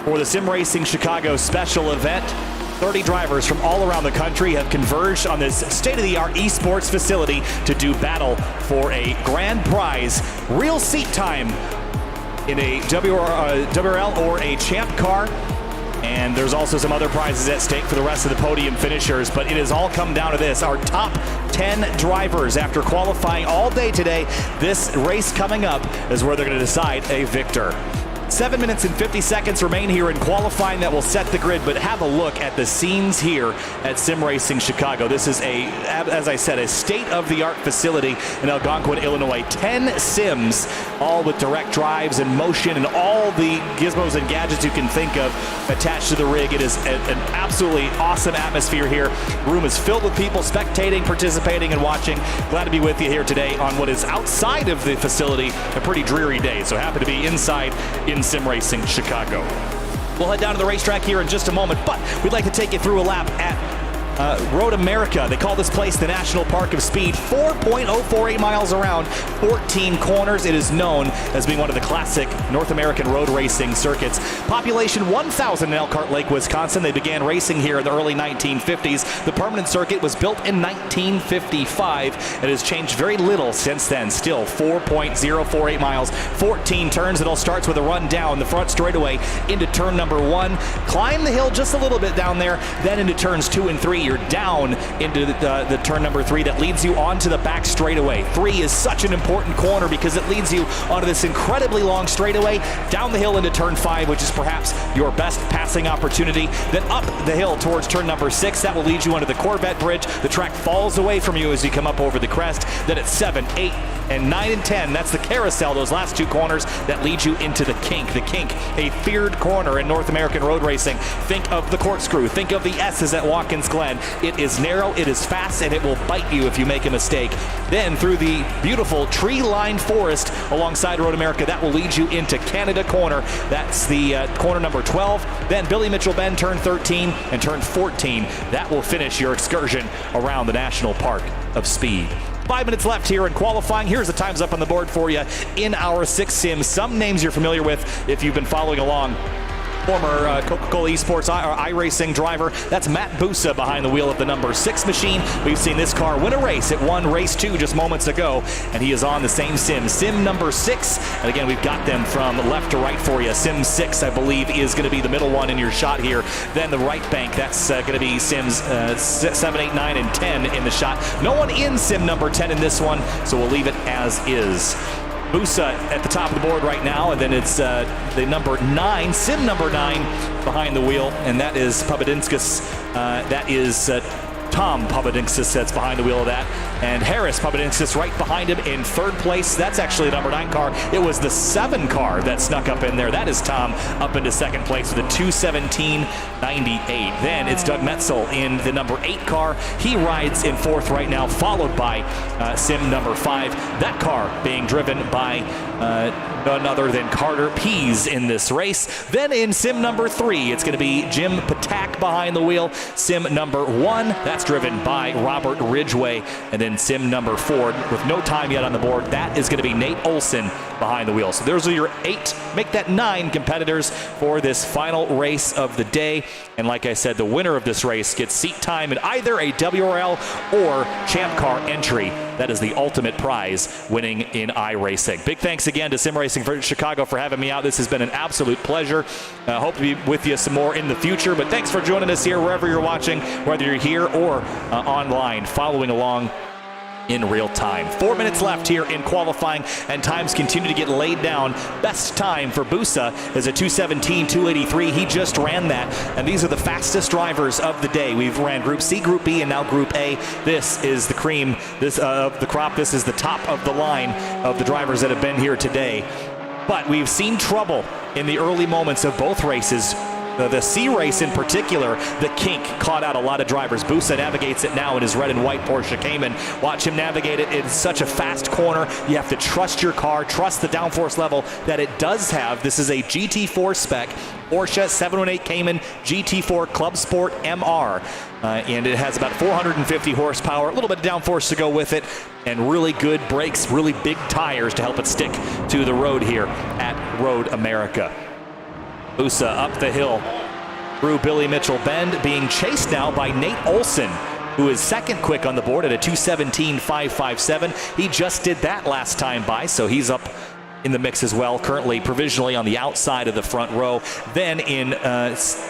for the Sim Racing Chicago special event. 30 drivers from all around the country have converged on this state-of-the-art esports facility to do battle for a grand prize, real seat time in a WRL or a champ car. And there's also some other prizes at stake for the rest of the podium finishers, but it has all come down to this. Our top 10 drivers, after qualifying all day today, this race coming up is where they're going to decide a victor. 7 minutes and 50 seconds remain here in qualifying that will set the grid, but have a look at the scenes here at Sim Racing Chicago. This is as I said, a state-of-the-art facility in Algonquin, Illinois. 10 sims, all with direct drives and motion and all the gizmos and gadgets you can think of attached to the rig. It is an absolutely awesome atmosphere here. The room is filled with people spectating, participating, and watching. Glad to be with you here today on what is outside of the facility, a pretty dreary day. So happy to be inside in Sim Racing Chicago. We'll head down to the racetrack here in just a moment, but we'd like to take you through a lap at Road America. They call this place the National Park of Speed. 4.048 miles around, 14 corners. It is known as being one of the classic North American road racing circuits. Population 1,000 in Elkhart Lake, Wisconsin. They began racing here in the early 1950s. The permanent circuit was built in 1955. It has changed very little since then. Still 4.048 miles, 14 turns. It all starts with a run down the front straightaway into turn number 1. Climb the hill just a little bit down there, then into turns 2 and 3. You're down into the turn number 3 that leads you onto the back straightaway. 3 is such an important corner because it leads you onto this incredibly long straightaway, down the hill into turn 5, which is perhaps your best passing opportunity. Then up the hill towards turn number 6. That will lead you onto the Corvette Bridge. The track falls away from you as you come up over the crest. Then at 7, 8, and 9 and 10, that's the carousel, those last 2 corners that lead you into the kink. The kink, a feared corner in North American road racing. Think of the corkscrew. Think of the S's at Watkins Glen. It is narrow, it is fast, and it will bite you if you make a mistake. Then through the beautiful tree-lined forest alongside Road America, that will lead you into Canada Corner. That's the corner number 12. Then Billy Mitchell Bend, turn 13, and turn 14. That will finish your excursion around the National Park of Speed. 5 minutes left here in qualifying. Here's the times up on the board for you in our 6 sims. Some names you're familiar with if you've been following along. Former Coca-Cola eSports iRacing driver. That's Matt Busa behind the wheel of the number 6 machine. We've seen this car win a race. It won race 2 just moments ago, and he is on the same sim. Sim number 6, and again, we've got them from left to right for you. Sim 6, I believe, is going to be the middle one in your shot here. Then the right bank, that's going to be sims 7, 8, 9, and 10 in the shot. No one in sim number 10 in this one, so we'll leave it as is. Busa at the top of the board right now, and then it's the number 9, sim number 9 behind the wheel, and that is Papadinskis. That is Tom Papadinskis that's behind the wheel of that, and Harris Papadinskis right behind him in 3rd place. That's actually the number 9 car. It was the 7 car that snuck up in there. That is Tom up into 2nd place with a 2:17.98. Then it's Doug Metzel in the number 8 car. He rides in 4th right now, followed by sim number 5. That car being driven by none other than Carter Pease in this race. Then in sim number 3, it's going to be Jim Patak behind the wheel. Sim number 1, that's driven by Robert Ridgway. And then sim number 4, with no time yet on the board, that is going to be Nate Olson behind the wheel. So those are your 8, make that 9 competitors for this final race of the day. And like I said, the winner of this race gets seat time in either a WRL or Champ Car entry. That is the ultimate prize, winning in iRacing. Big thanks again to Sim Racing for Chicago for having me out. This has been an absolute pleasure. Hope to be with you some more in the future. But thanks for joining us here wherever you're watching, whether you're here or online, following along in real time. 4 minutes left here in qualifying, and times continue to get laid down. Best time for Busa is a 2:17.283. He just ran that, and these are the fastest drivers of the day. We've ran Group C, Group B, and now Group A. This is the cream of the crop. This is the top of the line of the drivers that have been here today. But we've seen trouble in the early moments of both races the C race in particular, the kink caught out a lot of drivers. Busa navigates it now in his red and white Porsche Cayman. Watch him navigate it. It's such a fast corner. You have to trust your car, trust the downforce level that it does have. This is a GT4 spec Porsche 718 Cayman GT4 Club Sport MR. And it has about 450 horsepower, a little bit of downforce to go with it, and really good brakes, really big tires to help it stick to the road here at Road America. Busa up the hill through Billy Mitchell Bend, being chased now by Nate Olson, who is second quick on the board at a 2:17.557. He just did that last time by, so he's up in the mix as well, currently provisionally on the outside of the front row. Then in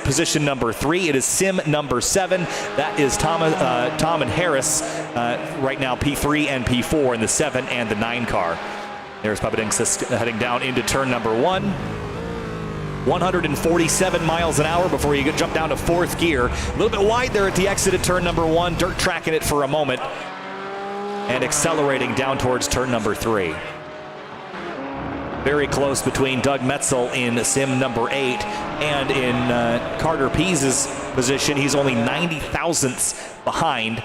position number 3, it is sim number 7. That is Tom and Harris, right now P3 and P4 in the 7 and the 9 car. There's Papadinskis heading down into turn number 1. 147 miles an hour before you jump down to 4th gear. A little bit wide there at the exit of turn number 1, dirt tracking it for a moment and accelerating down towards turn number 3. Very close between Doug Metzel in sim number 8 and in Carter Pease's position. He's only 90 thousandths behind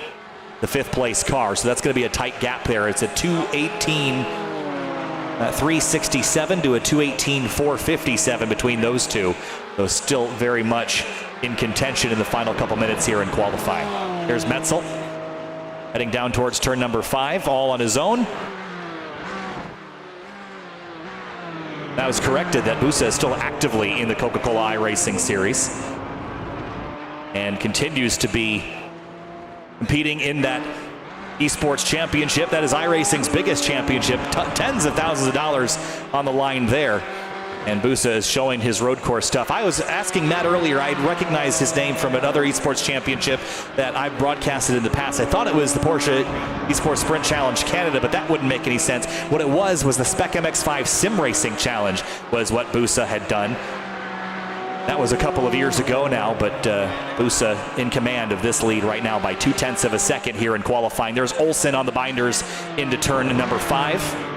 the 5th place car, so that's going to be a tight gap there. It's a 2:18.367 to a 2:18.457 between those two. So still very much in contention in the final couple minutes here in qualifying. Here's Metzel heading down towards turn number 5, all on his own. That was corrected that Busa is still actively in the Coca-Cola iRacing series and continues to be competing in that eSports championship. That is iRacing's biggest championship. Tens of thousands of dollars on the line there. And Busa is showing his road course stuff. I was asking Matt earlier, I recognized his name from another eSports championship that I've broadcasted in the past. I thought it was the Porsche eSports Sprint Challenge Canada, but that wouldn't make any sense. What it was the Spec MX-5 Sim Racing Challenge was what Busa had done. That was a couple of years ago now, but Busa in command of this lead right now by 0.2 of a second here in qualifying. There's Olson on the binders into turn number 5.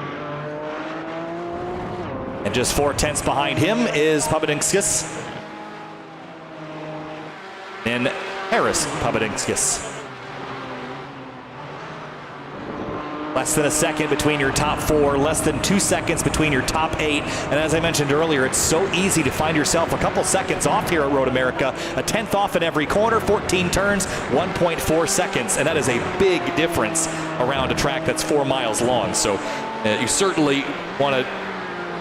And just 0.4 behind him is Papadinskis and Harris Papadinskis. Less than a second between your top 4, less than 2 seconds between your top 8. And as I mentioned earlier, it's so easy to find yourself a couple seconds off here at Road America. A 10th off in every corner, 14 turns, 1.4 seconds. And that is a big difference around a track that's 4 miles long. So you certainly want to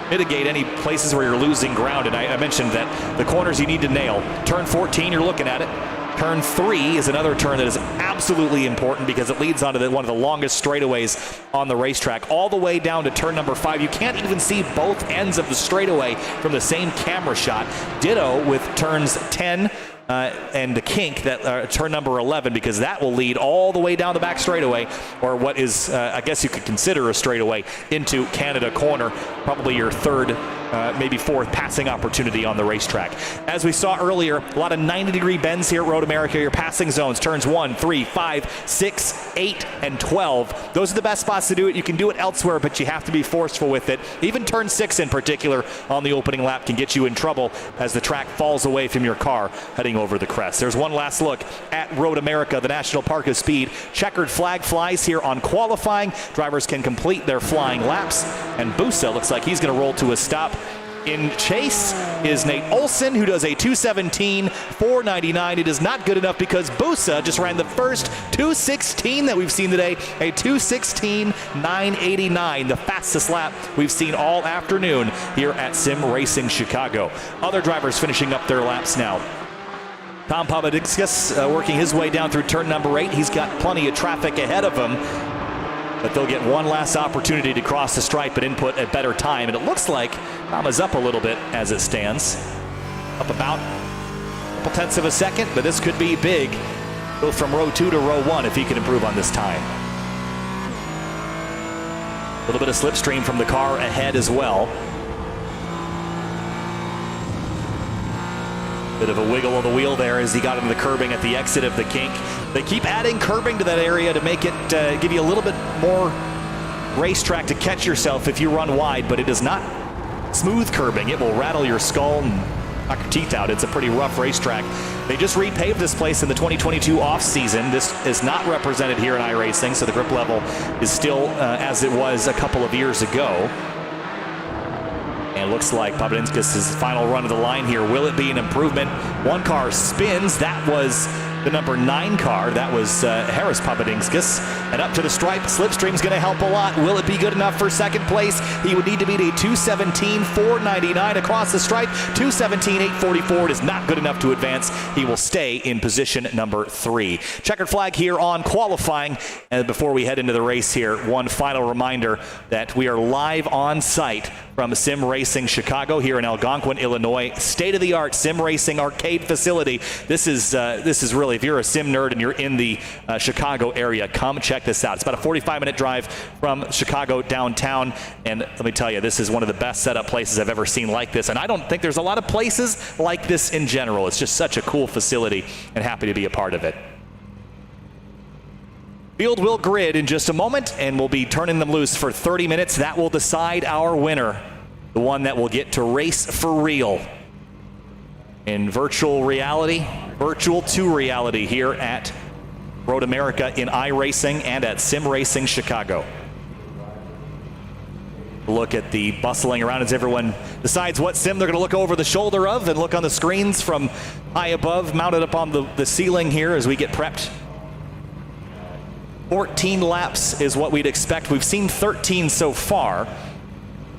mitigate any places where you're losing ground. And I mentioned that the corners you need to nail. Turn 14, you're looking at it. Turn 3 is another turn that is absolutely important because it leads onto one of the longest straightaways on the racetrack. All the way down to turn number 5. You can't even see both ends of the straightaway from the same camera shot. Ditto with turns 10 and the kink, that turn number 11, because that will lead all the way down the back straightaway, or what is, I guess you could consider a straightaway, into Canada Corner, probably your 3rd, maybe 4th passing opportunity on the racetrack. As we saw earlier, a lot of 90-degree bends here at Road America. Your passing zones, turns 1, 3, 5, 6, 8, and 12. Those are the best spots to do it. You can do it elsewhere, but you have to be forceful with it. Even turn 6 in particular on the opening lap can get you in trouble as the track falls away from your car heading over the crest. There's one last look at Road America, the National Park of Speed. Checkered flag flies here on qualifying. Drivers can complete their flying laps, and Busa looks like he's going to roll to a stop. In chase is Nate Olson, who does a 2:17.499. It is not good enough because Busa just ran the first 2:16 that we've seen today, a 2:16.989, the fastest lap we've seen all afternoon here at Sim Racing Chicago. Other drivers finishing up their laps now. Tom Papadinskis working his way down through turn number 8. He's got plenty of traffic ahead of him, but they'll get one last opportunity to cross the stripe and input a better time. And it looks like Tom is up a little bit as it stands. Up about a couple tenths of a second, but this could be big. Go from row 2 to row 1 if he can improve on this time. A little bit of slipstream from the car ahead as well. Bit of a wiggle of the wheel there as he got into the curbing at the exit of the kink. They keep adding curbing to that area to make it give you a little bit more racetrack to catch yourself if you run wide, but it is not smooth curbing. It will rattle your skull and knock your teeth out. It's a pretty rough racetrack. They just repaved this place in the 2022 off-season. This is not represented here in iRacing, so the grip level is still as it was a couple of years ago. And it looks like Papadinskas' final run of the line here. Will it be an improvement? One car spins. That was the number 9 car. That was Harris Papadinskas. And up to the stripe. Slipstream's going to help a lot. Will it be good enough for second place? He would need to beat a 2:17.499 across the stripe. 2:17.844 is not good enough to advance. He will stay in position number 3. Checkered flag here on qualifying. And before we head into the race here, one final reminder that we are live on site from Sim Racing Chicago here in Algonquin, Illinois. State-of-the-art sim racing arcade facility. This is really, if you're a sim nerd and you're in the Chicago area, come check this out. It's about a 45-minute drive from Chicago downtown, and let me tell you, this is one of the best set-up places I've ever seen like this, and I don't think there's a lot of places like this in general. It's just such a cool facility, and happy to be a part of it. Field will grid in just a moment, and we'll be turning them loose for 30 minutes. That will decide our winner, the one that will get to race for real in virtual reality, virtual to reality here at Road America in iRacing and at Sim Racing Chicago. Look at the bustling around as everyone decides what sim they're going to look over the shoulder of and look on the screens from high above, mounted up on the ceiling here as we get prepped. 14 laps is what we'd expect. We've seen 13 so far.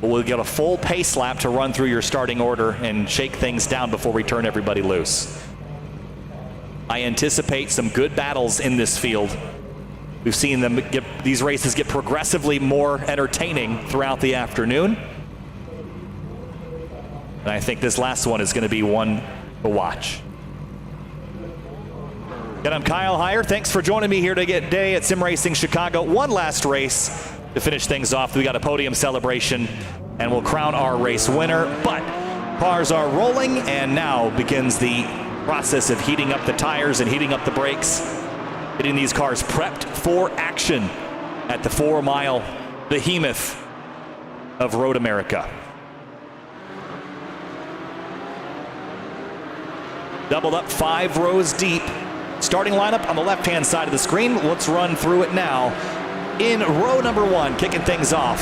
But we'll get a full pace lap to run through your starting order and shake things down before we turn everybody loose. I anticipate some good battles in this field. We've seen them these races get progressively more entertaining throughout the afternoon. And I think this last one is going to be one to watch. And I'm Kyle Heyer. Thanks for joining me here today at Sim Racing Chicago. One last race to finish things off. We got a podium celebration, and we'll crown our race winner. But cars are rolling, and now begins the process of heating up the tires and heating up the brakes, getting these cars prepped for action at the 4-mile behemoth of Road America. Doubled up 5 rows deep. Starting lineup on the left-hand side of the screen. Let's run through it now. In row number 1, kicking things off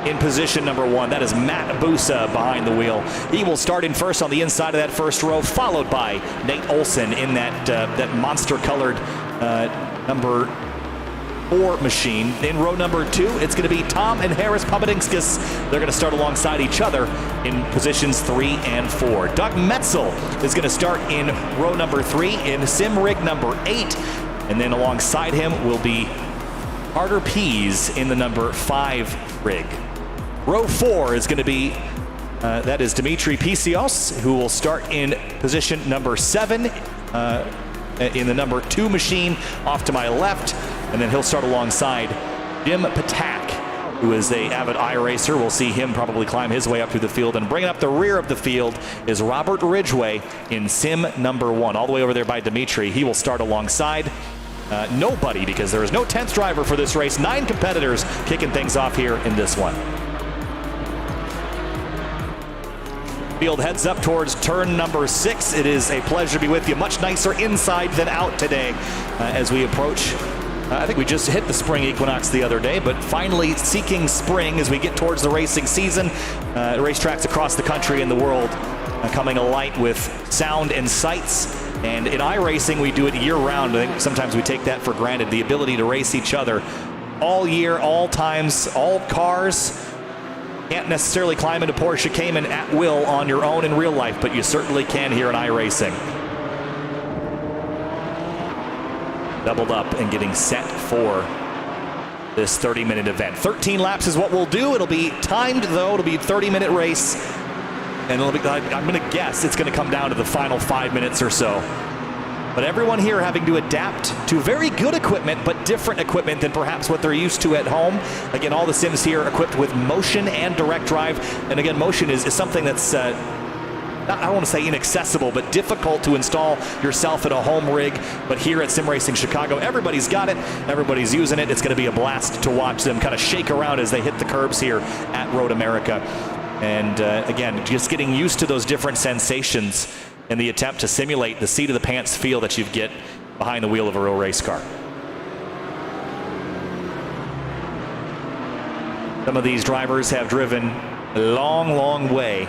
in position number 1, that is Matt Busa behind the wheel. He will start in first on the inside of that first row, followed by Nate Olson in that monster-colored number 4 machine. In row number 2, it's going to be Tom and Harris Papadinskas. They're going to start alongside each other in positions 3 and 4. Doug Metzel is going to start in row number 3 in sim rig number 8. And then alongside him will be Carter Pease in the number 5 rig. Row 4 is going to be, that is Dimitri Pisios, who will start in position number 7 in the number 2 machine off to my left. And then he'll start alongside Jim Patak, who is an avid iRacer. We'll see him probably climb his way up through the field. And bringing up the rear of the field is Robert Ridgway in sim number 1, all the way over there by Dimitri. He will start alongside nobody, because there is no 10th driver for this race. 9 competitors kicking things off here in this one. Field heads up towards turn number 6. It is a pleasure to be with you. Much nicer inside than out today as we approach. I think we just hit the spring equinox the other day, but finally seeking spring as we get towards the racing season. Racetracks across the country and the world coming alight with sound and sights. And in iRacing, we do it year-round. I think sometimes we take that for granted, the ability to race each other all year, all times, all cars. Can't necessarily climb into Porsche Cayman at will on your own in real life, but you certainly can here in iRacing. Doubled up and getting set for this 30-minute event. 13 laps is what we'll do. It'll be timed, though. It'll be a 30-minute race. And it'll be, I'm going to guess it's going to come down to the final 5 minutes or so. But everyone here having to adapt to very good equipment, but different equipment than perhaps what they're used to at home. Again, all the sims here are equipped with motion and direct drive. And again, motion is something that's, I don't want to say inaccessible, but difficult to install yourself at a home rig. But here at Sim Racing Chicago, everybody's got it. Everybody's using it. It's going to be a blast to watch them kind of shake around as they hit the curbs here at Road America. And again, just getting used to those different sensations in the attempt to simulate the seat of the pants feel that you get behind the wheel of a real race car. Some of these drivers have driven a long, long way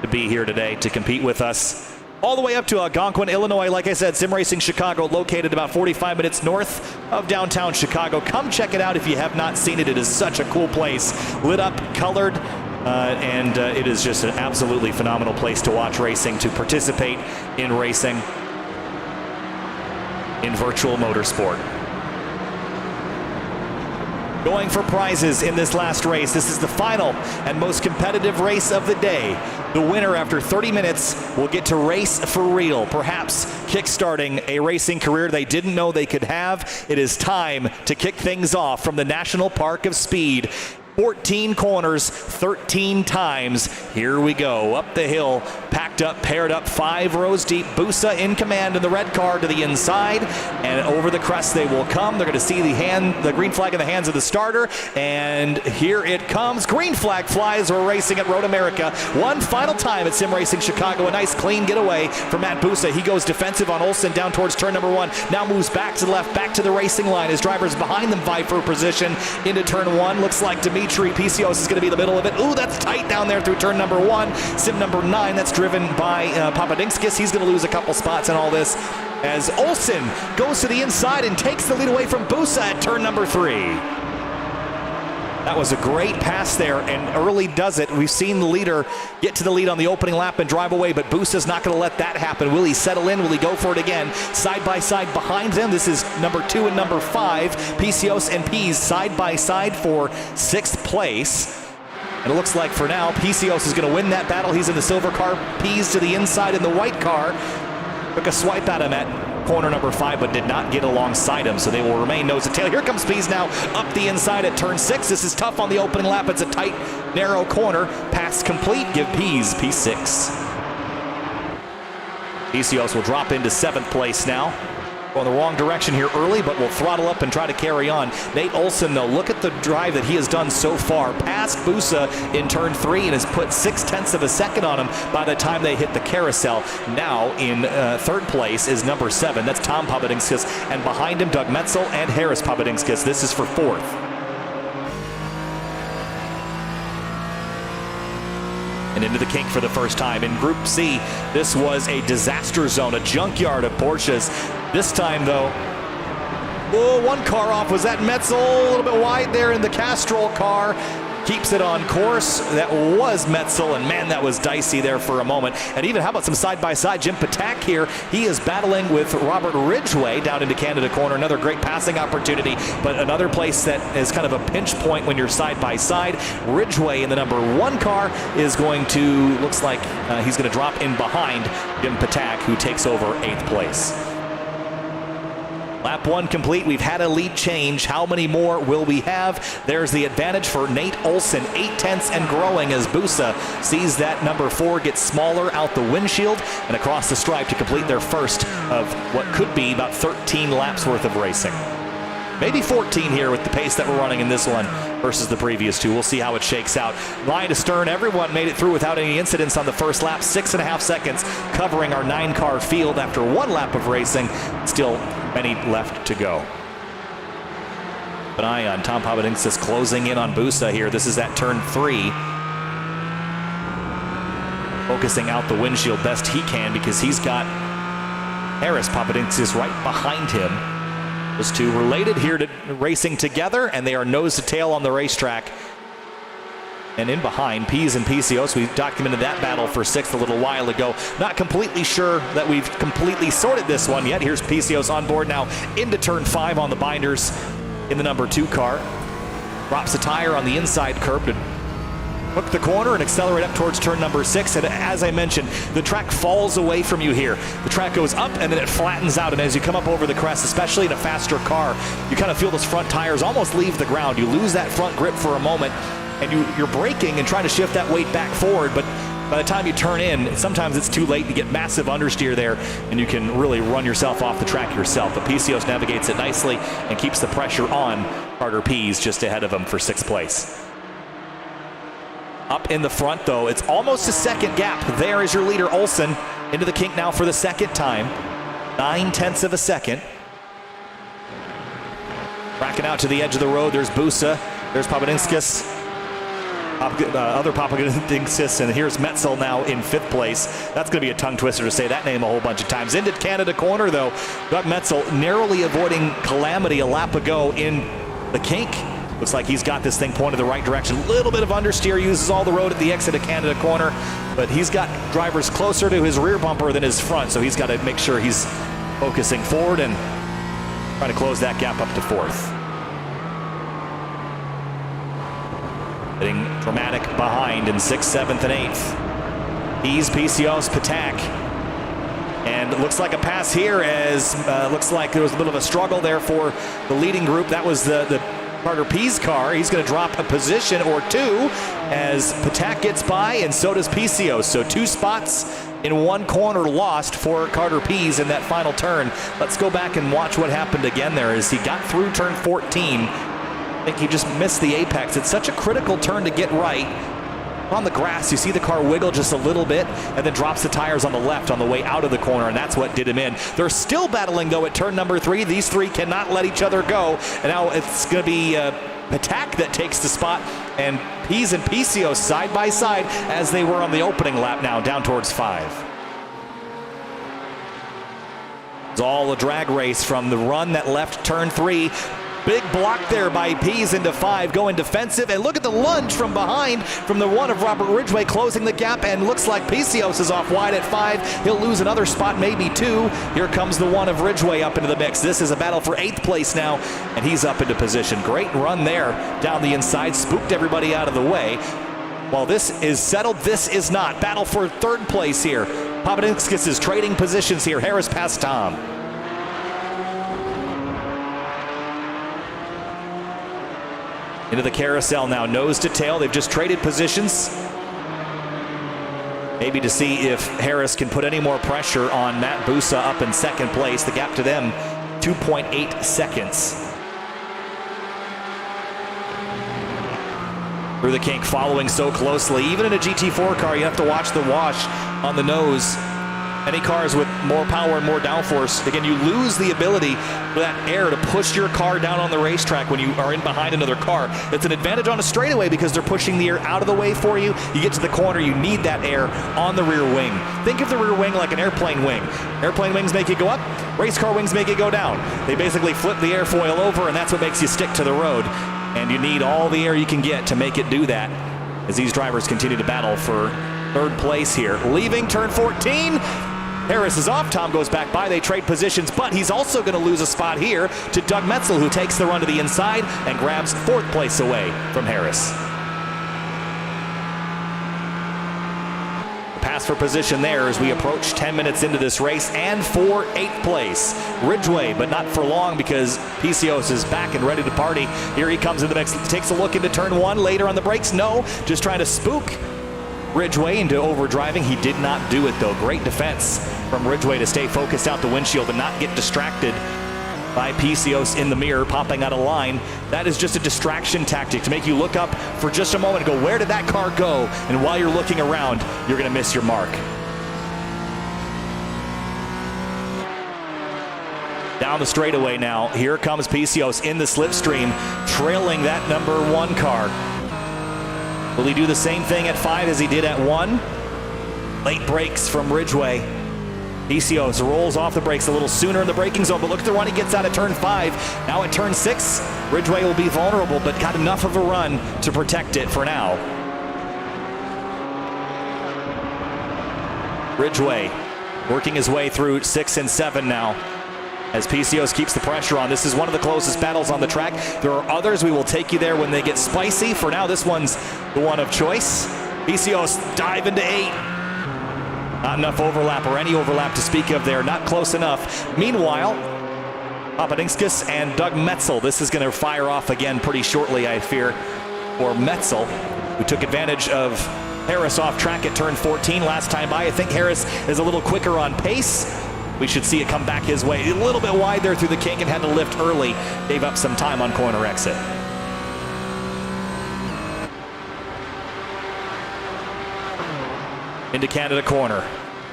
to be here today to compete with us. All the way up to Algonquin, Illinois. Like I said, Sim Racing Chicago, located about 45 minutes north of downtown Chicago. Come check it out if you have not seen it. It is such a cool place. Lit up, colored, and it is just an absolutely phenomenal place to watch racing, to participate in racing in virtual motorsport. Going for prizes in this last race. This is the final and most competitive race of the day. The winner after 30 minutes will get to race for real, perhaps kickstarting a racing career they didn't know they could have. It is time to kick things off from the National Park of Speed. 14 corners, 13 times. Here we go, up the hill, packed up, paired up, 5 rows deep. Busa in command in the red car to the inside, and over the crest they will come. They're going to see the green flag in the hands of the starter, and here it comes. Green flag flies. We're racing at Road America one final time at Sim Racing Chicago. A nice clean getaway from Matt Busa. He goes defensive on Olsen down towards turn number 1. Now moves back to the left, back to the racing line. His drivers behind them vie for position into turn 1. Looks like Dimitri Picios is going to be in the middle of it. Ooh, that's tight down there through turn number 1. Sim number 9, that's driven by Papadinskis. He's going to lose a couple spots in all this as Olsen goes to the inside and takes the lead away from Busa at turn number 3. That was a great pass there, and early does it. We've seen the leader get to the lead on the opening lap and drive away, but Busa's not going to let that happen. Will he settle in? Will he go for it again? Side by side behind them. This is number 2 and number 5. Picios and Pease side by side for 6th place. And it looks like for now, Picios is going to win that battle. He's in the silver car. Pease to the inside in the white car. Took a swipe at him at corner number 5, but did not get alongside him, so they will remain nose to tail. Here comes Pease now up the inside at turn 6. This is tough on the opening lap. It's a tight, narrow corner. Pass complete. Give Pease P6. Picios will drop into 7th place now. Going the wrong direction here early, but will throttle up and try to carry on. Nate Olsen, though, look at the drive that he has done so far. Passed Busa in turn 3 and has put 0.6 of a second on him by the time they hit the carousel. Now in 3rd place is number 7. That's Tom Papadinskis, and behind him Doug Metzel and Harris Papadinskis. This is for 4th. And into the kink for the first time. In Group C, this was a disaster zone, a junkyard of Porsches. This time, though, oh, one car off. Was that Metzel? A little bit wide there in the Castrol car. Keeps it on course. That was Metzel, and man, that was dicey there for a moment. And even, how about some side-by-side? Jim Patak here. He is battling with Robert Ridgway down into Canada Corner. Another great passing opportunity, but another place that is kind of a pinch point when you're side-by-side. Ridgway in the number 1 car is going to, looks like he's going to drop in behind Jim Patak, who takes over 8th place. Lap 1 complete. We've had a lead change. How many more will we have? There's the advantage for Nate Olsen, 0.8 and growing as Busa sees that number 4 get smaller out the windshield and across the stripe to complete their first of what could be about 13 laps worth of racing. Maybe 14 here with the pace that we're running in this one versus the previous 2. We'll see how it shakes out. Line to stern, everyone made it through without any incidents on the first lap. 6.5 seconds covering our 9-car field after 1 lap of racing. Still many left to go. An eye on Tom Papadinskis closing in on Busa here. This is at turn 3. Focusing out the windshield best he can because he's got Harris Papadinskis right behind him. Those two related here to racing together, and they are nose to tail on the racetrack. And in behind, Pease and Picios, we documented that battle for 6th a little while ago. Not completely sure that we've completely sorted this one yet. Here's Picios on board now into turn 5 on the binders in the number 2 car. Drops a tire on the inside curb to hook the corner and accelerate up towards turn number 6. And as I mentioned, the track falls away from you here. The track goes up and then it flattens out. And as you come up over the crest, especially in a faster car, you kind of feel those front tires almost leave the ground. You lose that front grip for a moment, and you're braking and trying to shift that weight back forward. But by the time you turn in, sometimes it's too late to get massive understeer there, and you can really run yourself off the track yourself. But Picios navigates it nicely and keeps the pressure on Carter Pease just ahead of him for 6th place. Up in the front, though, it's almost a second gap. There is your leader, Olsen, into the kink now for the second time. 9/10 of a second. Racking out to the edge of the road. There's Busa. There's Papadinskis. Other Papadinskis, and here's Metzel now in 5th place. That's going to be a tongue twister to say that name a whole bunch of times. Into Canada corner, though. Doug Metzel narrowly avoiding calamity a lap ago in the kink. Looks like he's got this thing pointed the right direction. A little bit of understeer, uses all the road at the exit of Canada corner, but he's got drivers closer to his rear bumper than his front, so he's got to make sure he's focusing forward and trying to close that gap up to 4th. Getting dramatic behind in 6th, 7th, and 8th. He's PCO's Patak. And it looks like a pass here as looks like there was a bit of a struggle there for the leading group. That was the Carter Pease car. He's going to drop a position or 2 as Patak gets by, and so does PCO. So 2 spots in 1 corner lost for Carter Pease in that final turn. Let's go back and watch what happened again there as he got through turn 14. I think he just missed the apex. It's such a critical turn to get right. On the grass, you see the car wiggle just a little bit and then drops the tires on the left on the way out of the corner, and that's what did him in. They're still battling, though, at turn number 3. These 3 cannot let each other go, and now it's going to be Patak that takes the spot, and Pease and PCO side by side as they were on the opening lap now, down towards 5. It's all a drag race from the run that left turn 3. Big block there by Pease into 5, going defensive, and look at the lunge from behind from the one of Robert Ridgway, closing the gap, and looks like PCOS is off wide at 5. He'll lose another spot, maybe 2. Here comes the one of Ridgway up into the mix. This is a battle for 8th place now, and he's up into position. Great run there down the inside, spooked everybody out of the way. While this is settled, this is not. Battle for 3rd place here. Papadinskis is trading positions here. Harris past Tom. Into the carousel now, nose to tail. They've just traded positions. Maybe to see if Harris can put any more pressure on Matt Busa up in 2nd place. The gap to them, 2.8 seconds. Through the kink, following so closely. Even in a GT4 car, you have to watch the wash on the nose. Any cars with more power and more downforce, again, you lose the ability for that air to push your car down on the racetrack when you are in behind another car. It's an advantage on a straightaway because they're pushing the air out of the way for you. You get to the corner, you need that air on the rear wing. Think of the rear wing like an airplane wing. Airplane wings make it go up, race car wings make it go down. They basically flip the airfoil over, and that's what makes you stick to the road. And you need all the air you can get to make it do that as these drivers continue to battle for 3rd place here. Leaving turn 14. Harris is off. Tom goes back by. They trade positions, but he's also going to lose a spot here to Doug Metzel, who takes the run to the inside and grabs 4th place away from Harris. The pass for position there as we approach 10 minutes into this race, and for 8th place. Ridgway, but not for long because PCOS is back and ready to party. Here he comes in the mix. Takes a look into turn 1. Later on the brakes, no. Just trying to spook Ridgway into overdriving. He did not do it, though. Great defense from Ridgway to stay focused out the windshield and not get distracted by PCOS in the mirror, popping out of line. That is just a distraction tactic to make you look up for just a moment and go, where did that car go? And while you're looking around, you're going to miss your mark. Down the straightaway now. Here comes PCOS in the slipstream, trailing that number 1 car. Will he do the same thing at 5 as he did at 1? Late brakes from Ridgway. PCOS rolls off the brakes a little sooner in the braking zone, but look at the run he gets out at turn 5. Now at turn 6, Ridgway will be vulnerable, but got enough of a run to protect it for now. Ridgway working his way through 6 and 7 now, as PCOS keeps the pressure on. This is one of the closest battles on the track. There are others. We will take you there when they get spicy. For now, this one's the one of choice. PCOS dive into 8. Not enough overlap, or any overlap to speak of there. Not close enough. Meanwhile, Papadinskis and Doug Metzel. This is going to fire off again pretty shortly, I fear, for Metzel, who took advantage of Harris off track at turn 14 last time by. I think Harris is a little quicker on pace. We should see it come back his way. A little bit wide there through the kink and had to lift early. Gave up some time on corner exit. into Canada corner.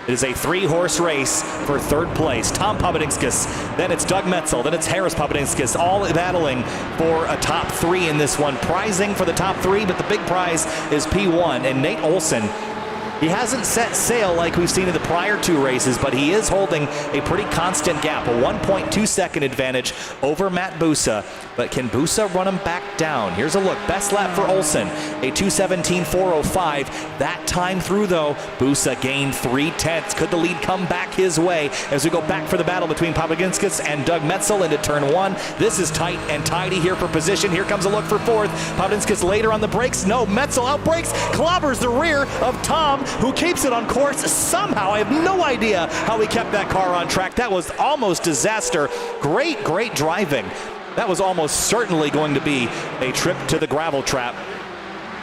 It is a 3-horse race for third place. Tom Papadinskis, then it's Doug Metzel, then it's Harris Papadinskis, all battling for a top 3 in this one. Prizing for the top 3, but the big prize is P1. And Nate Olson, he hasn't set sail like we've seen in the prior 2 races, but he is holding a pretty constant gap, a 1.2-second advantage over Matt Busa. But can Busa run him back down? Here's a look. Best lap for Olson, a 2:17.405. That time through, though, Busa gained 3/10. Could the lead come back his way as we go back for the battle between Papadinskis and Doug Metzel into turn 1? This is tight and tidy here for position. Here comes a look for 4th. Papadinskis later on the brakes. No, Metzel outbrakes, clobbers the rear of Tom, who keeps it on course somehow. I have no idea how he kept that car on track. That was almost disaster. Great driving. That was almost certainly going to be a trip to the gravel trap.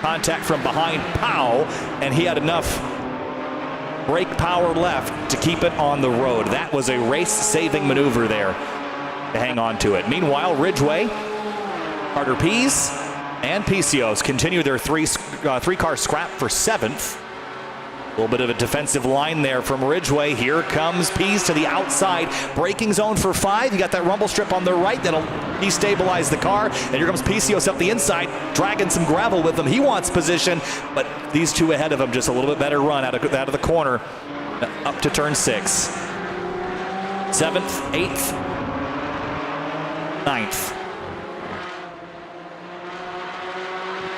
Contact from behind, pow, and he had enough brake power left to keep it on the road. That was a race-saving maneuver there to hang on to it. Meanwhile, Ridgway, Carter Pease, and Picios continue their three-car scrap for 7th. A little bit of a defensive line there from Ridgway. Here comes Pease to the outside. Braking zone for 5. You got that rumble strip on the right that'll destabilize the car. And here comes Picios up the inside, dragging some gravel with him. He wants position, but these 2 ahead of him, just a little bit better run out of the corner up to turn 6. 7th, 8th, 9th.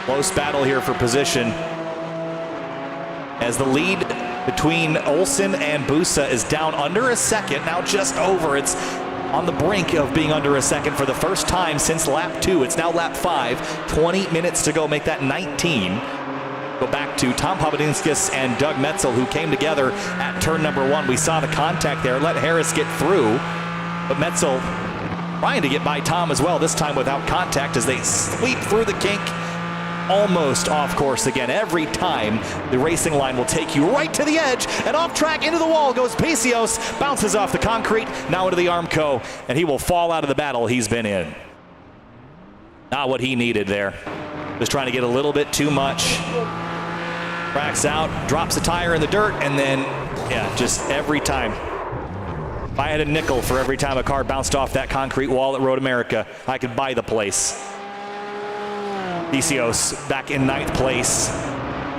Close battle here for position, as the lead between Olson and Busa is down under a second, now just over. It's on the brink of being under a second for the first time since lap 2. It's now lap 5, 20 minutes to go, make that 19. Go back to Tom Papadinskis and Doug Metzel, who came together at turn number 1. We saw the contact there, let Harris get through, but Metzel trying to get by Tom as well, this time without contact as they sweep through the kink. Almost off course again. Every time the racing line will take you right to the edge, and off track into the wall goes Picios, bounces off the concrete, now into the Armco, and he will fall out of the battle he's been in. Not what he needed there. Just trying to get a little bit too much. Cracks out, drops a tire in the dirt, and then, yeah, just every time. If I had a nickel for every time a car bounced off that concrete wall at Road America, I could buy the place. Picios back in 9th place.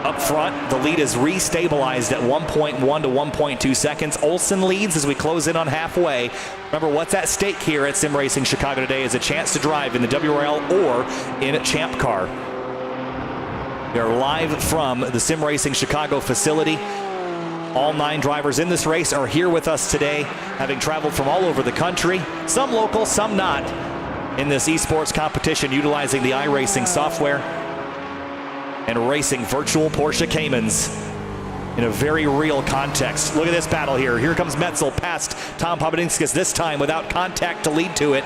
Up front, the lead is restabilized at 1.1 to 1.2 seconds. Olson leads as we close in on halfway. Remember, what's at stake here at Sim Racing Chicago today is a chance to drive in the WRL or in a Champ Car. We are live from the Sim Racing Chicago facility. All 9 drivers in this race are here with us today, having traveled from all over the country, some local, some not, in this esports competition utilizing the iRacing software and racing virtual Porsche Caymans in a very real context. Look at this battle here. Here comes Metzel past Tom Papadinskis, this time without contact to lead to it.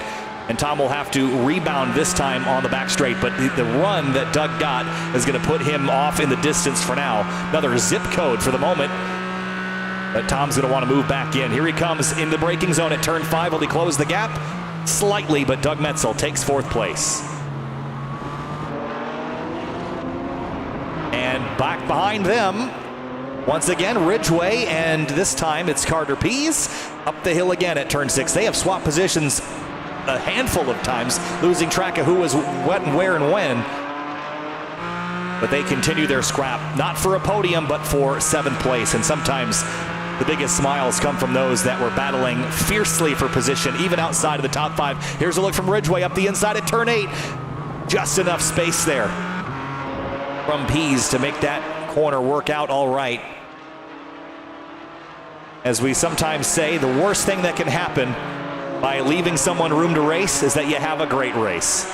And Tom will have to rebound this time on the back straight, but the run that Doug got is going to put him off in the distance for now. Another zip code for the moment, but Tom's going to want to move back in. Here he comes in the braking zone at turn 5. Will he close the gap? Slightly, but Doug Metzel takes 4th place. And back behind them, once again, Ridgway, and this time it's Carter Pease up the hill again at turn 6. They have swapped positions a handful of times, losing track of who was what and where and when. But they continue their scrap, not for a podium, but for 7th place. And sometimes the biggest smiles come from those that were battling fiercely for position, even outside of the top 5. Here's a look from Ridgway up the inside at turn 8. Just enough space there from Pease to make that corner work out all right. As we sometimes say, the worst thing that can happen by leaving someone room to race is that you have a great race.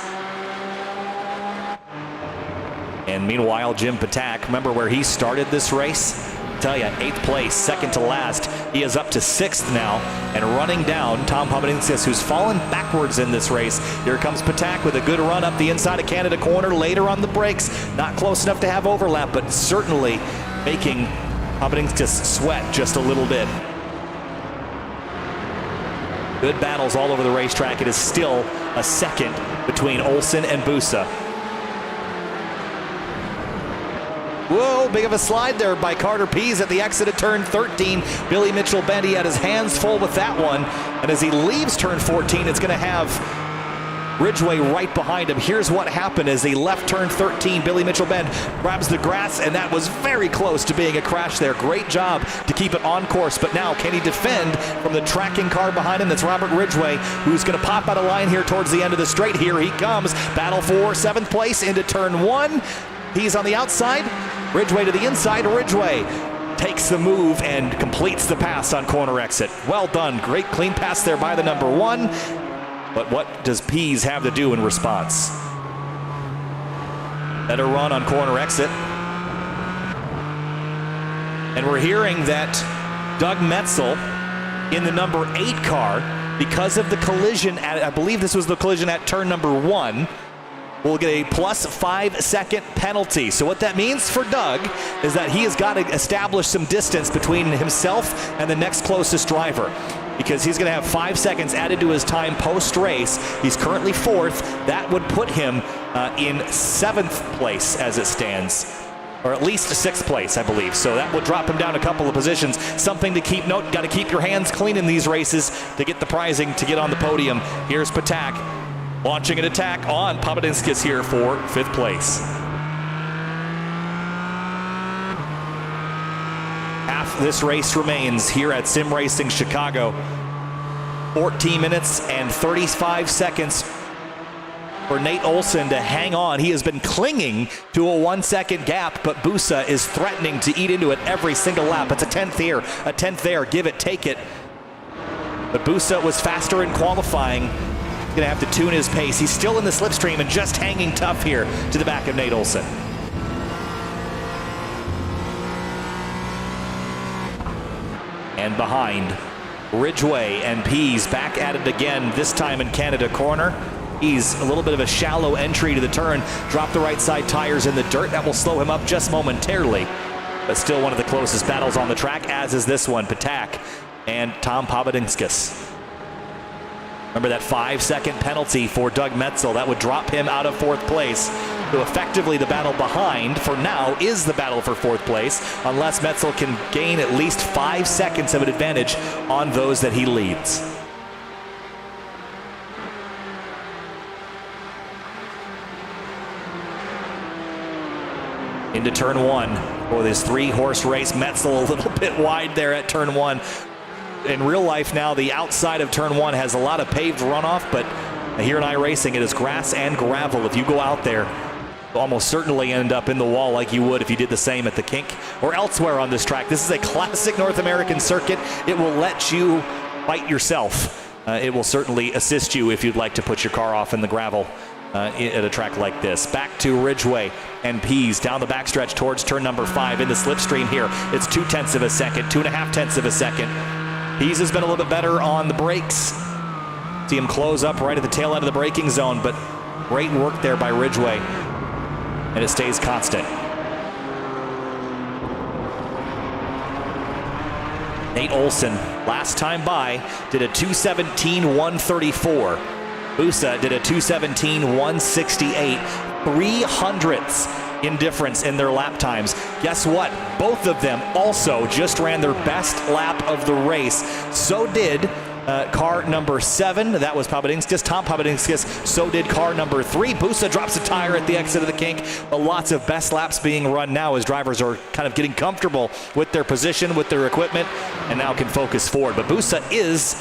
And meanwhile, Jim Patak, remember where he started this race? Tell you, 8th place, second to last. He is up to 6th now and running down Tom Papadinskis, who's fallen backwards in this race. Here comes Patak with a good run up the inside of Canada corner, later on the brakes. Not close enough to have overlap, but certainly making Papadinskis sweat just a little bit. Good battles all over the racetrack. It is still a second between Olson and Busa. Whoa, big of a slide there by Carter Pease at the exit of turn 13. Billy Mitchell-Bendt, he had his hands full with that one. And as he leaves turn 14, it's going to have Ridgway right behind him. Here's what happened as he left turn 13. Billy Mitchell-Bendt grabs the grass, and that was very close to being a crash there. Great job to keep it on course, but now can he defend from the tracking car behind him? That's Robert Ridgway, who's going to pop out of line here towards the end of the straight. Here he comes. Battle for 7th place into turn 1. He's on the outside. Ridgway to the inside. Ridgway takes the move and completes the pass on corner exit. Well done. Great clean pass there by the number 1. But what does Pease have to do in response? Better run on corner exit. And we're hearing that Doug Metzel in the number 8 car, because of the collision at, I believe this was the collision at turn number 1, will get a plus 5-second penalty. So what that means for Doug is that he has got to establish some distance between himself and the next closest driver, because he's going to have 5 seconds added to his time post-race. He's currently 4th. That would put him in 7th place as it stands, or at least 6th place, I believe. So that will drop him down a couple of positions. Something to keep note. Got to keep your hands clean in these races to get the prizing, to get on the podium. Here's Patak launching an attack on Papadinskis here for 5th place. Half this race remains here at Sim Racing Chicago. 14 minutes and 35 seconds for Nate Olson to hang on. He has been clinging to a 1-second gap, but Busa is threatening to eat into it every single lap. It's a 10th here, a 10th there, give it, take it. But Busa was faster in qualifying. He's gonna have to tune his pace. He's still in the slipstream and just hanging tough here to the back of Nate Olson. And behind, Ridgway and Pease back at it again, this time in Canada corner. He's a little bit of a shallow entry to the turn. Drop the right side tires in the dirt. That will slow him up just momentarily, but still one of the closest battles on the track, as is this one, Patak and Tom Papadinskis. Remember that 5-second penalty for Doug Metzel. That would drop him out of 4th place. So effectively the battle behind, for now, is the battle for 4th place, unless Metzel can gain at least 5 seconds of an advantage on those that he leads. Into turn 1 for this 3-horse race. Metzel a little bit wide there at turn 1. In real life now, the outside of turn 1 has a lot of paved runoff, but here in iRacing it is grass and gravel. If you go out there, you'll almost certainly end up in the wall like you would if you did the same at the kink or elsewhere on this track. This is a classic North American circuit. It will let you fight yourself. It will certainly assist you if you'd like to put your car off in the gravel at a track like this. Back to Ridgway and Pease down the backstretch towards turn number 5 in the slipstream here. It's 0.2 of a second, 2.5 of a second. Pease has been a little bit better on the brakes. See him close up right at the tail end of the braking zone, but great work there by Ridgway, and it stays constant. Nate Olson, last time by, did a 2:17.134. Busa did a 2:17.168. 300ths in difference in their lap times. Guess what? Both of them also just ran their best lap of the race. So did car number 7. That was Papadinskis, Tom Papadinskis. So did car number 3. Busa drops a tire at the exit of the kink. But lots of best laps being run now as drivers are kind of getting comfortable with their position, with their equipment, and now can focus forward. But Busa is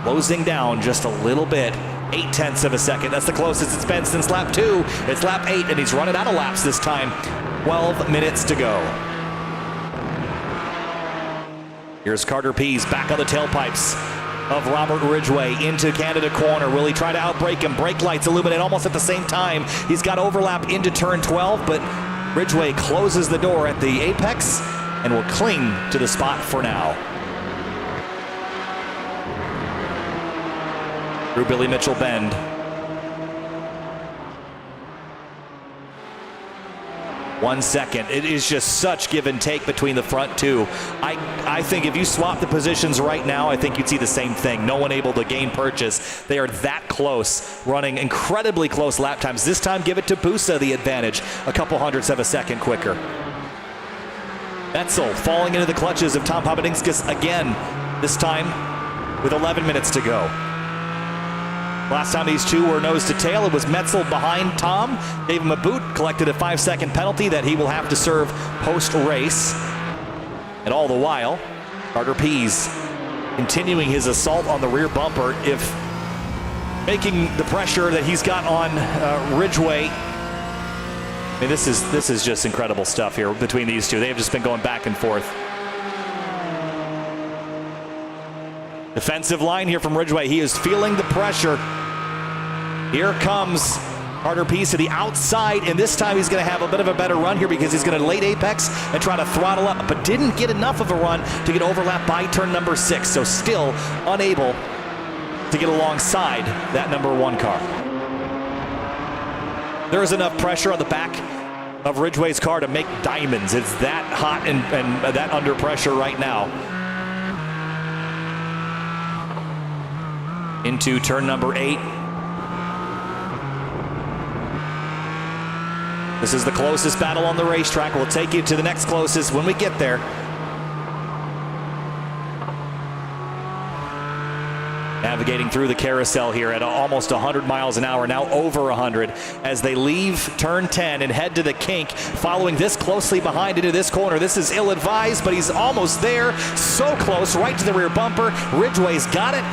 closing down just a little bit. 0.8 of a second. That's the closest it's been since lap 2. It's lap 8, and he's running out of laps this time. 12 minutes to go. Here's Carter Pease back on the tailpipes of Robert Ridgway into Canada corner. Will he try to outbrake him? Brake lights illuminate almost at the same time. He's got overlap into turn 12, but Ridgway closes the door at the apex and will cling to the spot for now. Through Billy Mitchell-Bendt. One second. It is just such give and take between the front two. I think if you swap the positions right now, I think you'd see the same thing. No one able to gain purchase. They are that close, running incredibly close lap times. This time, give it to Busa the advantage. A couple hundredths of a second quicker. Metzel falling into the clutches of Tom Papadinskis again, this time with 11 minutes to go. Last time these two were nose to tail, it was Metzel behind Tom, gave him a boot, collected a 5-second penalty that he will have to serve post-race. And all the while, Carter Pease continuing his assault on the rear bumper, if making the pressure that he's got on Ridgway. I mean, this is just incredible stuff here between these two. They have just been going back and forth. Defensive line here from Ridgway. He is feeling the pressure. Here comes Carter Pease to the outside, and this time he's going to have a bit of a better run here because he's going to late apex and try to throttle up, but didn't get enough of a run to get overlapped by turn number 6, so still unable to get alongside that number 1 car. There is enough pressure on the back of Ridgway's car to make diamonds. It's that hot and that under pressure right now. Into turn number 8. This is the closest battle on the racetrack. We'll take you to the next closest when we get there. Navigating through the carousel here at almost 100 miles an hour, now over 100, as they leave turn 10 and head to the kink, following this closely behind into this corner. This is ill-advised, but he's almost there. So close, right to the rear bumper. Ridgway's got it,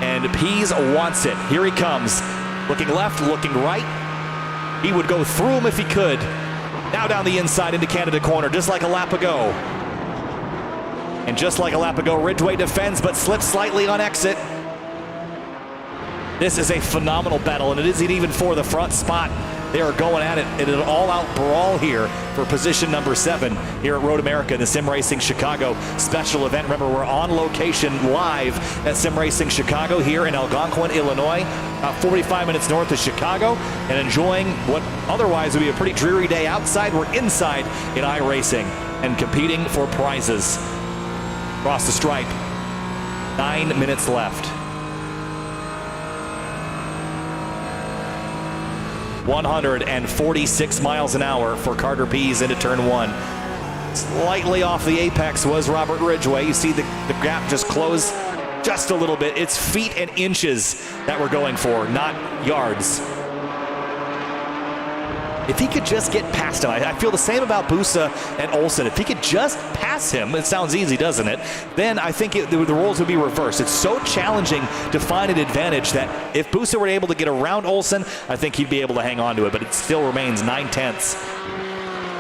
and Pease wants it. Here he comes, looking left, looking right. He would go through him if he could. Now down the inside into Canada corner, just like a lap ago. And just like a lap ago, Ridgway defends, but slips slightly on exit. This is a phenomenal battle, and it isn't even for the front spot. They are going at it in an all-out brawl here for position number 7 here at Road America, the Sim Racing Chicago special event. Remember, we're on location live at Sim Racing Chicago here in Algonquin, Illinois, 45 minutes north of Chicago, and enjoying what otherwise would be a pretty dreary day outside. We're inside in iRacing and competing for prizes. Across the stripe, 9 minutes left. 146 miles an hour for Carter Pease into turn 1. Slightly off the apex was Robert Ridgway. You see the gap just close just a little bit. It's feet and inches that we're going for, not yards. If he could just get past him, I feel the same about Busa and Olsen. If he could just pass him, it sounds easy, doesn't it? Then I think the roles would be reversed. It's so challenging to find an advantage that if Busa were able to get around Olsen, I think he'd be able to hang on to it, but it still remains 9/10.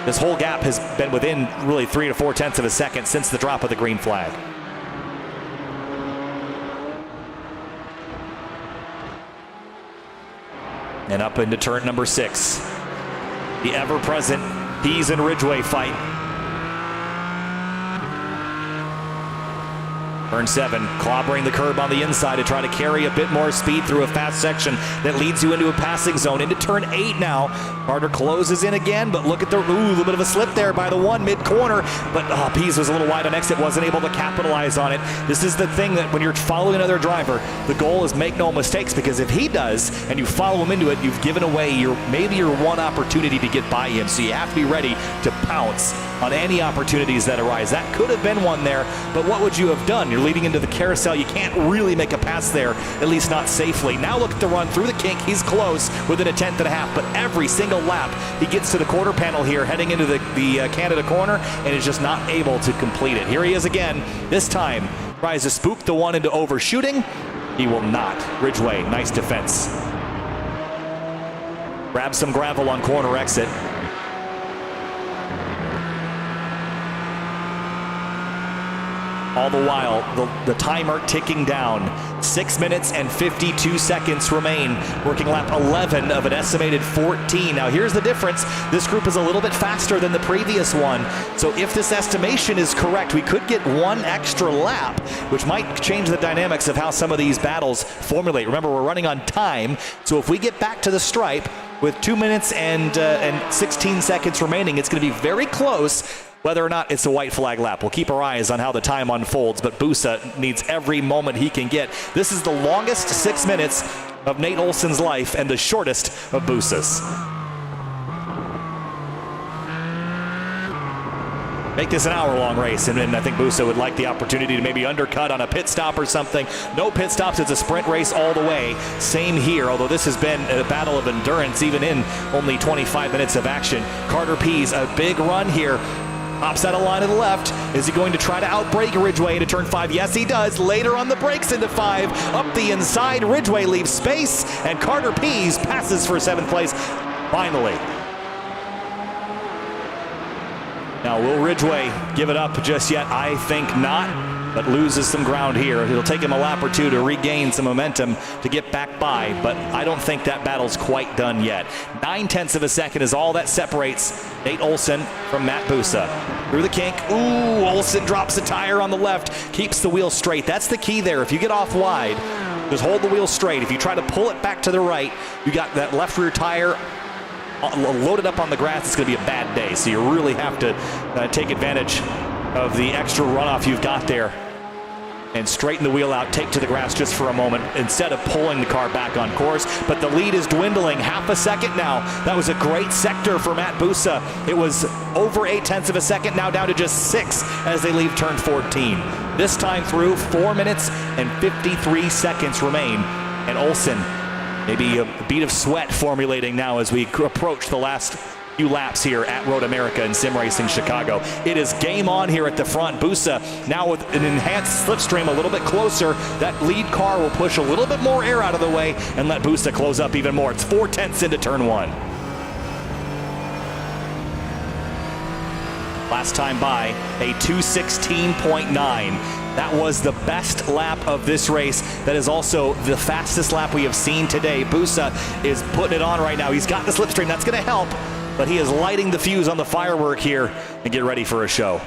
This whole gap has been within really 3 to 4 tenths of a second since the drop of the green flag. And up into turn number 6. The ever-present Pease and Ridgway fight. Turn 7, clobbering the curb on the inside to try to carry a bit more speed through a fast section that leads you into a passing zone. Into turn 8 now. Carter closes in again, but look at the, little bit of a slip there by the 1 mid-corner. But Pease was a little wide on exit, wasn't able to capitalize on it. This is the thing that when you're following another driver, the goal is make no mistakes, because if he does and you follow him into it, you've given away maybe your one opportunity to get by him. So you have to be ready to pounce on any opportunities that arise. That could have been one there, but what would you have done? You're leading into the carousel. You can't really make a pass there, at least not safely. Now look at the run through the kink. He's close, within a 1/10 and a half, but every single lap he gets to the quarter panel here, heading into the Canada corner, and is just not able to complete it. Here he is again. This time tries to spook the one into overshooting. He will not. Ridgway, nice defense. Grabs some gravel on corner exit. All the while, the timer ticking down. 6 minutes and 52 seconds remain. Working lap 11 of an estimated 14. Now here's the difference. This group is a little bit faster than the previous one. So if this estimation is correct, we could get 1 extra lap, which might change the dynamics of how some of these battles formulate. Remember, we're running on time. So if we get back to the stripe with 2 minutes and 16 seconds remaining, it's going to be very close whether or not it's a white flag lap. We'll keep our eyes on how the time unfolds, but Busa needs every moment he can get. This is the longest 6 minutes of Nate Olsen's life and the shortest of Busa's. make this an hour-long race, and I think Bussa would like the opportunity to maybe undercut on a pit stop or something. No pit stops. It's a sprint race all the way. Same here, although this has been a battle of endurance even in only 25 minutes of action. Carter Pease, a big run here. Hops out of line to the left. Is he going to try to outbrake Ridgway into turn 5? Yes, he does. Later on the brakes into 5. Up the inside, Ridgway leaves space, and Carter Pease passes for 7th place. Finally. Now, will Ridgway give it up just yet? I think not, but loses some ground here. It'll take him a lap or two to regain some momentum to get back by, but I don't think that battle's quite done yet. 9/10 of a second is all that separates Nate Olson from Matt Bussa. Through the kink. Ooh, Olson drops a tire on the left, keeps the wheel straight. That's the key there. If you get off wide, just hold the wheel straight. If you try to pull it back to the right, you got that left rear tire loaded up on the grass. It's going to be a bad day, so you really have to take advantage of the extra runoff you've got there and straighten the wheel out, take to the grass just for a moment instead of pulling the car back on course. But the lead is dwindling, half a second now. That was a great sector for Matt Bussa. It was over 0.8 of a second, now down to just 6 as they leave turn 14. This time through, 4 minutes and 53 seconds remain, and Olson, maybe a bead of sweat formulating now as we approach the last few laps here at Road America and Sim Racing Chicago. It is game on here at the front. Bussa now with an enhanced slipstream a little bit closer. That lead car will push a little bit more air out of the way and let Bussa close up even more. It's 4/10 into turn 1. Last time by, a 2:16.9. That was the best lap of this race. That is also the fastest lap we have seen today. Bussa is putting it on right now. He's got the slipstream. That's going to help, but he is lighting the fuse on the firework here and get ready for a show.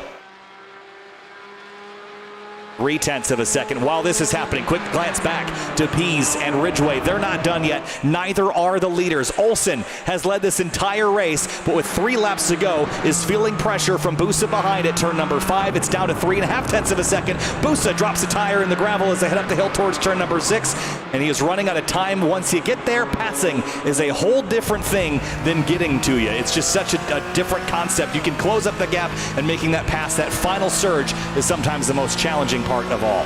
0.3 of a second. While this is happening, quick glance back to Pease and Ridgway. They're not done yet. Neither are the leaders. Olson has led this entire race, but with 3 laps to go, is feeling pressure from Bussa behind at turn number 5. It's down to 3.5 of a second. Bussa drops a tire in the gravel as they head up the hill towards turn number 6, and he is running out of time. Once you get there, passing is a whole different thing than getting to you. It's just such a different concept. You can close up the gap, and making that pass, that final surge, is sometimes the most challenging part of all.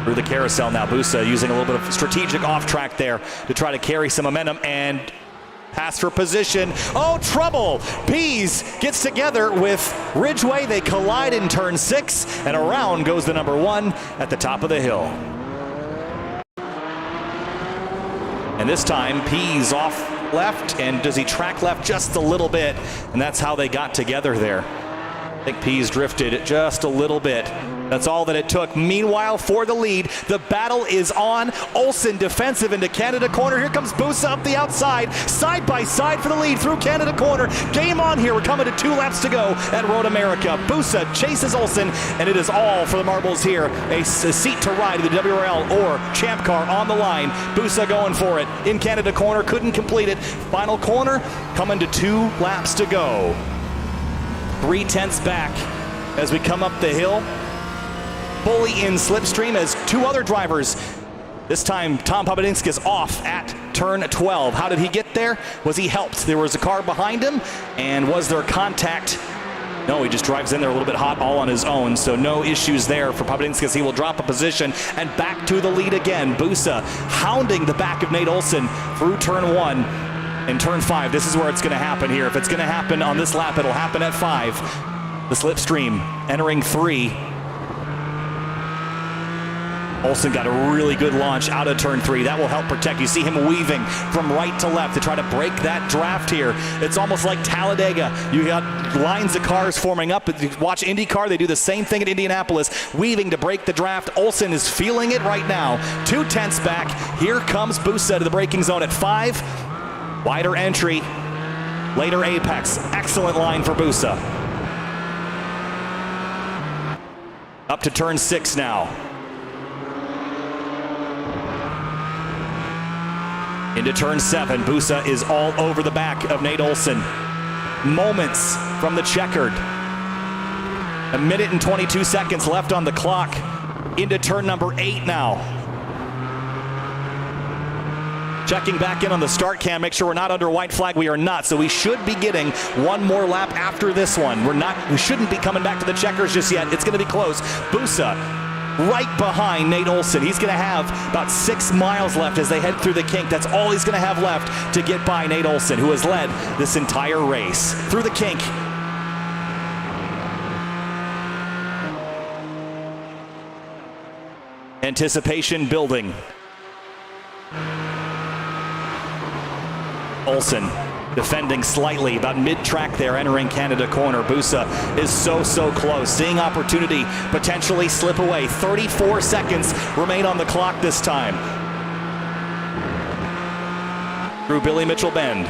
Through the carousel now, Bussa using a little bit of strategic off track there to try to carry some momentum and pass for position. Oh, trouble! Pease gets together with Ridgway. They collide in turn 6, and around goes the number 1 at the top of the hill. And this time, Pease off left, and does he track left just a little bit? And that's how they got together there. I think Pease drifted just a little bit. That's all that it took. Meanwhile, for the lead, the battle is on. Olson defensive into Canada corner. Here comes Bussa up the outside, side by side for the lead through Canada corner. Game on here. We're coming to 2 laps to go at Road America. Bussa chases Olson, and it is all for the marbles here. A seat to ride in the WRL or Champ Car on the line. Bussa going for it in Canada corner. Couldn't complete it. Final corner coming to 2 laps to go. 0.3 back as we come up the hill. Fully in slipstream as 2 other drivers. This time, Tom Papadinskis off at turn 12. How did he get there? Was he helped? There was a car behind him, and was there contact? No, he just drives in there a little bit hot all on his own, so no issues there for Papadinskis. He will drop a position and back to the lead again. Bussa hounding the back of Nate Olson through turn 1 and turn 5. This is where it's going to happen here. If it's going to happen on this lap, it'll happen at 5. The slipstream entering 3. Olson got a really good launch out of turn 3. That will help protect. You see him weaving from right to left to try to break that draft here. It's almost like Talladega. You got lines of cars forming up. Watch IndyCar. They do the same thing at Indianapolis, weaving to break the draft. Olson is feeling it right now. 0.2 back. Here comes Bussa to the braking zone at 5. Wider entry. Later apex. Excellent line for Bussa. Up to turn 6 now. Into turn 7, Bussa is all over the back of Nate Olson. Moments from the checkered. 1 minute and 22 seconds left on the clock. Into turn number 8 now. Checking back in on the start cam, make sure we're not under white flag. We are not, so we should be getting one more lap after this one. We shouldn't be coming back to the checkers just yet. It's going to be close. Busa right behind Nate Olson. He's going to have about 6 miles left as they head through the kink. That's all he's going to have left to get by Nate Olson, who has led this entire race. Through the kink. Anticipation building. Olson defending slightly, about mid-track there, entering Canada corner. Busa is so close, seeing opportunity potentially slip away. 34 seconds remain on the clock this time. Through Billy Mitchell Bend.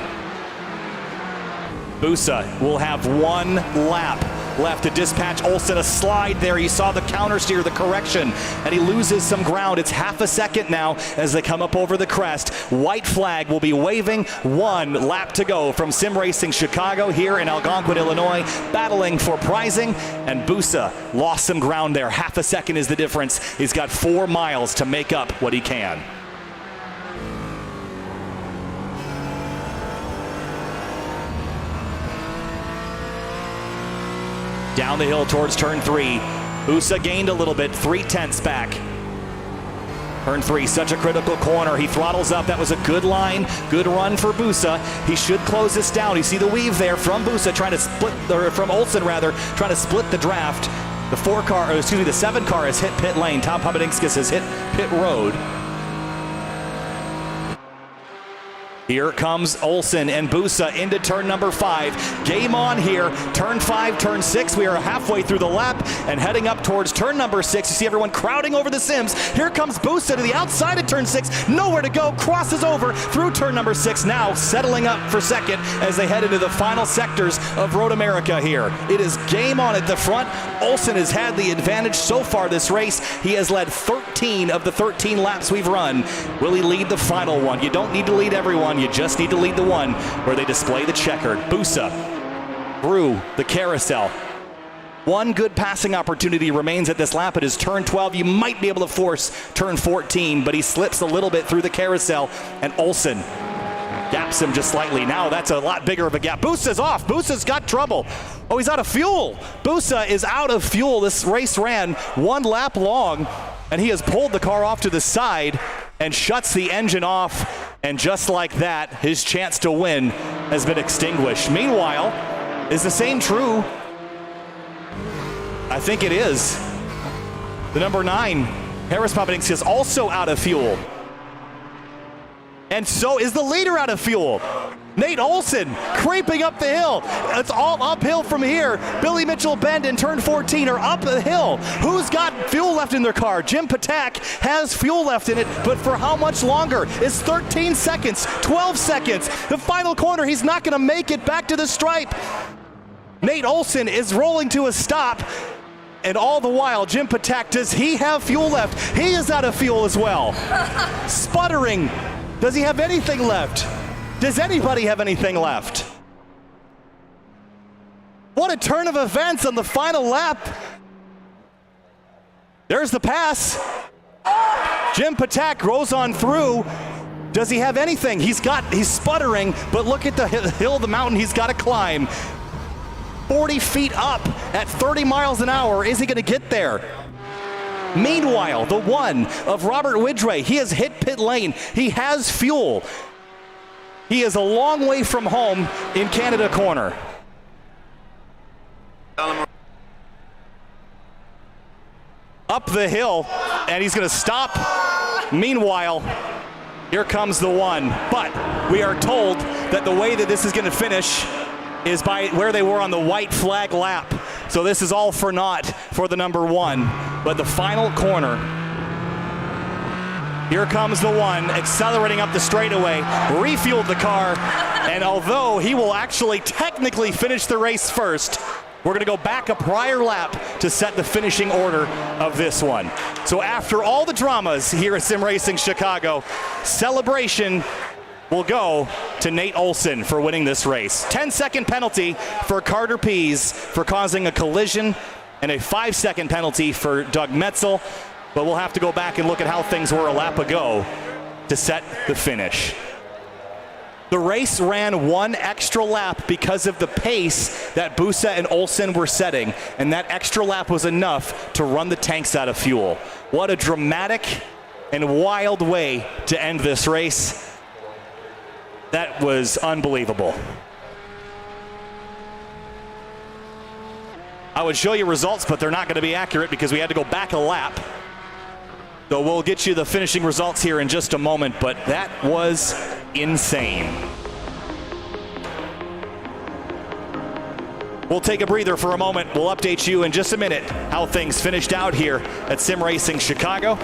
Busa will have 1 lap left to dispatch Olson. A slide there. You saw the counter steer, the correction, and he loses some ground. It's half a second now as they come up over the crest. White flag will be waving. 1 lap to go from Sim Racing Chicago here in Algonquin, Illinois, battling for prizing, and Busa lost some ground there. Half a second is the difference. He's got 4 miles to make up what he can. Down the hill towards turn 3. Busa gained a little bit, 3/10 back. Turn 3, such a critical corner. He throttles up. That was a good line, good run for Busa. He should close this down. You see the weave there from Busa trying to split, or from Olson rather, trying to split the draft. The 7 car has hit pit lane. Tom Pomadinskas has hit pit road. Here comes Olson and Busa into turn number 5. Game on here. Turn 5, turn 6. We are halfway through the lap and heading up towards turn number 6. You see everyone crowding over the Sims. Here comes Busa to the outside of turn 6. Nowhere to go. Crosses over through turn number 6. Now settling up for second as they head into the final sectors of Road America here. It is game on at the front. Olson has had the advantage so far this race. He has led 13 of the 13 laps we've run. Will he lead the final one? You don't need to lead everyone. You just need to lead the one where they display the checkered. Busa through the carousel. 1 good passing opportunity remains at this lap. It is turn 12. You might be able to force turn 14, but he slips a little bit through the carousel, and Olson gaps him just slightly. Now that's a lot bigger of a gap. Busa's off. Busa's got trouble. Oh, he's out of fuel. Busa is out of fuel. This race ran 1 lap long, and he has pulled the car off to the side and shuts the engine off. And just like that, his chance to win has been extinguished. Meanwhile, is the same true? I think it is. The number 9, Harris Pomadinskas, is also out of fuel. And so is the leader out of fuel. Nate Olson creeping up the hill. It's all uphill from here. Billy Mitchell Bend and turn 14 are up the hill. Who's got fuel left in their car? Jim Patak has fuel left in it, but for how much longer? It's 13 seconds, 12 seconds. The final corner, he's not going to make it back to the stripe. Nate Olson is rolling to a stop. And all the while, Jim Patak, does he have fuel left? He is out of fuel as well. Sputtering. Does he have anything left? Does anybody have anything left? What a turn of events on the final lap. There's the pass. Jim Patak rolls on through. Does he have anything? He's sputtering, but look at the hill, the mountain he's got to climb. 40 feet up at 30 miles an hour. Is he going to get there? Meanwhile, the 1 of Robert Widgway, he has hit pit lane. He has fuel. He is a long way from home in Canada corner. Up the hill, and he's going to stop. Meanwhile, here comes the 1. But we are told that the way that this is going to finish is by where they were on the white flag lap. So this is all for naught for the number 1. But the final corner, here comes the 1, accelerating up the straightaway, refueled the car, and although he will actually technically finish the race first, we're going to go back a prior lap to set the finishing order of this one. So after all the dramas here at Sim Racing Chicago, celebration will go to Nate Olson for winning this race. 10-second penalty for Carter Pease for causing a collision, and a 5-second penalty for Doug Metzel. But we'll have to go back and look at how things were a lap ago to set the finish. The race ran one extra lap because of the pace that Busa and Olsen were setting, and that extra lap was enough to run the tanks out of fuel. What a dramatic and wild way to end this race. That was unbelievable. I would show you results, but they're not going to be accurate because we had to go back a lap. So we'll get you the finishing results here in just a moment, but that was insane. We'll take a breather for a moment. We'll update you in just a minute how things finished out here at Sim Racing Chicago.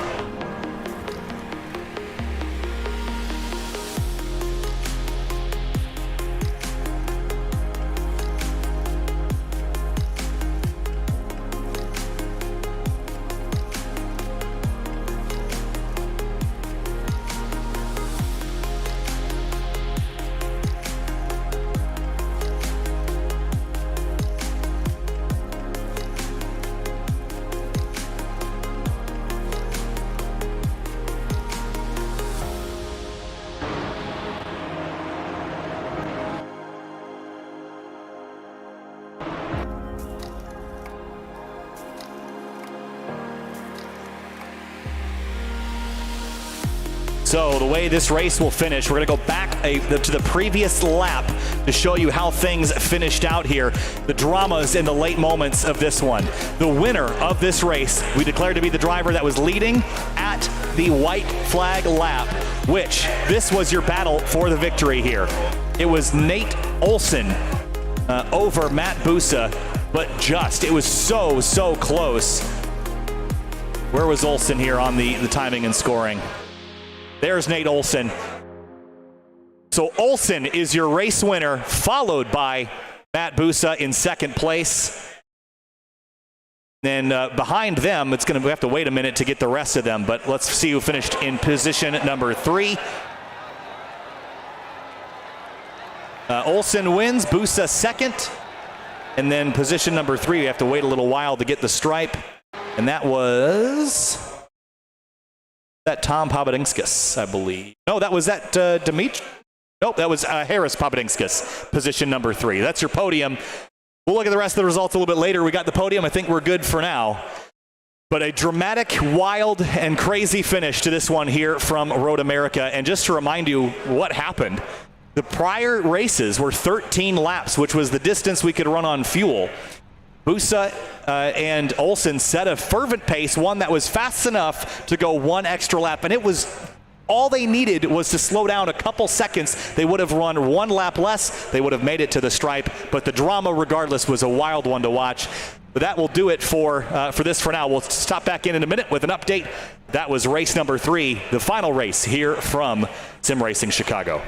So the way this race will finish, we're going to go back to the previous lap to show you how things finished out here. The dramas in the late moments of this one. The winner of this race, we declared to be the driver that was leading at the white flag lap, which this was your battle for the victory here. It was Nate Olsen over Matt Busa, but it was so close. Where was Olsen here on the timing and scoring? There's Nate Olsen. So Olsen is your race winner, followed by Matt Busa in second place. Then behind them, we have to wait a minute to get the rest of them, but let's see who finished in position number 3. Olsen wins, Busa second. And then position number 3, we have to wait a little while to get the stripe. And that was Tom Papadinskis, I believe. No, that was Dimitri. Nope, that was Harris Papadinskis, position number 3. That's your podium. We'll look at the rest of the results a little bit later. We got the podium. I think we're good for now. But a dramatic, wild, and crazy finish to this one here from Road America. And just to remind you what happened, the prior races were 13 laps, which was the distance we could run on fuel. Busa and Olsen set a fervent pace, one that was fast enough to go one extra lap, and it was all they needed was to slow down a couple seconds. They would have run one lap less. They would have made it to the stripe, but the drama, regardless, was a wild one to watch. But that will do it for this for now. We'll stop back in a minute with an update. That was race number 3, the final race here from Sim Racing Chicago.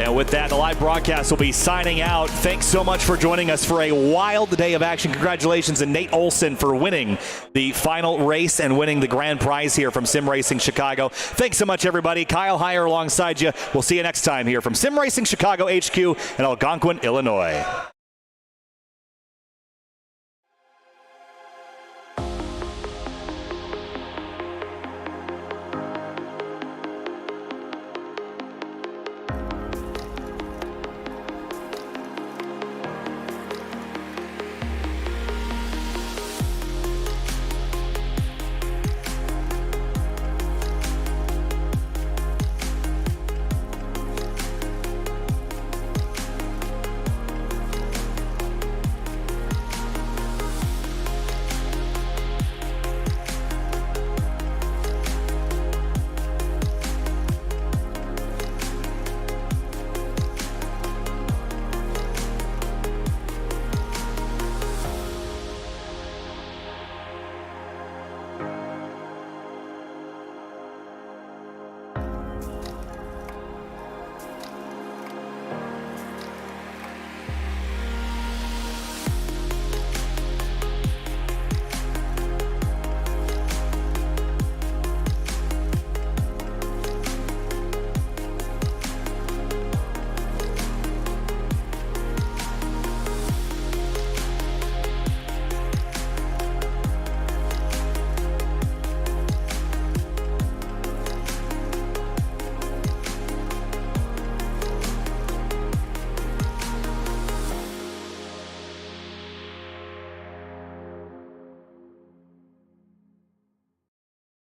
And with that, the live broadcast will be signing out. Thanks so much for joining us for a wild day of action. Congratulations to Nate Olson for winning the final race and winning the grand prize here from Sim Racing Chicago. Thanks so much, everybody. Kyle Heyer alongside you. We'll see you next time here from Sim Racing Chicago HQ in Algonquin, Illinois.